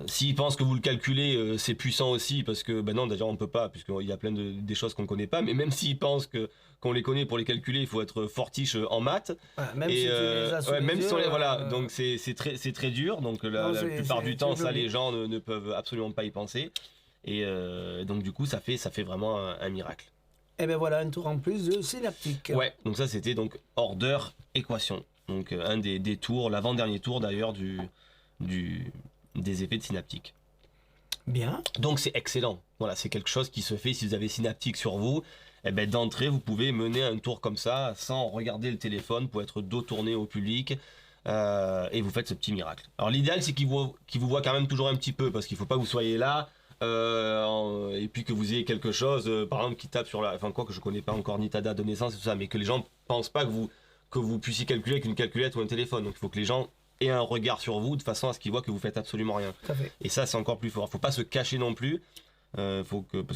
Speaker 2: s'ils pensent que vous le calculez, c'est puissant aussi parce que non, d'ailleurs on peut pas puisqu'il y a plein des choses qu'on connaît pas. Mais même s'ils pensent qu'on les connaît pour les calculer, il faut être fortiche en maths.
Speaker 1: Voilà, même si tu les as sous les
Speaker 2: même
Speaker 1: yeux,
Speaker 2: si voilà, donc c'est très dur. Donc la plupart du temps, ça les gens ne peuvent absolument pas y penser. Et donc du coup, ça fait vraiment un miracle.
Speaker 1: Et ben voilà, un tour en plus de Synaptic.
Speaker 2: Ouais, donc ça c'était donc order équation. Donc un des tours, l'avant-dernier tour d'ailleurs des effets de Synaptic.
Speaker 1: Bien.
Speaker 2: Donc c'est excellent. Voilà, c'est quelque chose qui se fait si vous avez Synaptic sur vous. Et ben d'entrée, vous pouvez mener un tour comme ça sans regarder le téléphone pour être dos tourné au public. Et vous faites ce petit miracle. Alors l'idéal c'est qu'il vous voit quand même toujours un petit peu parce qu'il faut pas que vous soyez là et puis que vous ayez quelque chose par exemple qui tape sur enfin quoi que je connais pas encore ni ta date de naissance et tout ça, mais que les gens pensent pas que vous puissiez calculer avec une calculette ou un téléphone. Donc il faut que les gens aient un regard sur vous de façon à ce qu'ils voient que vous faites absolument rien.
Speaker 1: Tout à fait.
Speaker 2: Et ça c'est encore plus fort. Faut pas se cacher non plus. Parce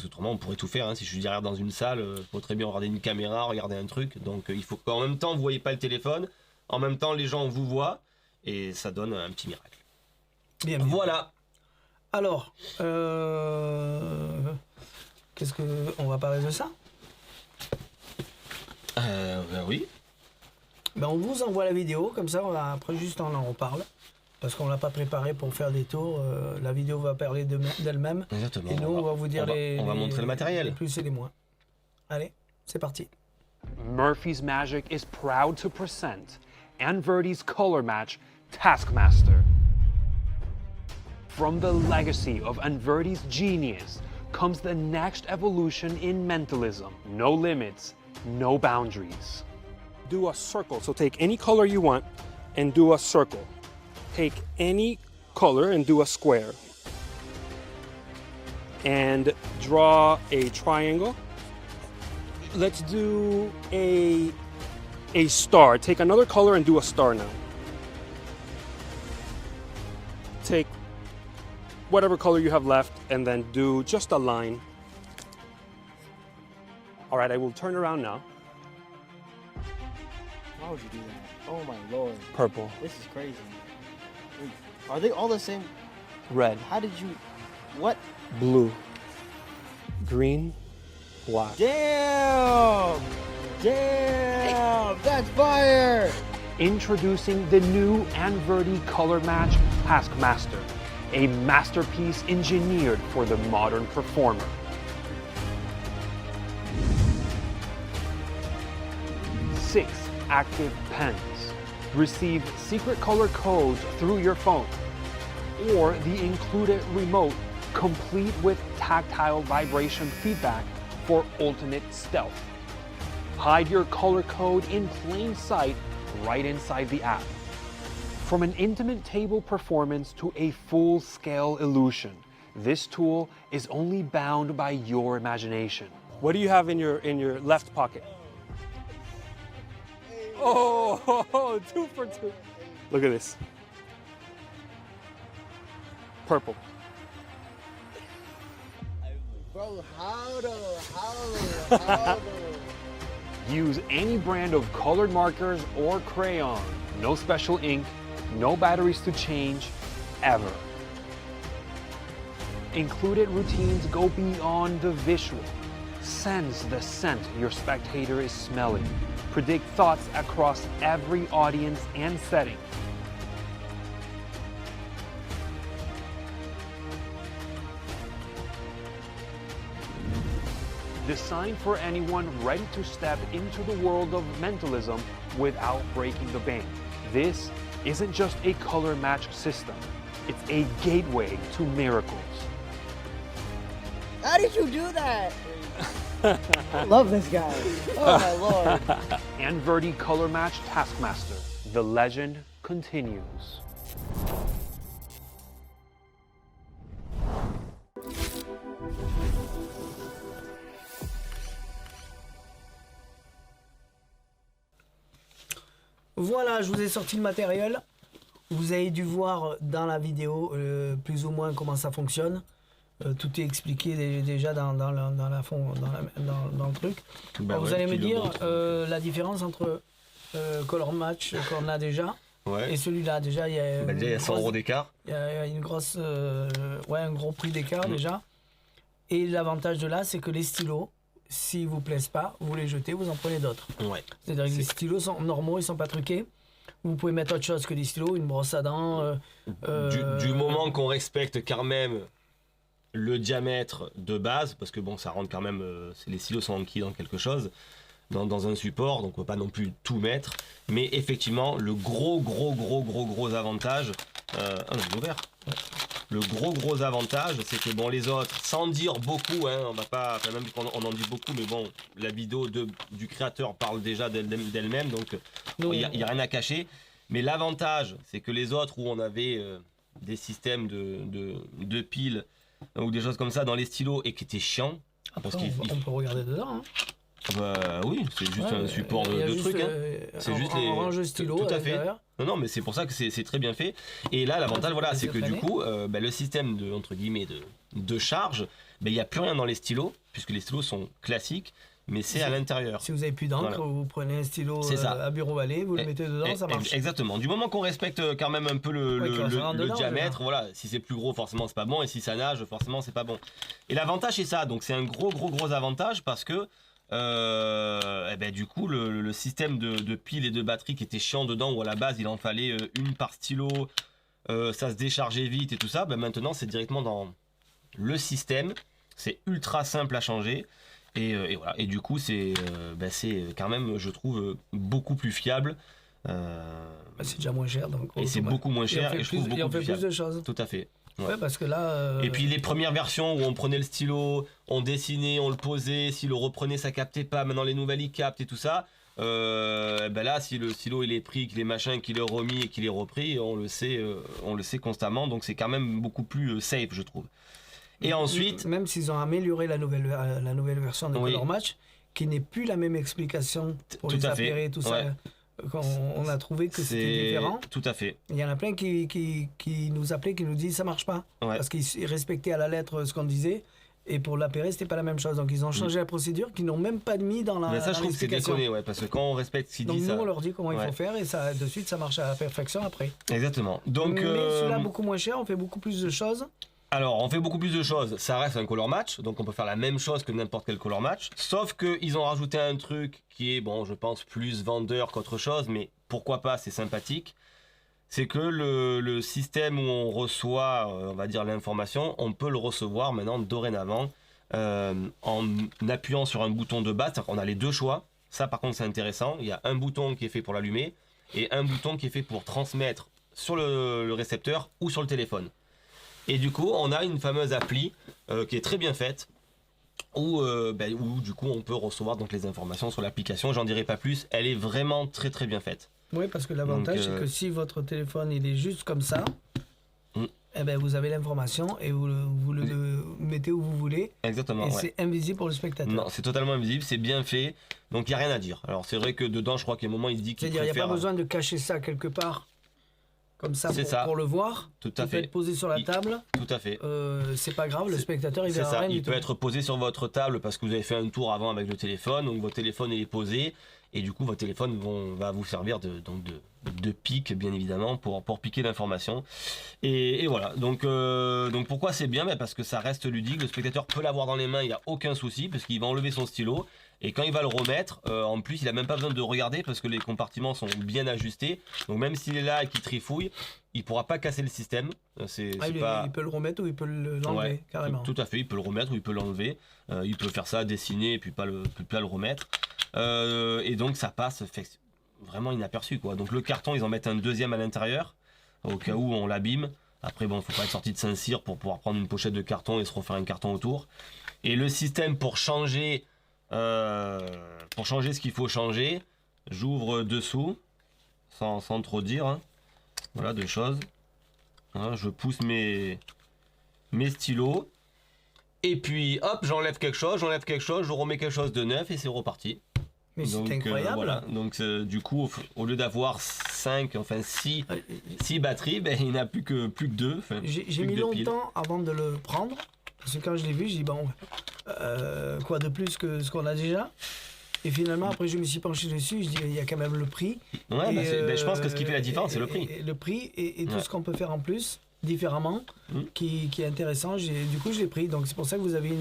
Speaker 2: qu'autrement on pourrait tout faire. Hein. Si je suis derrière dans une salle, faut très bien regarder une caméra, regarder un truc. Donc il faut qu'en même temps vous voyez pas le téléphone, en même temps les gens vous voient. et ça donne un petit miracle.
Speaker 1: Bien.
Speaker 2: Voilà.
Speaker 1: Alors, qu'est-ce que on va parler de ça?
Speaker 2: Oui.
Speaker 1: Ben, on vous envoie la vidéo, comme ça, après juste on en reparle. Parce qu'on l'a pas préparé pour faire des tours. La vidéo va parler d'elle-même.
Speaker 2: Exactement.
Speaker 1: Et nous, on va vous dire
Speaker 2: on va montrer le matériel.
Speaker 1: les plus et les moins. Allez, c'est parti.
Speaker 4: Murphy's Magic is proud to present Anverti's color match Taskmaster. From the legacy of Anverti's genius comes the next evolution in mentalism. No limits, no boundaries. Do a circle, so take any color you want and do a circle. Take any color and do a square. And draw a triangle. Let's do a star. Take another color and do a star now. Take whatever color you have left and then do just a line. All right, I will turn around now.
Speaker 5: Why would you do that? Oh my lord.
Speaker 4: Purple,
Speaker 5: This is crazy. Are they all the same?
Speaker 4: red,
Speaker 5: How did you... What?
Speaker 4: blue, green, black.
Speaker 5: Damn! Damn! That's fire!
Speaker 4: Introducing the new Anverti color match Taskmaster, a masterpiece engineered for the modern performer. Six active pens. Receive secret color codes through your phone, or the included remote, complete with tactile vibration feedback for ultimate stealth. Hide your color code in plain sight right inside the app. From an intimate table performance to a full-scale illusion, this tool is only bound by your imagination. What do you have in your left pocket? Oh, 2 for 2. Look at this. Purple.
Speaker 5: Bro, how though?
Speaker 4: Use any brand of colored markers or crayon. No special ink, no batteries to change, ever. Included routines go beyond the visual. Sense the scent your spectator is smelling. Predict thoughts across every audience and setting. Designed for anyone ready to step into the world of mentalism without breaking the bank. This isn't just a color match system, it's a gateway to miracles.
Speaker 5: How did you do that? I love this guy. Oh my lord.
Speaker 4: Anverti Color Match Taskmaster. The legend continues.
Speaker 1: Voilà, je vous ai sorti le matériel. Vous avez dû voir dans la vidéo plus ou moins comment ça fonctionne. Tout est expliqué déjà dans le truc.
Speaker 2: Bah
Speaker 1: Alors, vous
Speaker 2: ouais,
Speaker 1: allez me
Speaker 2: puis le
Speaker 1: dire
Speaker 2: vôtre.
Speaker 1: la différence entre Color Match qu'on a déjà
Speaker 2: Ouais.
Speaker 1: et celui-là. Déjà, il y a,
Speaker 2: Bah, déjà, il y a 100 € d'écart.
Speaker 1: il y a une grosse, un gros prix d'écart déjà. Et l'avantage de là, c'est que les stylos, s'ils vous plaisent pas, vous les jetez, vous en prenez d'autres.
Speaker 2: Ouais.
Speaker 1: C'est-à-dire que les stylos sont normaux, ils sont pas truqués. Vous pouvez mettre autre chose que des stylos, une brosse à dents.
Speaker 2: Du moment qu'on respecte quand même le diamètre de base, parce que bon, ça rentre quand même, les stylos sont enquis dans quelque chose, dans un support, donc on peut pas non plus tout mettre. Mais effectivement, le gros avantage, j'ai ouvert. Le gros avantage, c'est que bon, les autres, sans dire beaucoup, hein, on va pas, enfin, même qu'on on en dit beaucoup, mais bon, la vidéo du créateur parle déjà d'elle-même, donc il n'y a rien à cacher. Mais l'avantage, c'est que les autres où on avait des systèmes de piles ou des choses comme ça dans les stylos et qui étaient chiants, parce
Speaker 1: Après, on peut regarder dedans. Hein.
Speaker 2: Bah oui, c'est juste un support
Speaker 1: il y a
Speaker 2: de
Speaker 1: juste,
Speaker 2: trucs. Hein. C'est juste les
Speaker 1: range de stylos
Speaker 2: tout à
Speaker 1: à
Speaker 2: fait.
Speaker 1: l'intérieur.
Speaker 2: Non, mais c'est pour ça que c'est très bien fait. Et là, l'avantage,
Speaker 1: Ah,
Speaker 2: voilà, c'est que du
Speaker 1: planer.
Speaker 2: coup, le système de, entre guillemets, de charge, il n'y a plus rien dans les stylos, puisque les stylos sont classiques. mais c'est à l'intérieur.
Speaker 1: Si vous avez plus d'encre,
Speaker 2: Voilà.
Speaker 1: vous prenez un stylo
Speaker 2: C'est ça.
Speaker 1: à bureau balai, vous le mettez dedans, ça marche.
Speaker 2: Exactement. Du moment qu'on respecte quand même un peu le
Speaker 1: dedans,
Speaker 2: diamètre, voilà. Si c'est plus gros, forcément c'est pas bon, et si ça nage, forcément c'est pas bon. Et l'avantage c'est ça. Donc c'est un gros avantage parce que du coup le système de piles et de batterie qui était chiant dedans, où à la base il en fallait une par stylo, ça se déchargeait vite et tout ça, maintenant c'est directement dans le système. C'est ultra simple à changer. Et voilà. Et du coup, c'est quand même, je trouve, beaucoup plus fiable.
Speaker 1: C'est déjà moins cher. Donc,
Speaker 2: et c'est beaucoup moins cher. Et je trouve beaucoup plus fiable.
Speaker 1: de choses.
Speaker 2: Tout à fait.
Speaker 1: Ouais, parce que là.
Speaker 2: Et puis les premières versions où on prenait le stylo, on dessinait, on le posait, s'il le reprenait, ça captait pas. Maintenant, les nouvelles, ils captent et tout ça. Là, si le stylo il est pris, qu'il est machin, qu'il est remis et qu'il est repris, on le sait constamment. Donc c'est quand même beaucoup plus safe, je trouve. Et ensuite,
Speaker 1: même s'ils ont amélioré la nouvelle version de Color Match, qui n'est plus la même explication pour les appareils et tout ça. On a trouvé que c'était différent.
Speaker 2: Tout à fait.
Speaker 1: Il y en a plein qui nous appelaient, qui nous disent ça marche pas. Parce qu'ils respectaient à la lettre ce qu'on disait. Et pour l'appareil, c'était pas la même chose. Donc ils ont changé la procédure, qu'ils n'ont même pas mis dans la.
Speaker 2: Mais ça, je trouve que c'est déconné, parce que quand on respecte ce qu'ils disent.
Speaker 1: Donc nous, on leur dit comment il faut faire et ça, de suite, ça marche à la perfection après.
Speaker 2: Exactement. Donc,
Speaker 1: mais celui-là, beaucoup moins cher, on fait beaucoup plus de choses.
Speaker 2: Alors, on fait beaucoup plus de choses. Ça reste un color match, donc on peut faire la même chose que n'importe quel color match. Sauf qu'ils ont rajouté un truc qui est, bon, je pense, plus vendeur qu'autre chose, mais pourquoi pas, c'est sympathique. C'est que le système où on reçoit, on va dire, l'information, on peut le recevoir maintenant, dorénavant, en appuyant sur un bouton de base. C'est-à-dire qu'on a les deux choix. Ça, par contre, c'est intéressant. Il y a un bouton qui est fait pour l'allumer et un bouton qui est fait pour transmettre sur le récepteur ou sur le téléphone. Et du coup, on a une fameuse appli qui est très bien faite, où du coup on peut recevoir donc les informations sur l'application. J'en dirai pas plus. Elle est vraiment très très bien faite.
Speaker 1: Oui, parce que l'avantage c'est que si votre téléphone il est juste comme ça, vous avez l'information et vous le mettez où vous voulez.
Speaker 2: Exactement.
Speaker 1: Et c'est invisible pour le spectateur.
Speaker 2: Non, c'est totalement invisible, c'est bien fait. Donc il y a rien à dire. Alors c'est vrai que dedans, je crois qu'à un moment il se dit qu'il préfère.
Speaker 1: C'est-à-dire, il n'y a pas besoin de cacher ça quelque part. Comme ça, pour le voir.
Speaker 2: Tout à fait.
Speaker 1: Il peut être posé sur la table.
Speaker 2: Tout à fait.
Speaker 1: C'est pas grave, le spectateur il verra rien du tout.
Speaker 2: Il peut être posé sur votre table parce que vous avez fait un tour avant avec le téléphone, donc votre téléphone il est posé et du coup votre téléphone va vous servir de pic bien évidemment pour piquer l'information. Et voilà. Donc pourquoi c'est bien? Parce que ça reste ludique. Le spectateur peut l'avoir dans les mains, il n'y a aucun souci parce qu'il va enlever son stylo. Et quand il va le remettre, en plus, il n'a même pas besoin de regarder parce que les compartiments sont bien ajustés. Donc même s'il est là et qu'il trifouille, il ne pourra pas casser le système.
Speaker 1: Il peut le remettre ou il peut l'enlever, carrément.
Speaker 2: Tout à fait, il peut le remettre ou il peut l'enlever. Il peut faire ça, dessiner et puis pas le remettre. Et donc ça passe vraiment inaperçu, quoi. Donc le carton, ils en mettent un deuxième à l'intérieur, au cas où on l'abîme. Après, bon, il ne faut pas être sorti de Saint-Cyr pour pouvoir prendre une pochette de carton et se refaire un carton autour. Et le système pour changer ce qu'il faut changer, j'ouvre dessous, sans trop dire, hein. Voilà, deux choses. Hein, je pousse mes stylos, et puis hop, j'enlève quelque chose, je remets quelque chose de neuf, et c'est reparti.
Speaker 1: Mais c'est incroyable.
Speaker 2: Voilà. Donc du coup, au lieu d'avoir 6 batteries, il n'a plus que 2.
Speaker 1: J'ai mis longtemps avant de le prendre. Parce que quand je l'ai vu, j'ai dit, bon, quoi de plus que ce qu'on a déjà? Et finalement, après, je me suis penché dessus, je dis, il y a quand même le prix.
Speaker 2: Ouais, je pense que ce qui fait la différence, c'est le prix.
Speaker 1: Le prix et tout ce qu'on peut faire en plus, différemment, qui est intéressant. Du coup, je l'ai pris. Donc, c'est pour ça que vous avez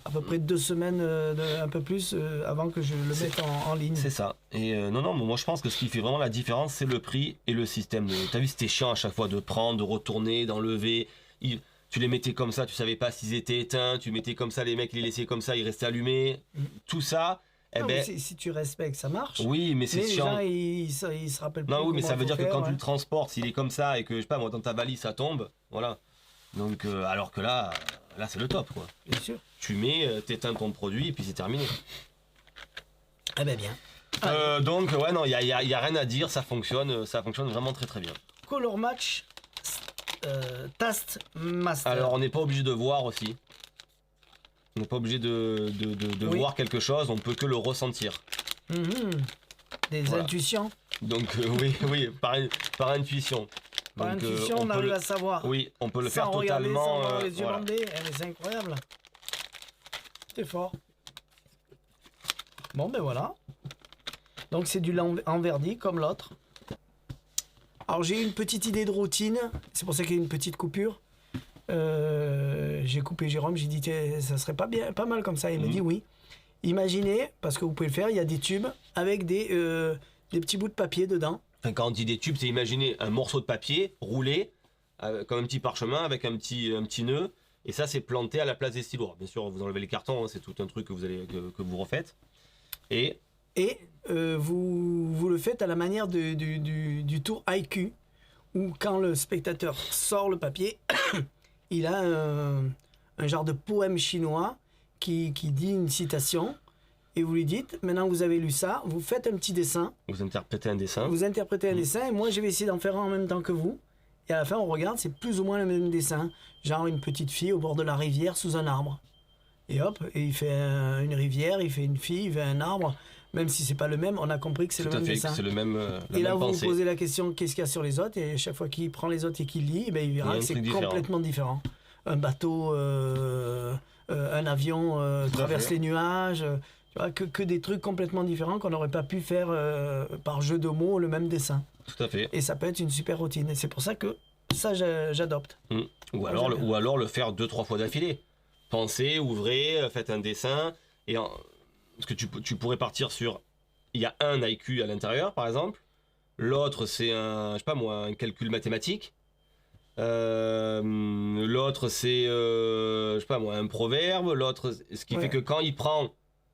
Speaker 1: à peu près 2 semaines, un peu plus, avant que je le mette en ligne.
Speaker 2: C'est ça. Et non, moi, je pense que ce qui fait vraiment la différence, c'est le prix et le système. T'as vu, c'était chiant à chaque fois de prendre, de retourner, d'enlever. Tu les mettais comme ça, tu savais pas s'ils étaient éteints, tu mettais comme ça, les mecs les laissaient comme ça, ils restaient allumés. Tout ça,
Speaker 1: si tu respectes, ça marche.
Speaker 2: Oui, mais c'est chiant.
Speaker 1: Les gens, ils se rappellent
Speaker 2: Non,
Speaker 1: plus.
Speaker 2: oui, mais ça veut dire que quand tu
Speaker 1: le
Speaker 2: le transportes, s'il est comme ça et que, je sais pas, moi, dans ta valise, ça tombe, voilà. Donc, alors que là, c'est le top, quoi.
Speaker 1: Bien sûr.
Speaker 2: Tu mets, t'éteins ton produit et puis c'est terminé.
Speaker 1: Eh ben bien.
Speaker 2: Donc, ouais, non, il y a rien à dire, ça fonctionne vraiment très très bien.
Speaker 1: Color Match. Task Master.
Speaker 2: Alors, on n'est pas obligé de voir aussi. On n'est pas obligé de voir quelque chose, on peut que le ressentir.
Speaker 1: Des intuitions.
Speaker 2: Donc oui, par intuition.
Speaker 1: Par
Speaker 2: Donc,
Speaker 1: intuition, on arrive à savoir.
Speaker 2: Oui, on peut le
Speaker 1: sans
Speaker 2: faire totalement.
Speaker 1: Sans avoir les yeux bandés. C'est incroyable. C'est fort. Bon, ben voilà. Donc c'est du lait en verdi comme l'autre. Alors j'ai une petite idée de routine, c'est pour ça qu'il y a une petite coupure. J'ai coupé Jérôme, j'ai dit tiens, ça serait pas mal comme ça. Il m'a dit oui. Imaginez, parce que vous pouvez le faire, il y a des tubes avec des petits bouts de papier dedans.
Speaker 2: Enfin, quand on dit des tubes, c'est imaginer un morceau de papier roulé comme un petit parchemin avec un petit nœud. Et ça, c'est planté à la place des stylos. Alors, bien sûr, vous enlevez les cartons, hein, c'est tout un truc que vous refaites. Et
Speaker 1: vous le faites à la manière du tour IQ, où quand le spectateur sort le papier, il a un genre de poème chinois qui dit une citation, et vous lui dites, maintenant que vous avez lu ça, vous faites un petit dessin.
Speaker 2: Vous interprétez un dessin.
Speaker 1: Vous interprétez un dessin, et moi je vais essayer d'en faire un en même temps que vous. Et à la fin, on regarde, c'est plus ou moins le même dessin. Genre une petite fille au bord de la rivière sous un arbre. Et hop, et il fait une rivière, il fait une fille, il fait un arbre. Même si c'est pas le même, on a compris que c'est le même dessin.
Speaker 2: C'est le même.
Speaker 1: Et là, vous vous posez la question, qu'est-ce qu'il y a sur les autres? Et chaque fois qu'il prend les autres et qu'il lit, ben, il verra que c'est complètement différent. Un bateau, un avion traverse les nuages. Tu vois, que des trucs complètement différents qu'on n'aurait pas pu faire par jeu de mots le même dessin.
Speaker 2: Tout à fait.
Speaker 1: Et ça peut être une super routine. Et c'est pour ça que ça, j'adopte.
Speaker 2: Ou alors le faire 2-3 fois d'affilée. Pensez, ouvrez, faites un dessin. Parce que tu pourrais partir sur... Il y a un IQ à l'intérieur, par exemple. L'autre, c'est un calcul mathématique. L'autre, c'est, un proverbe. L'autre, ce qui fait que quand il prend...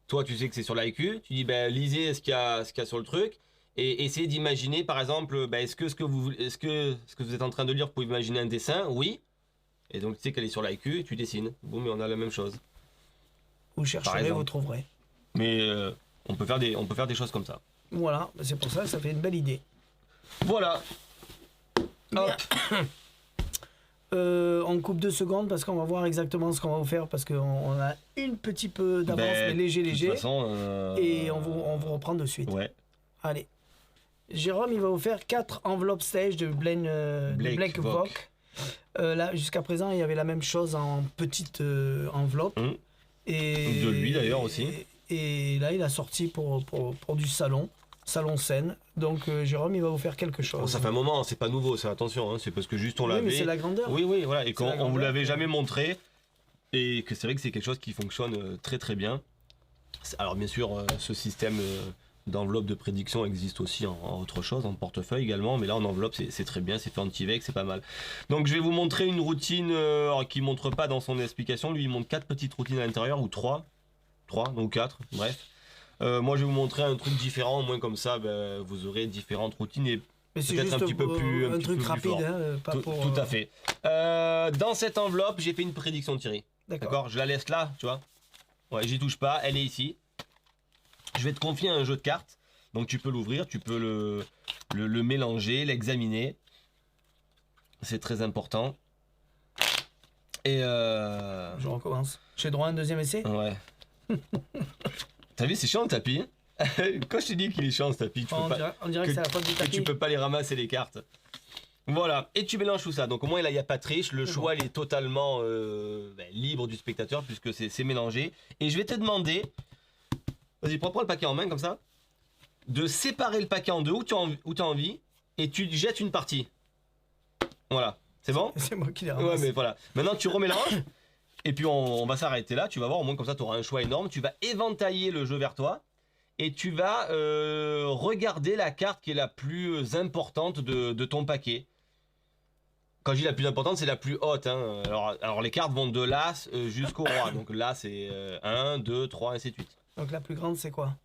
Speaker 2: Toi, tu sais que c'est sur l'IQ. Tu dis, lisez ce qu'il y a sur le truc. Et essayez d'imaginer, par exemple, est-ce que ce que vous êtes en train de lire, vous pouvez imaginer un dessin? Oui. Et donc, tu sais qu'elle est sur l'IQ, tu dessines. Boum, mais on a la même chose.
Speaker 1: Vous chercherez, vous trouverez.
Speaker 2: Mais on peut faire des choses comme ça.
Speaker 1: Voilà, c'est pour ça que ça fait une belle idée.
Speaker 2: Voilà. Hop.
Speaker 1: On coupe 2 secondes parce qu'on va voir exactement ce qu'on va vous faire parce qu'on a une petit peu d'avance, mais léger. De toute façon, et on vous reprend de suite.
Speaker 2: Ouais.
Speaker 1: Allez. Jérôme, il va vous faire 4 enveloppes stage de Blake Vogue. Là, jusqu'à présent, il y avait la même chose en petite enveloppe. Et
Speaker 2: de lui d'ailleurs aussi.
Speaker 1: Et là, il a sorti pour du salon scène. Donc Jérôme, il va vous faire quelque chose.
Speaker 2: Bon, ça fait un moment, c'est pas nouveau, c'est attention, hein, c'est parce que juste on l'avait.
Speaker 1: Oui, mais c'est la grandeur.
Speaker 2: Oui, voilà, et qu'on vous l'avait jamais montré, et que c'est vrai que c'est quelque chose qui fonctionne très très bien. Alors bien sûr, ce système d'enveloppe de prédiction existe aussi en autre chose, en portefeuille également, mais là en enveloppe c'est très bien, c'est fait en Tivec, c'est pas mal. Donc je vais vous montrer une routine qui montre pas dans son explication, lui il montre 4 petites routines à l'intérieur, ou 3, donc 4, bref. Moi je vais vous montrer un truc différent, au moins comme ça vous aurez différentes routines et peut-être un petit peu plus
Speaker 1: un truc rapide, hein, pas
Speaker 2: tout à fait. Dans cette enveloppe, j'ai fait une prédiction de Thierry. D'accord. Je la laisse là, tu vois. Ouais, j'y touche pas, elle est ici. Je vais te confier un jeu de cartes. Donc tu peux l'ouvrir, tu peux le mélanger, l'examiner. C'est très important. Et
Speaker 1: je recommence. J'ai droit à un deuxième essai?
Speaker 2: Ouais. T'as vu, c'est chiant le tapis. Quand je te dis qu'il est chiant ce tapis,
Speaker 1: on dirait que c'est la faute du tapis.
Speaker 2: Tu peux pas les ramasser les cartes. Voilà, et tu mélanges tout ça. Donc au moins là il n'y a pas de triche, le choix il est totalement libre du spectateur puisque c'est mélangé. Et je vais te demander, vas-y prends le paquet en main comme ça, de séparer le paquet en deux où tu as envie et tu jettes une partie. Voilà, c'est bon?
Speaker 1: C'est moi qui les ramasse.
Speaker 2: Ouais mais voilà, maintenant tu remélanges et puis on va s'arrêter là, tu vas voir, au moins comme ça tu auras un choix énorme. Tu vas éventailler le jeu vers toi. Et tu vas regarder la carte qui est la plus importante de ton paquet. Quand je dis la plus importante, c'est la plus haute. Hein. Alors les cartes vont de l'As jusqu'au Roi. Donc là, c'est 1, 2, 3, ainsi de suite.
Speaker 1: Donc la plus grande, c'est quoi?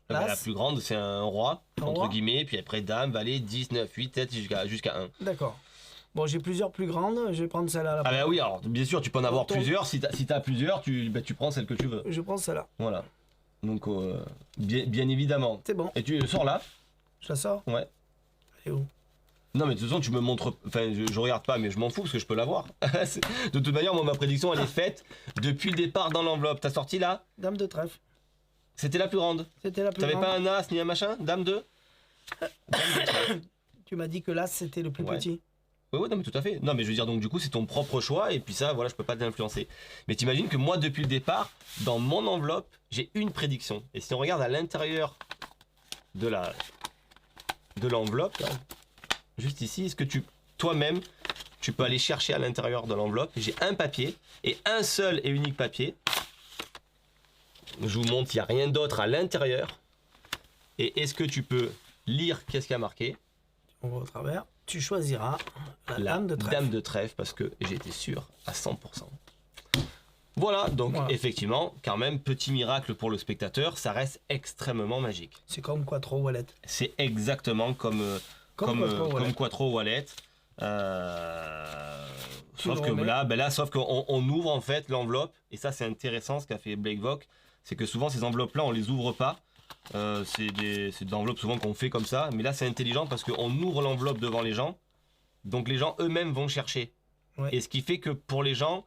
Speaker 2: La plus grande, c'est un Roi, entre guillemets. Puis après, Dame, Valet, 10, 9, 8, 7, jusqu'à 1.
Speaker 1: D'accord. Bon, j'ai plusieurs plus grandes. Je vais prendre celle-là.
Speaker 2: Ah bah oui, alors bien sûr, tu peux en avoir plusieurs. Si t'as plusieurs, tu prends celle que tu veux.
Speaker 1: Je prends celle-là.
Speaker 2: Voilà. Donc, bien évidemment.
Speaker 1: C'est bon.
Speaker 2: Et tu sors là.
Speaker 1: Je la sors?
Speaker 2: Ouais.
Speaker 1: Elle est où?
Speaker 2: Non mais de toute façon tu me montres, enfin je regarde pas mais je m'en fous parce que je peux la voir. De toute manière moi ma prédiction elle est faite depuis le départ dans l'enveloppe. T'as sorti là?
Speaker 1: Dame de trèfle.
Speaker 2: C'était la plus grande.
Speaker 1: C'était la plus grande.
Speaker 2: T'avais pas un as ni un machin? Dame 2?
Speaker 1: Tu m'as dit que l'as c'était le plus petit.
Speaker 2: Ouais, non, mais tout à fait. Non, mais je veux dire, donc du coup, c'est ton propre choix, et puis ça, voilà, je peux pas t'influencer. Mais t'imagines que moi, depuis le départ, dans mon enveloppe, j'ai une prédiction. Et si on regarde à l'intérieur de l'enveloppe, là, juste ici, est-ce que toi-même, tu peux aller chercher à l'intérieur de l'enveloppe? J'ai un papier, et un seul et unique papier. Je vous montre, il n'y a rien d'autre à l'intérieur. Et est-ce que tu peux lire qu'est-ce qu'il y a marqué?
Speaker 1: On va au travers. Tu choisiras la dame de trèfle.
Speaker 2: Dame de trèfle, parce que j'étais sûr à 100%. Voilà, donc effectivement, quand même, petit miracle pour le spectateur, ça reste extrêmement magique.
Speaker 1: C'est comme Quattro Wallet.
Speaker 2: C'est exactement comme Quattro Wallet. Sauf que là, sauf qu'on ouvre en fait l'enveloppe, et ça c'est intéressant ce qu'a fait Blake Vogt, c'est que souvent ces enveloppes-là, on les ouvre pas. C'est des enveloppes souvent qu'on fait comme ça, mais là c'est intelligent parce qu'on ouvre l'enveloppe devant les gens, donc les gens eux-mêmes vont chercher.
Speaker 1: Ouais.
Speaker 2: Et ce qui fait que pour les gens,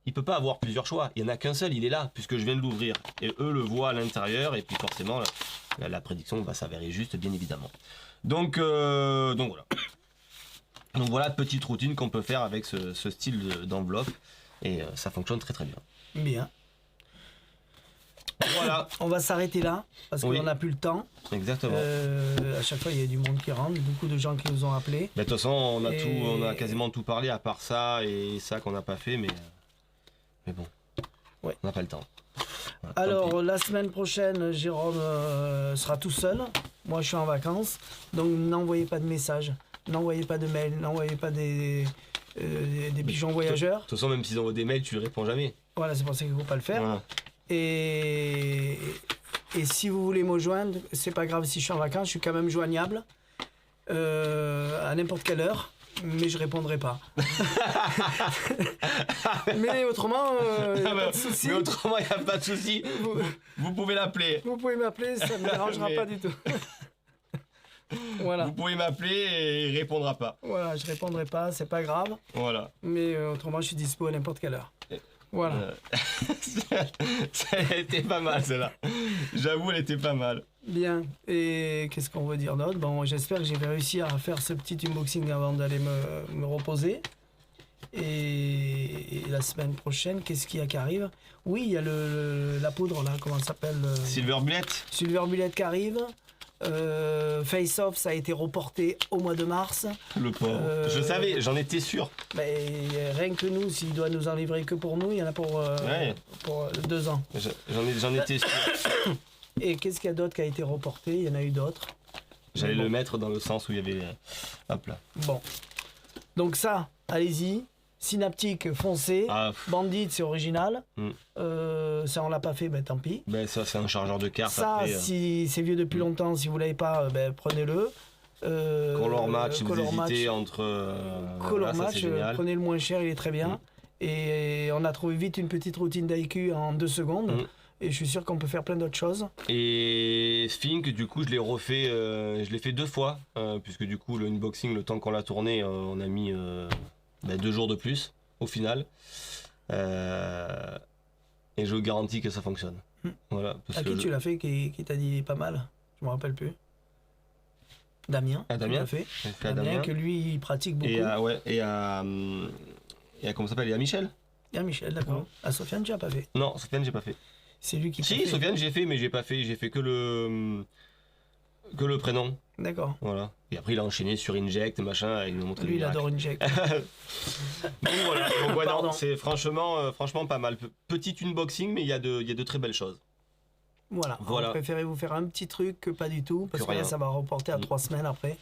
Speaker 2: il peut pas avoir plusieurs choix, il y en a qu'un seul, il est là, puisque je viens de l'ouvrir. Et eux le voient à l'intérieur, et puis forcément la prédiction va s'avérer juste, bien évidemment. Donc voilà. Donc voilà, petite routine qu'on peut faire avec ce style d'enveloppe, et ça fonctionne très très bien.
Speaker 1: Bien.
Speaker 2: Voilà.
Speaker 1: On va s'arrêter là, parce qu'on n'a plus le temps.
Speaker 2: Exactement.
Speaker 1: À chaque fois, il y a du monde qui rentre, beaucoup de gens qui nous ont appelés.
Speaker 2: De toute façon, on a quasiment tout parlé, à part ça et ça qu'on n'a pas fait, mais bon,
Speaker 1: ouais.
Speaker 2: On n'a pas le temps. Voilà,
Speaker 1: alors, la semaine prochaine, Jérôme sera tout seul. Moi, je suis en vacances, donc n'envoyez pas de messages, n'envoyez pas de mails, n'envoyez pas des pigeons voyageurs.
Speaker 2: De toute façon, même s'ils envoient des mails, tu ne réponds jamais.
Speaker 1: Voilà, c'est pour ça qu'il ne faut pas le faire.
Speaker 2: Voilà.
Speaker 1: Et si vous voulez me joindre, c'est pas grave si je suis en vacances, je suis quand même joignable à n'importe quelle heure, mais je répondrai pas. Mais autrement, y a pas de souci.
Speaker 2: Mais autrement, il n'y a pas de souci. Vous pouvez l'appeler.
Speaker 1: Vous pouvez m'appeler, ça ne me dérangera pas du tout. Voilà.
Speaker 2: Vous pouvez m'appeler et il répondra pas.
Speaker 1: Voilà, je répondrai pas, c'est pas grave.
Speaker 2: Voilà.
Speaker 1: Mais autrement, je suis dispo à n'importe quelle heure. Voilà.
Speaker 2: Elle était pas mal, celle-là. J'avoue, elle était pas mal.
Speaker 1: Bien. Et qu'est-ce qu'on veut dire d'autre? Bon, j'espère que j'ai réussi à faire ce petit unboxing avant d'aller me reposer. Et la semaine prochaine, qu'est-ce qu'il y a qui arrive? Oui, il y a la poudre, là, comment ça s'appelle?
Speaker 2: Silver Bullet.
Speaker 1: Silver Bullet qui arrive. Face Off, ça a été reporté au mois de mars.
Speaker 2: Le pauvre. Je savais, j'en étais sûr.
Speaker 1: Mais rien que nous, s'il doit nous en livrer que pour nous, il y en a pour 2 ans.
Speaker 2: J'en étais sûr.
Speaker 1: Et qu'est-ce qu'il y a d'autre qui a été reporté? Il y en a eu d'autres.
Speaker 2: J'allais le mettre dans le sens où il y avait... Hop là.
Speaker 1: Bon. Donc ça, allez-y. Synaptique, foncez. Bandit, c'est original. Ça, on l'a pas fait, ben tant pis.
Speaker 2: Ben ça, c'est un chargeur de cartes.
Speaker 1: Ça,
Speaker 2: après,
Speaker 1: si c'est vieux depuis longtemps, si vous l'avez pas, ben prenez-le.
Speaker 2: Color Match, si vous hésitez entre...
Speaker 1: Color Match, prenez le moins cher, il est très bien. Et on a trouvé vite une petite routine d'IQ en 2 secondes. Et je suis sûr qu'on peut faire plein d'autres choses. Et
Speaker 2: Think, du coup, je l'ai refait, je l'ai fait 2 fois. Puisque du coup, le unboxing, le temps qu'on l'a tourné, on a mis 2 jours de plus, au final. Et je vous garantis que ça fonctionne. Voilà, parce
Speaker 1: à qui tu l'as fait qui t'a dit pas mal? Je me rappelle plus. Damien.
Speaker 2: Damien
Speaker 1: l'a fait. Damien, que lui, il pratique beaucoup.
Speaker 2: Et à comment ça s'appelle? Et à Michel.
Speaker 1: Et à Michel, d'accord. À Sofiane, tu n'as pas fait?
Speaker 2: Non, Sofiane, j'ai pas fait.
Speaker 1: C'est lui qui
Speaker 2: Si, Sofiane, j'ai fait, mais j'ai pas fait. J'ai fait que le prénom.
Speaker 1: D'accord.
Speaker 2: Voilà. Et après, il a enchaîné sur Inject, machin, il nous montre.
Speaker 1: Lui, il adore Inject.
Speaker 2: Donc voilà. Donc, ouais, non, c'est franchement pas mal. Petit unboxing, mais il y a de très belles choses.
Speaker 1: Voilà. On préférait vous faire un petit truc que pas du tout, parce que là, ça va reporter à 3 semaines après.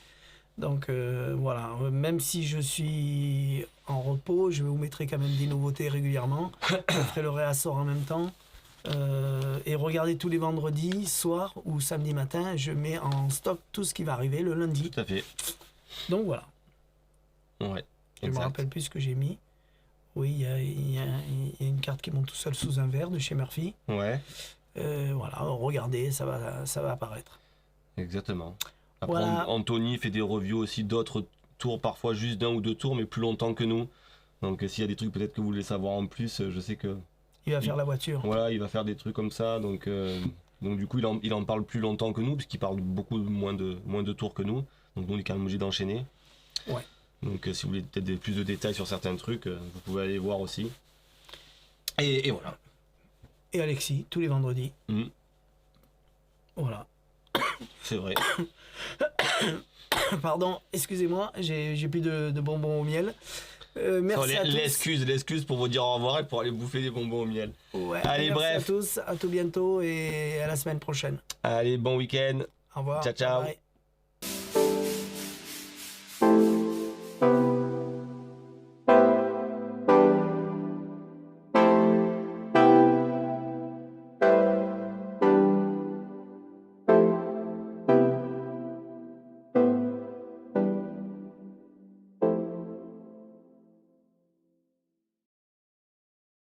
Speaker 1: Donc voilà. Même si je suis en repos, je vous mettrai quand même des nouveautés régulièrement. Je ferai le réassort en même temps. Et regardez tous les vendredis soir ou samedi matin, je mets en stock tout ce qui va arriver le lundi.
Speaker 2: Tout à fait.
Speaker 1: Donc voilà.
Speaker 2: Ouais.
Speaker 1: Je me rappelle plus ce que j'ai mis. Oui, il y a une carte qui monte tout seul sous un verre de chez Murphy.
Speaker 2: Ouais.
Speaker 1: Voilà, regardez, ça va apparaître.
Speaker 2: Exactement. Après,
Speaker 1: voilà.
Speaker 2: Anthony fait des reviews aussi d'autres tours, parfois juste d'1 ou 2 tours, mais plus longtemps que nous. Donc s'il y a des trucs peut-être que vous voulez savoir en plus, je sais que...
Speaker 1: Il va faire la voiture.
Speaker 2: Voilà, il va faire des trucs comme ça, donc du coup il en parle plus longtemps que nous, puisqu'il parle beaucoup moins de tours que nous, donc nous on est quand même obligé d'enchaîner.
Speaker 1: Ouais.
Speaker 2: Donc si vous voulez peut-être plus de détails sur certains trucs, vous pouvez aller voir aussi. Et voilà.
Speaker 1: Et Alexis, tous les vendredis.
Speaker 2: Mmh.
Speaker 1: Voilà.
Speaker 2: C'est vrai.
Speaker 1: Pardon, excusez-moi, j'ai plus de bonbons au miel. Merci à tous.
Speaker 2: L'excuse pour vous dire au revoir et pour aller bouffer des bonbons au miel.
Speaker 1: Ouais,
Speaker 2: Allez,
Speaker 1: merci
Speaker 2: bref.
Speaker 1: à tous, à tout bientôt et à la semaine prochaine.
Speaker 2: Allez, bon week-end.
Speaker 1: Au revoir.
Speaker 2: Ciao, ciao.
Speaker 1: Bye bye.